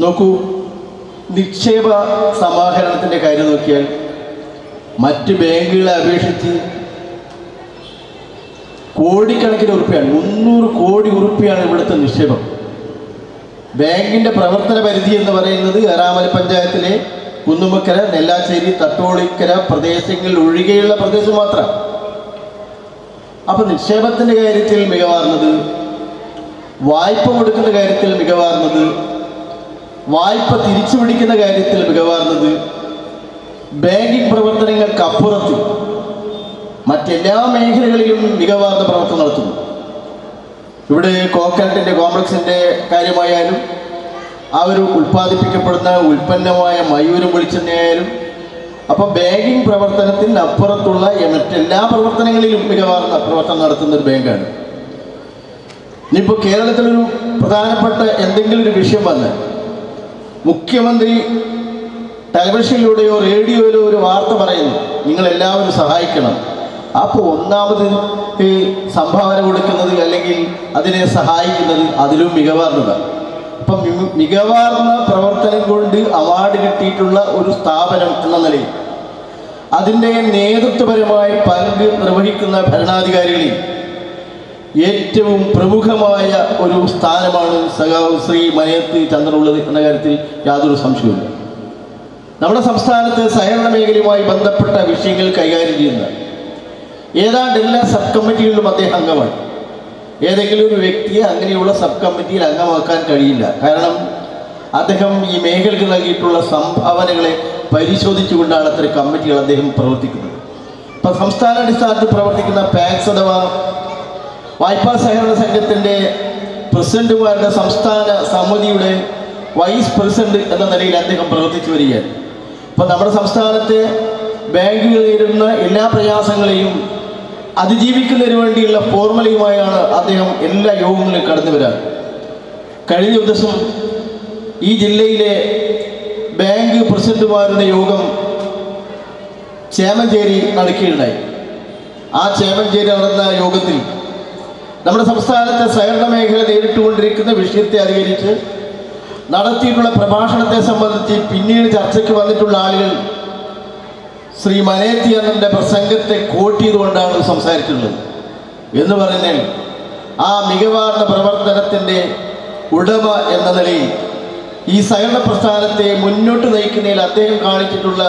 നോക്കൂ, നിക്ഷേപ സമാഹരണത്തിൻ്റെ കാര്യം നോക്കിയാൽ മറ്റ് ബാങ്കുകളെ അപേക്ഷിച്ച് കോടിക്കണക്കിന് ഉറുപ്പിയാണ്, 300 കോടി ഉറുപ്പിയാണ് ഇവിടുത്തെ നിക്ഷേപം. ബാങ്കിൻ്റെ പ്രവർത്തന പരിധി എന്ന് പറയുന്നത് ഏറാമല പഞ്ചായത്തിലെ കുന്നുമക്കര, നെല്ലാശ്ശേരി, തട്ടോളിക്കര പ്രദേശങ്ങളിൽ ഒഴികെയുള്ള പ്രദേശം മാത്രം. അപ്പോൾ നിക്ഷേപത്തിൻ്റെ കാര്യത്തിൽ മികവാർന്നത് വായ്പ കൊടുക്കുന്ന കാര്യത്തിൽ മികവാർന്നത്, വായ്പ തിരിച്ചു പിടിക്കുന്ന കാര്യത്തിൽ മികവാർന്നത്, ബാങ്കിങ് പ്രവർത്തനങ്ങൾക്കപ്പുറത്ത് മറ്റെല്ലാ മേഖലകളിലും മികവാർന്ന പ്രവർത്തനം നടത്തുന്നു. ഇവിടെ കോക്കനട്ടിൻ്റെ കോംപ്ലക്സിൻ്റെ കാര്യമായാലും ആ ഒരു ഉൽപ്പാദിപ്പിക്കപ്പെടുന്ന ഉൽപ്പന്നമായ മയൂരം വെളിച്ചെണ്ണയായാലും, അപ്പോൾ ബാങ്കിങ് പ്രവർത്തനത്തിന് അപ്പുറത്തുള്ള മറ്റെല്ലാ പ്രവർത്തനങ്ങളിലും മികവാർന്ന പ്രവർത്തനം നടത്തുന്ന ഒരു ബാങ്കാണ്. ഇനിയിപ്പോൾ കേരളത്തിലൊരു പ്രധാനപ്പെട്ട എന്തെങ്കിലും ഒരു വിഷയം വന്നാൽ മുഖ്യമന്ത്രി ടെലിവിഷനിലൂടെയോ റേഡിയോയിലോ ഒരു വാർത്ത പറയുന്നു, നിങ്ങളെല്ലാവരും സഹായിക്കണം. അപ്പോൾ ഒന്നാമത് ഈ സംഭാവന കൊടുക്കുന്നത് അല്ലെങ്കിൽ അതിനെ സഹായിക്കുന്നത് അതിലും മികവാർന്നതാണ്. അപ്പം മികവാർന്ന പ്രവർത്തനം കൊണ്ട് അവാർഡ് കിട്ടിയിട്ടുള്ള ഒരു സ്ഥാപനം എന്ന നിലയിൽ അതിൻ്റെ നേതൃത്വപരമായ പങ്ക് നിർവഹിക്കുന്ന ഭരണാധികാരികളിൽ ഏറ്റവും പ്രമുഖമായ ഒരു സ്ഥാനമാണ് സഖാവ് ശ്രീ മനയത്ത് ചന്ദ്രനുള്ളത് എന്ന കാര്യത്തിൽ യാതൊരു സംശയവുമില്ല. നമ്മുടെ സംസ്ഥാനത്ത് സഹകരണ മേഖലയുമായി ബന്ധപ്പെട്ട വിഷയങ്ങൾ കൈകാര്യം ചെയ്യുന്ന ഏതാണ്ട് എല്ലാ സബ് കമ്മിറ്റികളിലും അദ്ദേഹം അംഗമാണ്. ഏതെങ്കിലും ഒരു വ്യക്തിയെ അങ്ങനെയുള്ള സബ് കമ്മിറ്റിയിൽ അംഗമാക്കാൻ കഴിയില്ല. കാരണം അദ്ദേഹം ഈ മേഖലയ്ക്ക് നൽകിയിട്ടുള്ള സംഭാവനകളെ പരിശോധിച്ചുകൊണ്ടാണ് അത്തരം കമ്മിറ്റികൾ അദ്ദേഹം പ്രവർത്തിക്കുന്നത്. ഇപ്പം സംസ്ഥാനാടിസ്ഥാനത്തിൽ പ്രവർത്തിക്കുന്ന പാക്സ് അഥവാ വായ്പാ സഹകരണ സംഘത്തിൻ്റെ പ്രസിഡന്റുമാരുടെ സംസ്ഥാന സമിതിയുടെ വൈസ് പ്രസിഡന്റ് എന്ന നിലയിൽ അദ്ദേഹം പ്രവർത്തിച്ചു വരികയാണ്. ഇപ്പം നമ്മുടെ സംസ്ഥാനത്തെ ബാങ്കുകൾ നേരിടുന്ന എല്ലാ പ്രയാസങ്ങളെയും അതിജീവിക്കുന്നതിന് വേണ്ടിയുള്ള ഫോർമുലയുമായാണ് അദ്ദേഹം എല്ലാ യോഗങ്ങളിലും കടന്നു വരാറ്. കഴിഞ്ഞ ദിവസം ഈ ജില്ലയിലെ ബാങ്ക് പ്രസിഡന്റുമാരുടെ യോഗം ചേമഞ്ചേരി നടക്കുകയുണ്ടായി. ആ ചേമഞ്ചേരി നടന്ന യോഗത്തിൽ നമ്മുടെ സംസ്ഥാനത്തെ സഹകരണ മേഖല നേരിട്ടുകൊണ്ടിരിക്കുന്ന വിഷയത്തെ അധികരിച്ച് നടത്തിയിട്ടുള്ള പ്രഭാഷണത്തെ സംബന്ധിച്ച് പിന്നീട് ചർച്ചയ്ക്ക് വന്നിട്ടുള്ള ആളുകൾ ശ്രീ മനയത്തി അണ്ണൻ്റെ പ്രസംഗത്തെ കോട്ട് ചെയ്തുകൊണ്ടാണ് സംസാരിച്ചിട്ടുള്ളത്. എന്ന് പറഞ്ഞാൽ ആ മികവാർന്ന പ്രവർത്തനത്തിൻ്റെ ഉടമ എന്ന നിലയിൽ ഈ സഹകരണ പ്രസ്ഥാനത്തെ മുന്നോട്ട് നയിക്കുന്നതിൽ അദ്ദേഹം കാണിച്ചിട്ടുള്ള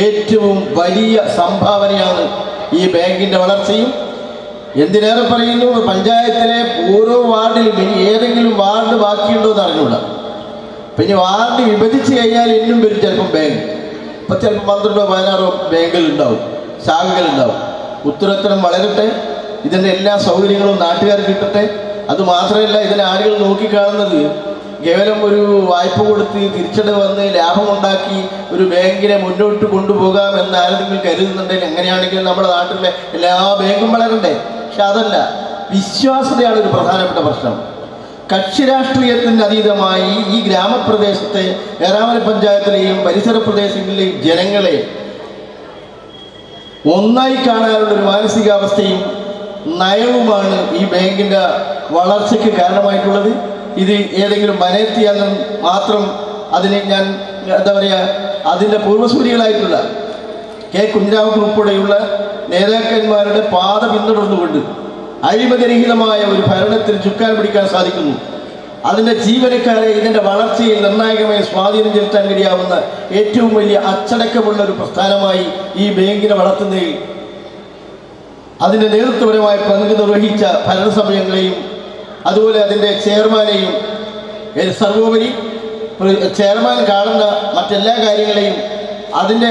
ഏറ്റവും വലിയ സംഭാവനയാണ് ഈ ബാങ്കിൻ്റെ വളർച്ചയും. എന്തിനേറെ പറയുന്നു, പഞ്ചായത്തിലെ ഓരോ വാർഡിലും ഇനി ഏതെങ്കിലും വാർഡ് ബാക്കിയുണ്ടോ എന്ന് അറിഞ്ഞൂടാ. പിന്നെ വാർഡ് വിഭജിച്ച് കഴിഞ്ഞാൽ ഇന്നും വരും ചിലപ്പം ബാങ്ക്. ഇപ്പം ചിലപ്പോൾ 12 16 ബാങ്കുകളുണ്ടാവും, ശാഖകളുണ്ടാവും. ഉത്തരോത്തരം വളരട്ടെ, ഇതിൻ്റെ എല്ലാ സൗകര്യങ്ങളും നാട്ടുകാർക്ക് കിട്ടട്ടെ. അതുമാത്രമല്ല, ഇതിന് ആളുകൾ നോക്കിക്കാണുന്നത് കേവലം ഒരു വായ്പ കൊടുത്ത് തിരിച്ചടവ് വന്ന് ലാഭമുണ്ടാക്കി ഒരു ബാങ്കിനെ മുന്നോട്ട് കൊണ്ടുപോകാം എന്ന് ആരെങ്കിലും കരുതുന്നുണ്ടെങ്കിൽ അങ്ങനെയാണെങ്കിൽ നമ്മുടെ നാട്ടിലെ എല്ലാ ബാങ്കും വളരണ്ടേ. പക്ഷെ അതല്ല, വിശ്വാസ്യതയാണ് ഒരു പ്രധാനപ്പെട്ട പ്രശ്നം. കക്ഷി രാഷ്ട്രീയത്തിന് അതീതമായി ഈ ഗ്രാമപ്രദേശത്തെ ഏറാമല പഞ്ചായത്തിലെയും പരിസര പ്രദേശങ്ങളിലെയും ജനങ്ങളെ ഒന്നായി കാണാനുള്ളൊരു മാനസികാവസ്ഥയും നയവുമാണ് ഈ ബാങ്കിൻ്റെ വളർച്ചയ്ക്ക് കാരണമായിട്ടുള്ളത്. ഇത് ഏതെങ്കിലും മനയത്തിയാൽ മാത്രം അതിനെ ഞാൻ എന്താ പറയുക, അതിൻ്റെ പൂർവ്വസൂരികളായിട്ടുള്ള കെ കുഞ്ഞിരാമൻ ഉൾപ്പെടെയുള്ള നേതാക്കന്മാരുടെ പാത പിന്തുടർന്നുകൊണ്ട് അഴിമതിരഹിതമായ ഒരു ഭരണത്തിന് ചുക്കാൻ പിടിക്കാൻ സാധിക്കുന്നു. അതിൻ്റെ ജീവനക്കാരെ ഇതിൻ്റെ വളർച്ചയിൽ നിർണായകമായി സ്വാധീനം ചെലുത്താൻ കഴിയാവുന്ന ഏറ്റവും വലിയ അച്ചടക്കമുള്ള ഒരു പ്രസ്ഥാനമായി ഈ ബാങ്കിനെ വളർത്തുന്നതിൽ അതിൻ്റെ നേതൃത്വപരമായ പങ്ക് നിർവഹിച്ച ഭരണസമയങ്ങളെയും അതുപോലെ അതിൻ്റെ ചെയർമാനെയും സർവോപരി ചെയർമാൻ കാണുന്ന മറ്റെല്ലാ കാര്യങ്ങളെയും അതിൻ്റെ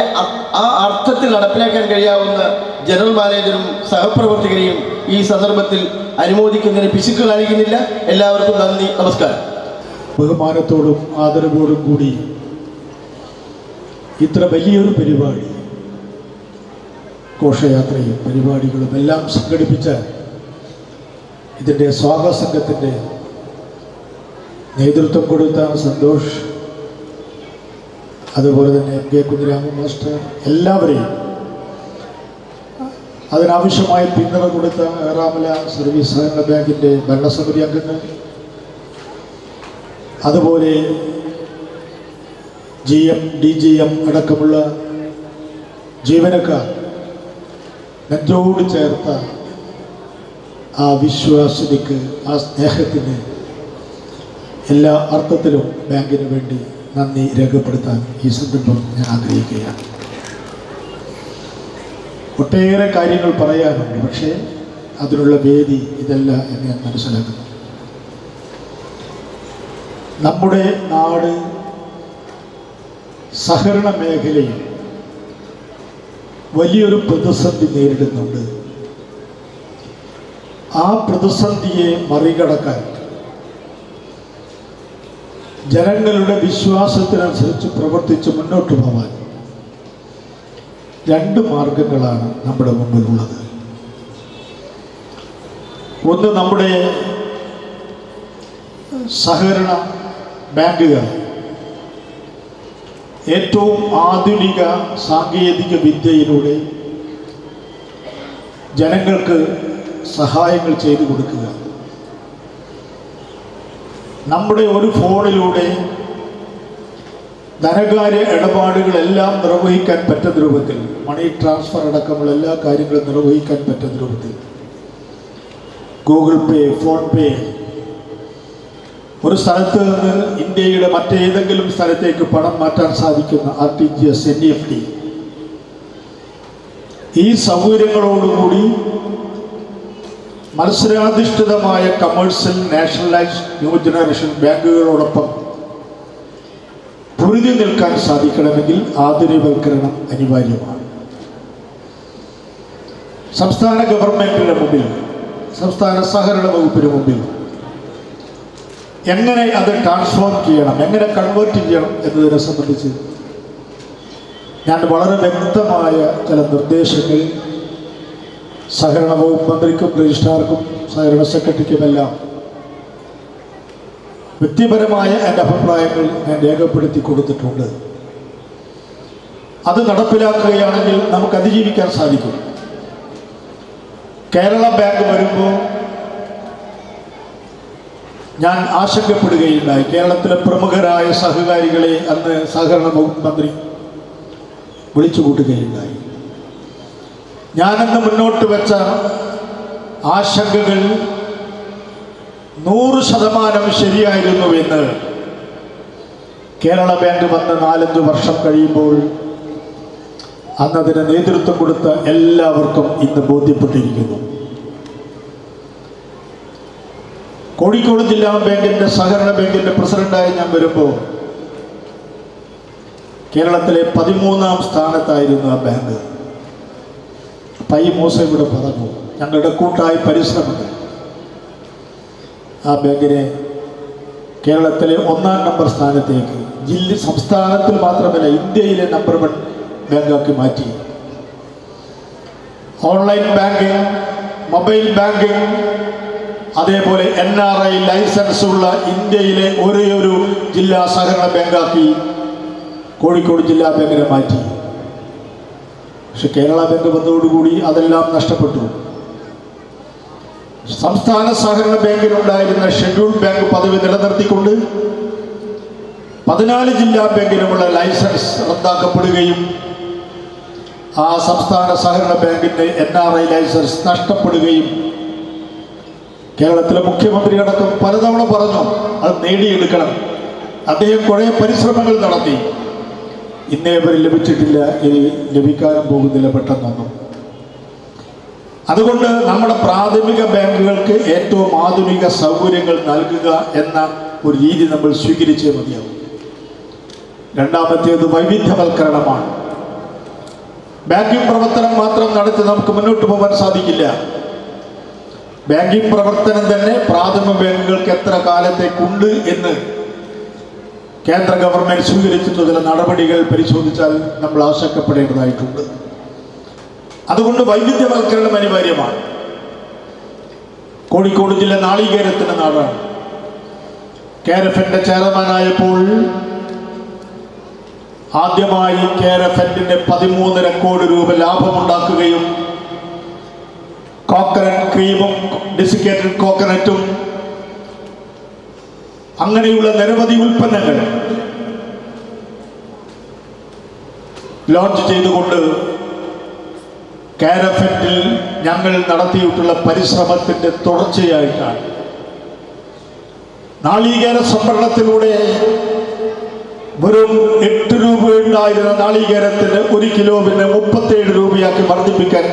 ആ അർത്ഥത്തിൽ നടപ്പിലാക്കാൻ കഴിയാവുന്ന ജനറൽ മാനേജറും സഹപ്രവർത്തകരെയും ഈ സന്ദർഭത്തിൽ അനുമോദിക്കുന്നതിന് പിശുക്ക് കാണിക്കുന്നില്ല. എല്ലാവർക്കും നന്ദി, നമസ്കാരം. ബഹുമാനത്തോടും ആദരവോടും കൂടി ഇത്ര വലിയൊരു പരിപാടി, ഘോഷയാത്രയും പരിപാടികളും എല്ലാം സംഘടിപ്പിച്ച ഇതിൻ്റെ സ്വാഗത സംഘത്തിൻ്റെ നേതൃത്വം കൊടുത്ത സന്തോഷ്, അതുപോലെ തന്നെ എം കെ കുഞ്ഞിരാമൻ മാസ്റ്റർ, എല്ലാവരെയും അതിനാവശ്യമായ പിന്തുണ കൊടുത്ത ഏറാമല സർവീസ് സഹകരണ ബാങ്കിൻ്റെ ഭരണസമിതി അംഗങ്ങൾ, അതുപോലെ GM DGM അടക്കമുള്ള ജീവനക്കാർ നെഞ്ചോട് ചേർത്ത ആ വിശ്വാസ്യതയ്ക്ക്, ആ സ്നേഹത്തിന് എല്ലാ അർത്ഥത്തിലും ബാങ്കിന് വേണ്ടി നന്ദി രേഖപ്പെടുത്താൻ ഈ സന്ദർഭം ഞാൻ ആഗ്രഹിക്കുകയാണ്. ഒട്ടേറെ കാര്യങ്ങൾ പറയാനുണ്ട്, പക്ഷേ അതിനുള്ള വേദി ഇതല്ല എന്ന് ഞാൻ മനസ്സിലാക്കുന്നു. നമ്മുടെ നാട് സഹകരണ മേഖലയിൽ വലിയൊരു പ്രതിസന്ധി നേരിടുന്നുണ്ട്. ആ പ്രതിസന്ധിയെ മറികടക്കാൻ ജനങ്ങളുടെ വിശ്വാസത്തിനനുസരിച്ച് പ്രവർത്തിച്ച് മുന്നോട്ട് പോകാൻ രണ്ട് മാർഗങ്ങളാണ് നമ്മുടെ മുമ്പിലുള്ളത്. ഒന്ന്, നമ്മുടെ സഹകരണ ബാങ്കുകൾ ഏറ്റവും ആധുനിക സാങ്കേതിക വിദ്യയിലൂടെ ജനങ്ങൾക്ക് സഹായങ്ങൾ ചെയ്തു കൊടുക്കുക. നമ്മുടെ ഒരു ഫോണിലൂടെ ധനകാര്യ ഇടപാടുകളെല്ലാം നിർവഹിക്കാൻ പറ്റുന്ന രൂപത്തിൽ, മണി ട്രാൻസ്ഫർ അടക്കമുള്ള എല്ലാ കാര്യങ്ങളും നിർവഹിക്കാൻ പറ്റുന്ന രൂപത്തിൽ ഗൂഗിൾ പേ, ഫോൺ പേ, ഒരു സ്ഥലത്ത് നിന്ന് ഇന്ത്യയുടെ മറ്റേതെങ്കിലും സ്ഥലത്തേക്ക് പണം മാറ്റാൻ സാധിക്കുന്ന RTGS, NEFT, ഈ സൗകര്യങ്ങളോടുകൂടി മത്സരാധിഷ്ഠിതമായ കമേഴ്സ്യൽ, നാഷണലൈസ്ഡ്, ന്യൂ ജനറേഷൻ ബാങ്കുകളോടൊപ്പം പൊരുതി നിൽക്കാൻ സാധിക്കണമെങ്കിൽ ആധുനികവൽക്കരണം അനിവാര്യമാണ്. സംസ്ഥാന ഗവൺമെന്റിന്റെ മുമ്പിൽ, സംസ്ഥാന സഹകരണ വകുപ്പിന് മുമ്പിൽ എങ്ങനെ അത് ട്രാൻസ്ഫോം ചെയ്യണം, എങ്ങനെ കൺവേർട്ട് ചെയ്യണം എന്നതിനെ സംബന്ധിച്ച് ഞാൻ വളരെ വ്യക്തമായ ചില നിർദ്ദേശങ്ങൾ സഹകരണ വകുപ്പ് മന്ത്രിക്കും രജിസ്ട്രാർക്കും സഹകരണ സെക്രട്ടറിക്കുമെല്ലാം വ്യക്തിപരമായ എൻ്റെ അഭിപ്രായങ്ങൾ ഞാൻ രേഖപ്പെടുത്തി കൊടുത്തിട്ടുണ്ട്. അത് നടപ്പിലാക്കുകയാണെങ്കിൽ നമുക്ക് അതിജീവിക്കാൻ സാധിക്കും. കേരള ബാങ്ക് വരുമ്പോൾ ഞാൻ ആശങ്കപ്പെടുകയുണ്ടായി. കേരളത്തിലെ പ്രമുഖരായ സഹകാരികളെ അന്ന് സഹകരണ വകുപ്പ് മന്ത്രി വിളിച്ചു കൂട്ടുകയുണ്ടായി. ഞാനന്ന് മുന്നോട്ട് വെച്ച ആശങ്കകൾ 100% ശരിയായിരുന്നുവെന്ന് കേരള ബാങ്ക് വന്ന് 4-5 വർഷം കഴിയുമ്പോൾ അന്നതിന് നേതൃത്വം കൊടുത്ത എല്ലാവർക്കും ഇന്ന് ബോധ്യപ്പെട്ടിരിക്കുന്നു. കോഴിക്കോട് ജില്ലാ ബാങ്കിൻ്റെ, സഹകരണ ബാങ്കിൻ്റെ പ്രസിഡന്റായി ഞാൻ വരുമ്പോൾ കേരളത്തിലെ 13ാം സ്ഥാനത്തായിരുന്നു ആ ബാങ്ക്. പൈ മൂസ ഇവിടെ പറഞ്ഞു, ഞങ്ങളുടെ കൂട്ടായ പരിശ്രമങ്ങൾ ആ ബാങ്കിനെ കേരളത്തിലെ 1ാം നമ്പർ സ്ഥാനത്തേക്ക്, സംസ്ഥാനത്തിൽ മാത്രമല്ല ഇന്ത്യയിലെ നമ്പർ 1 ബാങ്കാക്കി മാറ്റി. ഓൺലൈൻ ബാങ്കിങ്, മൊബൈൽ ബാങ്കിങ്, അതേപോലെ NRI ലൈസൻസ് ഉള്ള ഇന്ത്യയിലെ ഒരേയൊരു ജില്ലാ സഹകരണ ബാങ്കാക്കി കോഴിക്കോട് ജില്ലാ ബാങ്കിനെ മാറ്റി. പക്ഷെ കേരള ബാങ്ക് വന്നതോടുകൂടി അതെല്ലാം നഷ്ടപ്പെട്ടു. സംസ്ഥാന സഹകരണ ബാങ്കിനുണ്ടായിരുന്ന ഷെഡ്യൂൾ ബാങ്ക് പദവി നിലനിർത്തിക്കൊണ്ട് 14 ജില്ലാ ബാങ്കിനുമുള്ള ലൈസൻസ് റദ്ദാക്കപ്പെടുകയും ആ സംസ്ഥാന സഹകരണ ബാങ്കിൻ്റെ NRI ലൈസൻസ് നഷ്ടപ്പെടുകയും കേരളത്തിലെ മുഖ്യമന്ത്രി അടക്കം പലതവണ പറഞ്ഞു അത് നേടിയെടുക്കണം. അദ്ദേഹം കുറേ പരിശ്രമങ്ങൾ നടത്തി. ഇന്നേ വരെ ലഭിച്ചിട്ടില്ല, ഇനി ലഭിക്കാനും പോകുന്നില്ല പെട്ടെന്നൊന്നും. അതുകൊണ്ട് നമ്മുടെ പ്രാഥമിക ബാങ്കുകൾക്ക് ഏറ്റവും ആധുനിക സൗകര്യങ്ങൾ നൽകുക എന്ന ഒരു രീതി നമ്മൾ സ്വീകരിച്ചേ മതിയാവും. രണ്ടാമത്തേത് വൈവിധ്യവൽക്കരണമാണ്. ബാങ്കിംഗ് പ്രവർത്തനം മാത്രം നടത്തി നമുക്ക് മുന്നോട്ട് പോകാൻ സാധിക്കില്ല. ബാങ്കിംഗ് പ്രവർത്തനം തന്നെ പ്രാഥമിക ബാങ്കുകൾക്ക് എത്ര കാലത്തേക്കുണ്ട് എന്ന് കേന്ദ്ര ഗവൺമെന്റ് സ്വീകരിച്ചിട്ടുള്ള ചില നടപടികൾ പരിശോധിച്ചാൽ നമ്മൾ ആശങ്കപ്പെടേണ്ടതായിട്ടുണ്ട്. അതുകൊണ്ട് വൈവിധ്യവൽക്കരണം അനിവാര്യമാണ്. കോഴിക്കോട് ജില്ല നാളികേരത്തിന്റെ നാടാണ്. KRFന്റെ ചെയർമാനായപ്പോൾ ആദ്യമായി KRFന്റെ 13 കോടി രൂപ ലാഭമുണ്ടാക്കുകയും കോക്കനട്ട് ക്രീമും ഡെസിക്കേറ്റഡ് കോക്കനട്ടും അങ്ങനെയുള്ള നിരവധി ഉൽപ്പന്നങ്ങൾ ലോഞ്ച് ചെയ്തുകൊണ്ട് KRFൽ ഞങ്ങൾ നടത്തിയിട്ടുള്ള പരിശ്രമത്തിൻ്റെ തുടർച്ചയായിട്ടാണ് നാളികേര സംഭരണത്തിലൂടെ വെറും 8 രൂപ ഉണ്ടായിരുന്ന നാളികേരത്തിന് 1 കിലോവിന് 37 രൂപയാക്കി വർദ്ധിപ്പിക്കാൻ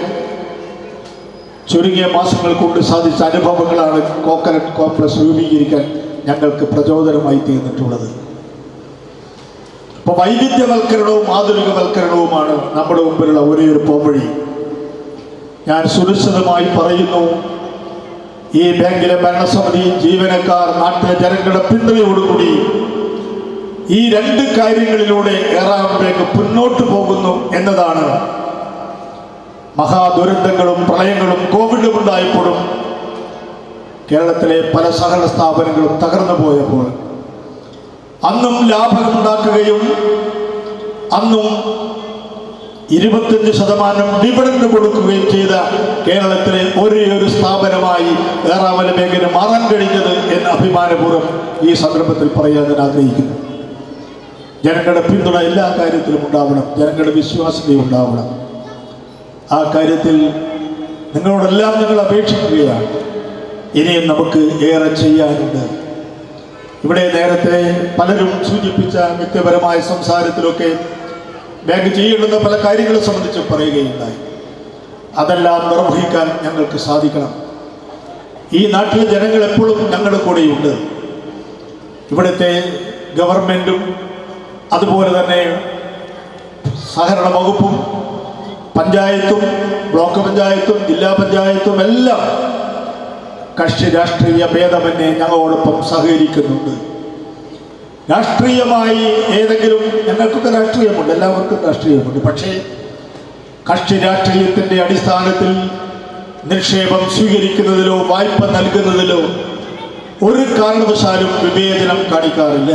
ചുരുങ്ങിയ മാസങ്ങൾ കൊണ്ട് സാധിച്ച അനുഭവങ്ങളാണ് കോക്കനട്ട് കോംപ്ലക്സ് രൂപീകരിക്കാൻ ഞങ്ങൾക്ക് പ്രചോദനമായി തീർന്നിട്ടുള്ളത്. അപ്പോൾ വൈവിധ്യവൽക്കരണവും ആധുനികവൽക്കരണവുമാണ് നമ്മുടെ മുമ്പിലുള്ള ഒരേ ഒരു പോംവഴി. ഞാൻ സുരക്ഷിതമായി പറയുന്നു, ഈ ബാങ്കിലെ ഭരണസമിതി, ജീവനക്കാർ, നാട്ടിലെ ജനങ്ങളുടെ പിന്തുണയോടുകൂടി ഈ രണ്ട് കാര്യങ്ങളിലൂടെ ഏറാം ബാങ്ക് മുന്നോട്ട് പോകുന്നു എന്നതാണ്. മഹാദുരന്തങ്ങളും പ്രളയങ്ങളും കോവിഡും ഉണ്ടായപ്പോഴും കേരളത്തിലെ പല സഹകരണ സ്ഥാപനങ്ങളും തകർന്നു പോയപ്പോൾ അന്നും ലാഭമുണ്ടാക്കുകയും അന്നും 25% ഡിവിഡൻഡ് കൊടുക്കുകയും ചെയ്ത കേരളത്തിലെ ഒരേ ഒരു സ്ഥാപനമായി ഏറാമല ബാങ്കിന് മാറാൻ കഴിഞ്ഞത് എന്ന് അഭിമാനപൂർവ്വം ഈ സന്ദർഭത്തിൽ പറയാൻ ഞാൻ ആഗ്രഹിക്കുന്നു. ജനങ്ങളുടെ പിന്തുണ എല്ലാ കാര്യത്തിലും ഉണ്ടാവണം, ജനങ്ങളുടെ വിശ്വാസ്യത ഉണ്ടാവണം. ആ കാര്യത്തിൽ നിങ്ങളോടെല്ലാം ഞങ്ങൾ അപേക്ഷിക്കുകയാണ്. ഇനിയും നമുക്ക് ഏറെ ചെയ്യാനുണ്ട്. ഇവിടെ നേരത്തെ പലരും സൂചിപ്പിച്ച വ്യക്തിപരമായ സംസാരത്തിലൊക്കെ ബാങ്ക് ചെയ്യേണ്ടുന്ന പല കാര്യങ്ങളെ സംബന്ധിച്ച് പറയുകയുണ്ടായി. അതെല്ലാം നിർവഹിക്കാൻ ഞങ്ങൾക്ക് സാധിക്കണം. ഈ നാട്ടിലെ ജനങ്ങൾ എപ്പോഴും ഞങ്ങളുടെ കൂടെയുണ്ട്. ഇവിടുത്തെ ഗവൺമെൻറ്റും അതുപോലെ തന്നെ സഹകരണ വകുപ്പും പഞ്ചായത്തും ബ്ലോക്ക് പഞ്ചായത്തും ജില്ലാ പഞ്ചായത്തും എല്ലാം കക്ഷി രാഷ്ട്രീയ ഭേദമന്യേ ഞങ്ങളോടൊപ്പം സഹകരിക്കുന്നുണ്ട്. രാഷ്ട്രീയമായി ഏതെങ്കിലും, ഞങ്ങൾക്കൊക്കെ രാഷ്ട്രീയമുണ്ട്, എല്ലാവർക്കും രാഷ്ട്രീയമുണ്ട്. പക്ഷേ കക്ഷി രാഷ്ട്രീയത്തിൻ്റെ അടിസ്ഥാനത്തിൽ നിക്ഷേപം സ്വീകരിക്കുന്നതിലോ വായ്പ നൽകുന്നതിലോ ഒരു കാരണവശാലും വിവേചനം കാണിക്കാറില്ല.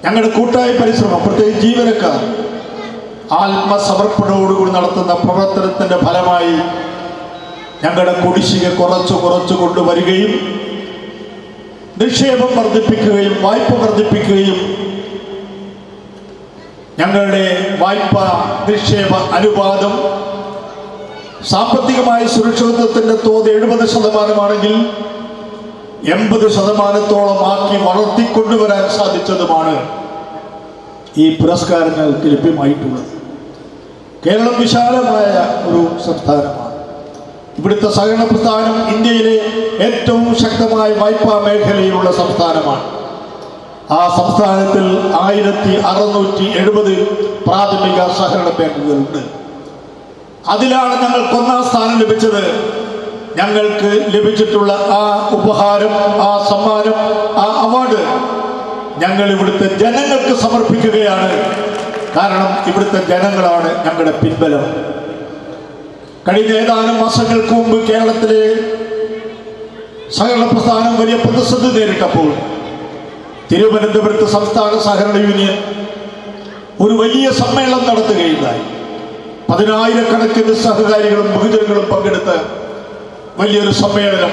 ഞങ്ങളുടെ കൂട്ടായ പരിശ്രമം, പ്രത്യേകിച്ച് ജീവനക്കാർ ആത്മസമർപ്പണത്തോടുകൂടി നടത്തുന്ന പ്രവർത്തനത്തിൻ്റെ ഫലമായി ഞങ്ങളുടെ കുടിശ്ശിക കുറച്ചു കൊണ്ടുവരികയും നിക്ഷേപം വർദ്ധിപ്പിക്കുകയും വായ്പ വർദ്ധിപ്പിക്കുകയും ഞങ്ങളുടെ വായ്പ നിക്ഷേപ അനുപാതം സാമ്പത്തികമായ സുരക്ഷിതത്വത്തിൻ്റെ തോത് 70% 80% ആക്കി വളർത്തിക്കൊണ്ടുവരാൻ സാധിച്ചതുമാണ് ഈ പുരസ്കാരങ്ങൾക്ക് ലഭ്യമായിട്ടുള്ളത്. കേരളം വിശാലമായ ഒരു സംസ്ഥാനമാണ്. ഇവിടുത്തെ സഹകരണ പ്രസ്ഥാനം ഇന്ത്യയിലെ ഏറ്റവും ശക്തമായ വായ്പാ മേഖലയിലുള്ള സംസ്ഥാനമാണ്. ആ സംസ്ഥാനത്തിൽ 1670 പ്രാഥമിക സഹകരണ ബാങ്കുകളുണ്ട്. അതിലാണ് ഞങ്ങൾക്ക് 1ാം സ്ഥാനം ലഭിച്ചത്. ഞങ്ങൾക്ക് ലഭിച്ചിട്ടുള്ള ആ ഉപഹാരം, ആ സമ്മാനം, ആ അവാർഡ് ഞങ്ങൾ ഇവിടുത്തെ ജനങ്ങൾക്ക് സമർപ്പിക്കുകയാണ്. കാരണം ഇവിടുത്തെ ജനങ്ങളാണ് ഞങ്ങളുടെ പിൻബലം. കഴിഞ്ഞ ഏതാനും മാസങ്ങൾക്ക് മുമ്പ് കേരളത്തിലെ സഹകരണ പ്രസ്ഥാനം വലിയ പ്രതിസന്ധി നേരിട്ടപ്പോൾ തിരുവനന്തപുരത്ത് സംസ്ഥാന സഹകരണ യൂണിയൻ ഒരു വലിയ സമ്മേളനം നടത്തുകയുണ്ടായി. 10,000-കണക്കിന് സഹകാരികളും ബഹുജനങ്ങളും പങ്കെടുത്ത വലിയൊരു സമ്മേളനം.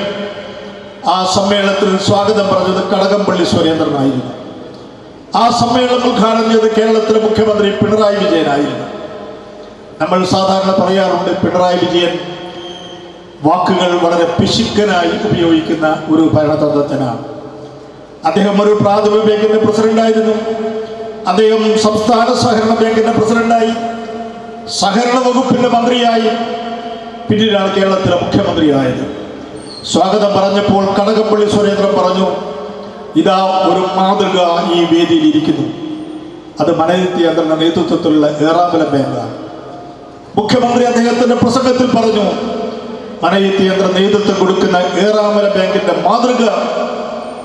ആ സമ്മേളനത്തിൽ സ്വാഗതം പറഞ്ഞത് കടകംപള്ളി സുരേന്ദ്രനായിരുന്നു. ആ സമ്മേളനം ഉദ്ഘാടനം ചെയ്ത് കേരളത്തിലെ മുഖ്യമന്ത്രി പിണറായി വിജയനായിരുന്നു. നമ്മൾ സാധാരണ പറയാറുണ്ട്, പിണറായി വിജയൻ വാക്കുകൾ വളരെ പിശുക്കനായി ഉപയോഗിക്കുന്ന ഒരു ഭരണതന്ത്രജ്ഞനാണ്. അദ്ദേഹം ഒരു പ്രാഥമിക ബാങ്കിൻ്റെ പ്രസിഡന്റായിരുന്നു. അദ്ദേഹം സംസ്ഥാന സഹകരണ ബാങ്കിൻ്റെ പ്രസിഡന്റായി, സഹകരണ വകുപ്പിൻ്റെ മന്ത്രിയായി, പിന്നീടാണ് കേരളത്തിലെ മുഖ്യമന്ത്രിയായത്. സ്വാഗതം പറഞ്ഞപ്പോൾ കടകംപള്ളി സുരേന്ദ്രൻ പറഞ്ഞു, ഇതാ ഒരു മാതൃക ഈ വേദിയിൽ ഇരിക്കുന്നു. അത് മനയത്തി യന്ത്രന്റെ നേതൃത്വത്തിലുള്ള ഏറാമല ബാങ്കാണ്. മുഖ്യമന്ത്രി അദ്ദേഹത്തിന്റെ പ്രസംഗത്തിൽ പറഞ്ഞു, മനയത്തി യന്ത്ര നേതൃത്വം കൊടുക്കുന്ന ഏറാമല ബാങ്കിന്റെ മാതൃക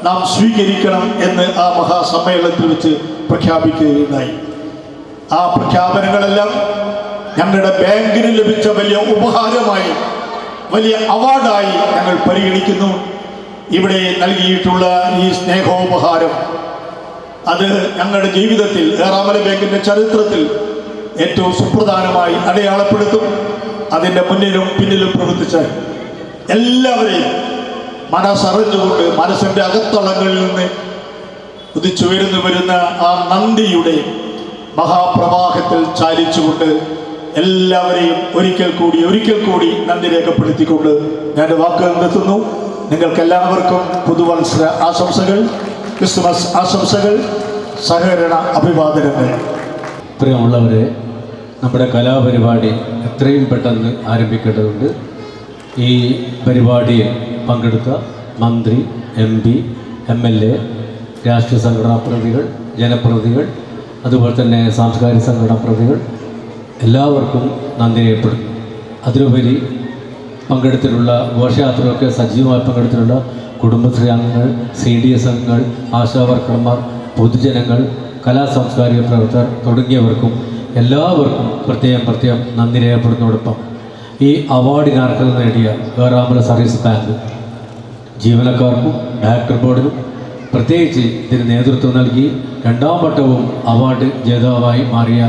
നാം സ്വീകരിക്കണം എന്ന് ആ മഹാസമ്മേളനത്തിൽ വെച്ച് പ്രഖ്യാപിക്കുകയുണ്ടായി. ആ പ്രഖ്യാപനങ്ങളെല്ലാം ഞങ്ങളുടെ ബാങ്കിന് ലഭിച്ച വലിയ ഉപഹാരമായി, വലിയ അവാർഡായി ഞങ്ങൾ പരിഗണിക്കുന്നു. ഇവിടെ നൽകിയിട്ടുള്ള ഈ സ്നേഹോപഹാരം അത് ഞങ്ങളുടെ ജീവിതത്തിൽ, ഏറാമല ബാങ്കിൻ്റെ ചരിത്രത്തിൽ ഏറ്റവും സുപ്രധാനമായി അടയാളപ്പെടുത്തും. അതിൻ്റെ മുന്നിലും പിന്നിലും പ്രവർത്തിച്ച എല്ലാവരെയും മനസ്സറിഞ്ഞുകൊണ്ട്, മനസ്സിൻ്റെ അകത്തളങ്ങളിൽ നിന്ന് ഉദിച്ചുയർന്നു വരുന്ന ആ നന്ദിയുടെ മഹാപ്രവാഹത്തിൽ ചാലിച്ചുകൊണ്ട് എല്ലാവരെയും ഒരിക്കൽ കൂടി നന്ദി രേഖപ്പെടുത്തിക്കൊണ്ട് ഞാൻ വാക്കുകൾ നിർത്തുന്നു. നിങ്ങൾക്കെല്ലാവർക്കും പുതുവത്സര ആശംസകൾ, ക്രിസ്മസ് ആശംസകൾ, സഹകരണ അഭിവാദനങ്ങൾ. പ്രിയമുള്ളവരെ, നമ്മുടെ കലാപരിപാടി എത്രയും പെട്ടെന്ന് ആരംഭിക്കേണ്ടതുണ്ട്. ഈ പരിപാടിയിൽ പങ്കെടുത്ത മന്ത്രി, MP, MLA, രാഷ്ട്രീയ സംഘടനാ പ്രതികൾ, ജനപ്രതിനിധികൾ, അതുപോലെ തന്നെ സാംസ്കാരിക സംഘടനാ പ്രതികൾ എല്ലാവർക്കും നന്ദി രേഖപ്പെടുന്നു. അതിലുപരി പങ്കെടുത്തിട്ടുള്ള ഘോഷയാത്രയൊക്കെ സജീവമായി പങ്കെടുത്തിട്ടുള്ള കുടുംബശ്രീ അംഗങ്ങൾ, CDS അംഗങ്ങൾ, ആശാ വർക്കർമാർ, പൊതുജനങ്ങൾ, കലാ സാംസ്കാരിക പ്രവർത്തകർ തുടങ്ങിയവർക്കും എല്ലാവർക്കും പ്രത്യേകം നന്ദി രേഖപ്പെടുന്നതോടൊപ്പം ഈ അവാർഡിന് അർഹത നേടിയ ഏറാമല സർവീസ് ബാങ്ക് ജീവനക്കാർക്കും ഡയറക്ടർ ബോർഡിനും പ്രത്യേകിച്ച് ഇതിന് നേതൃത്വം നൽകി 2ാം വട്ടവും അവാർഡ് ജേതാവായി മാറിയ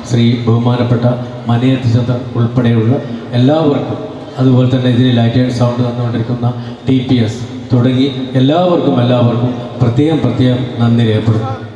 ശ്രീ ബഹുമാനപ്പെട്ട മനയത്ത് ചന്ദ്രൻ ഉൾപ്പെടെയുള്ള എല്ലാവർക്കും, അതുപോലെ തന്നെ ഇതിന് ലൈറ്റ് ആൻഡ് സൗണ്ട് തന്നുകൊണ്ടിരിക്കുന്ന TPS തുടങ്ങി എല്ലാവർക്കും പ്രത്യേകം നന്ദി രേഖപ്പെടുന്നു.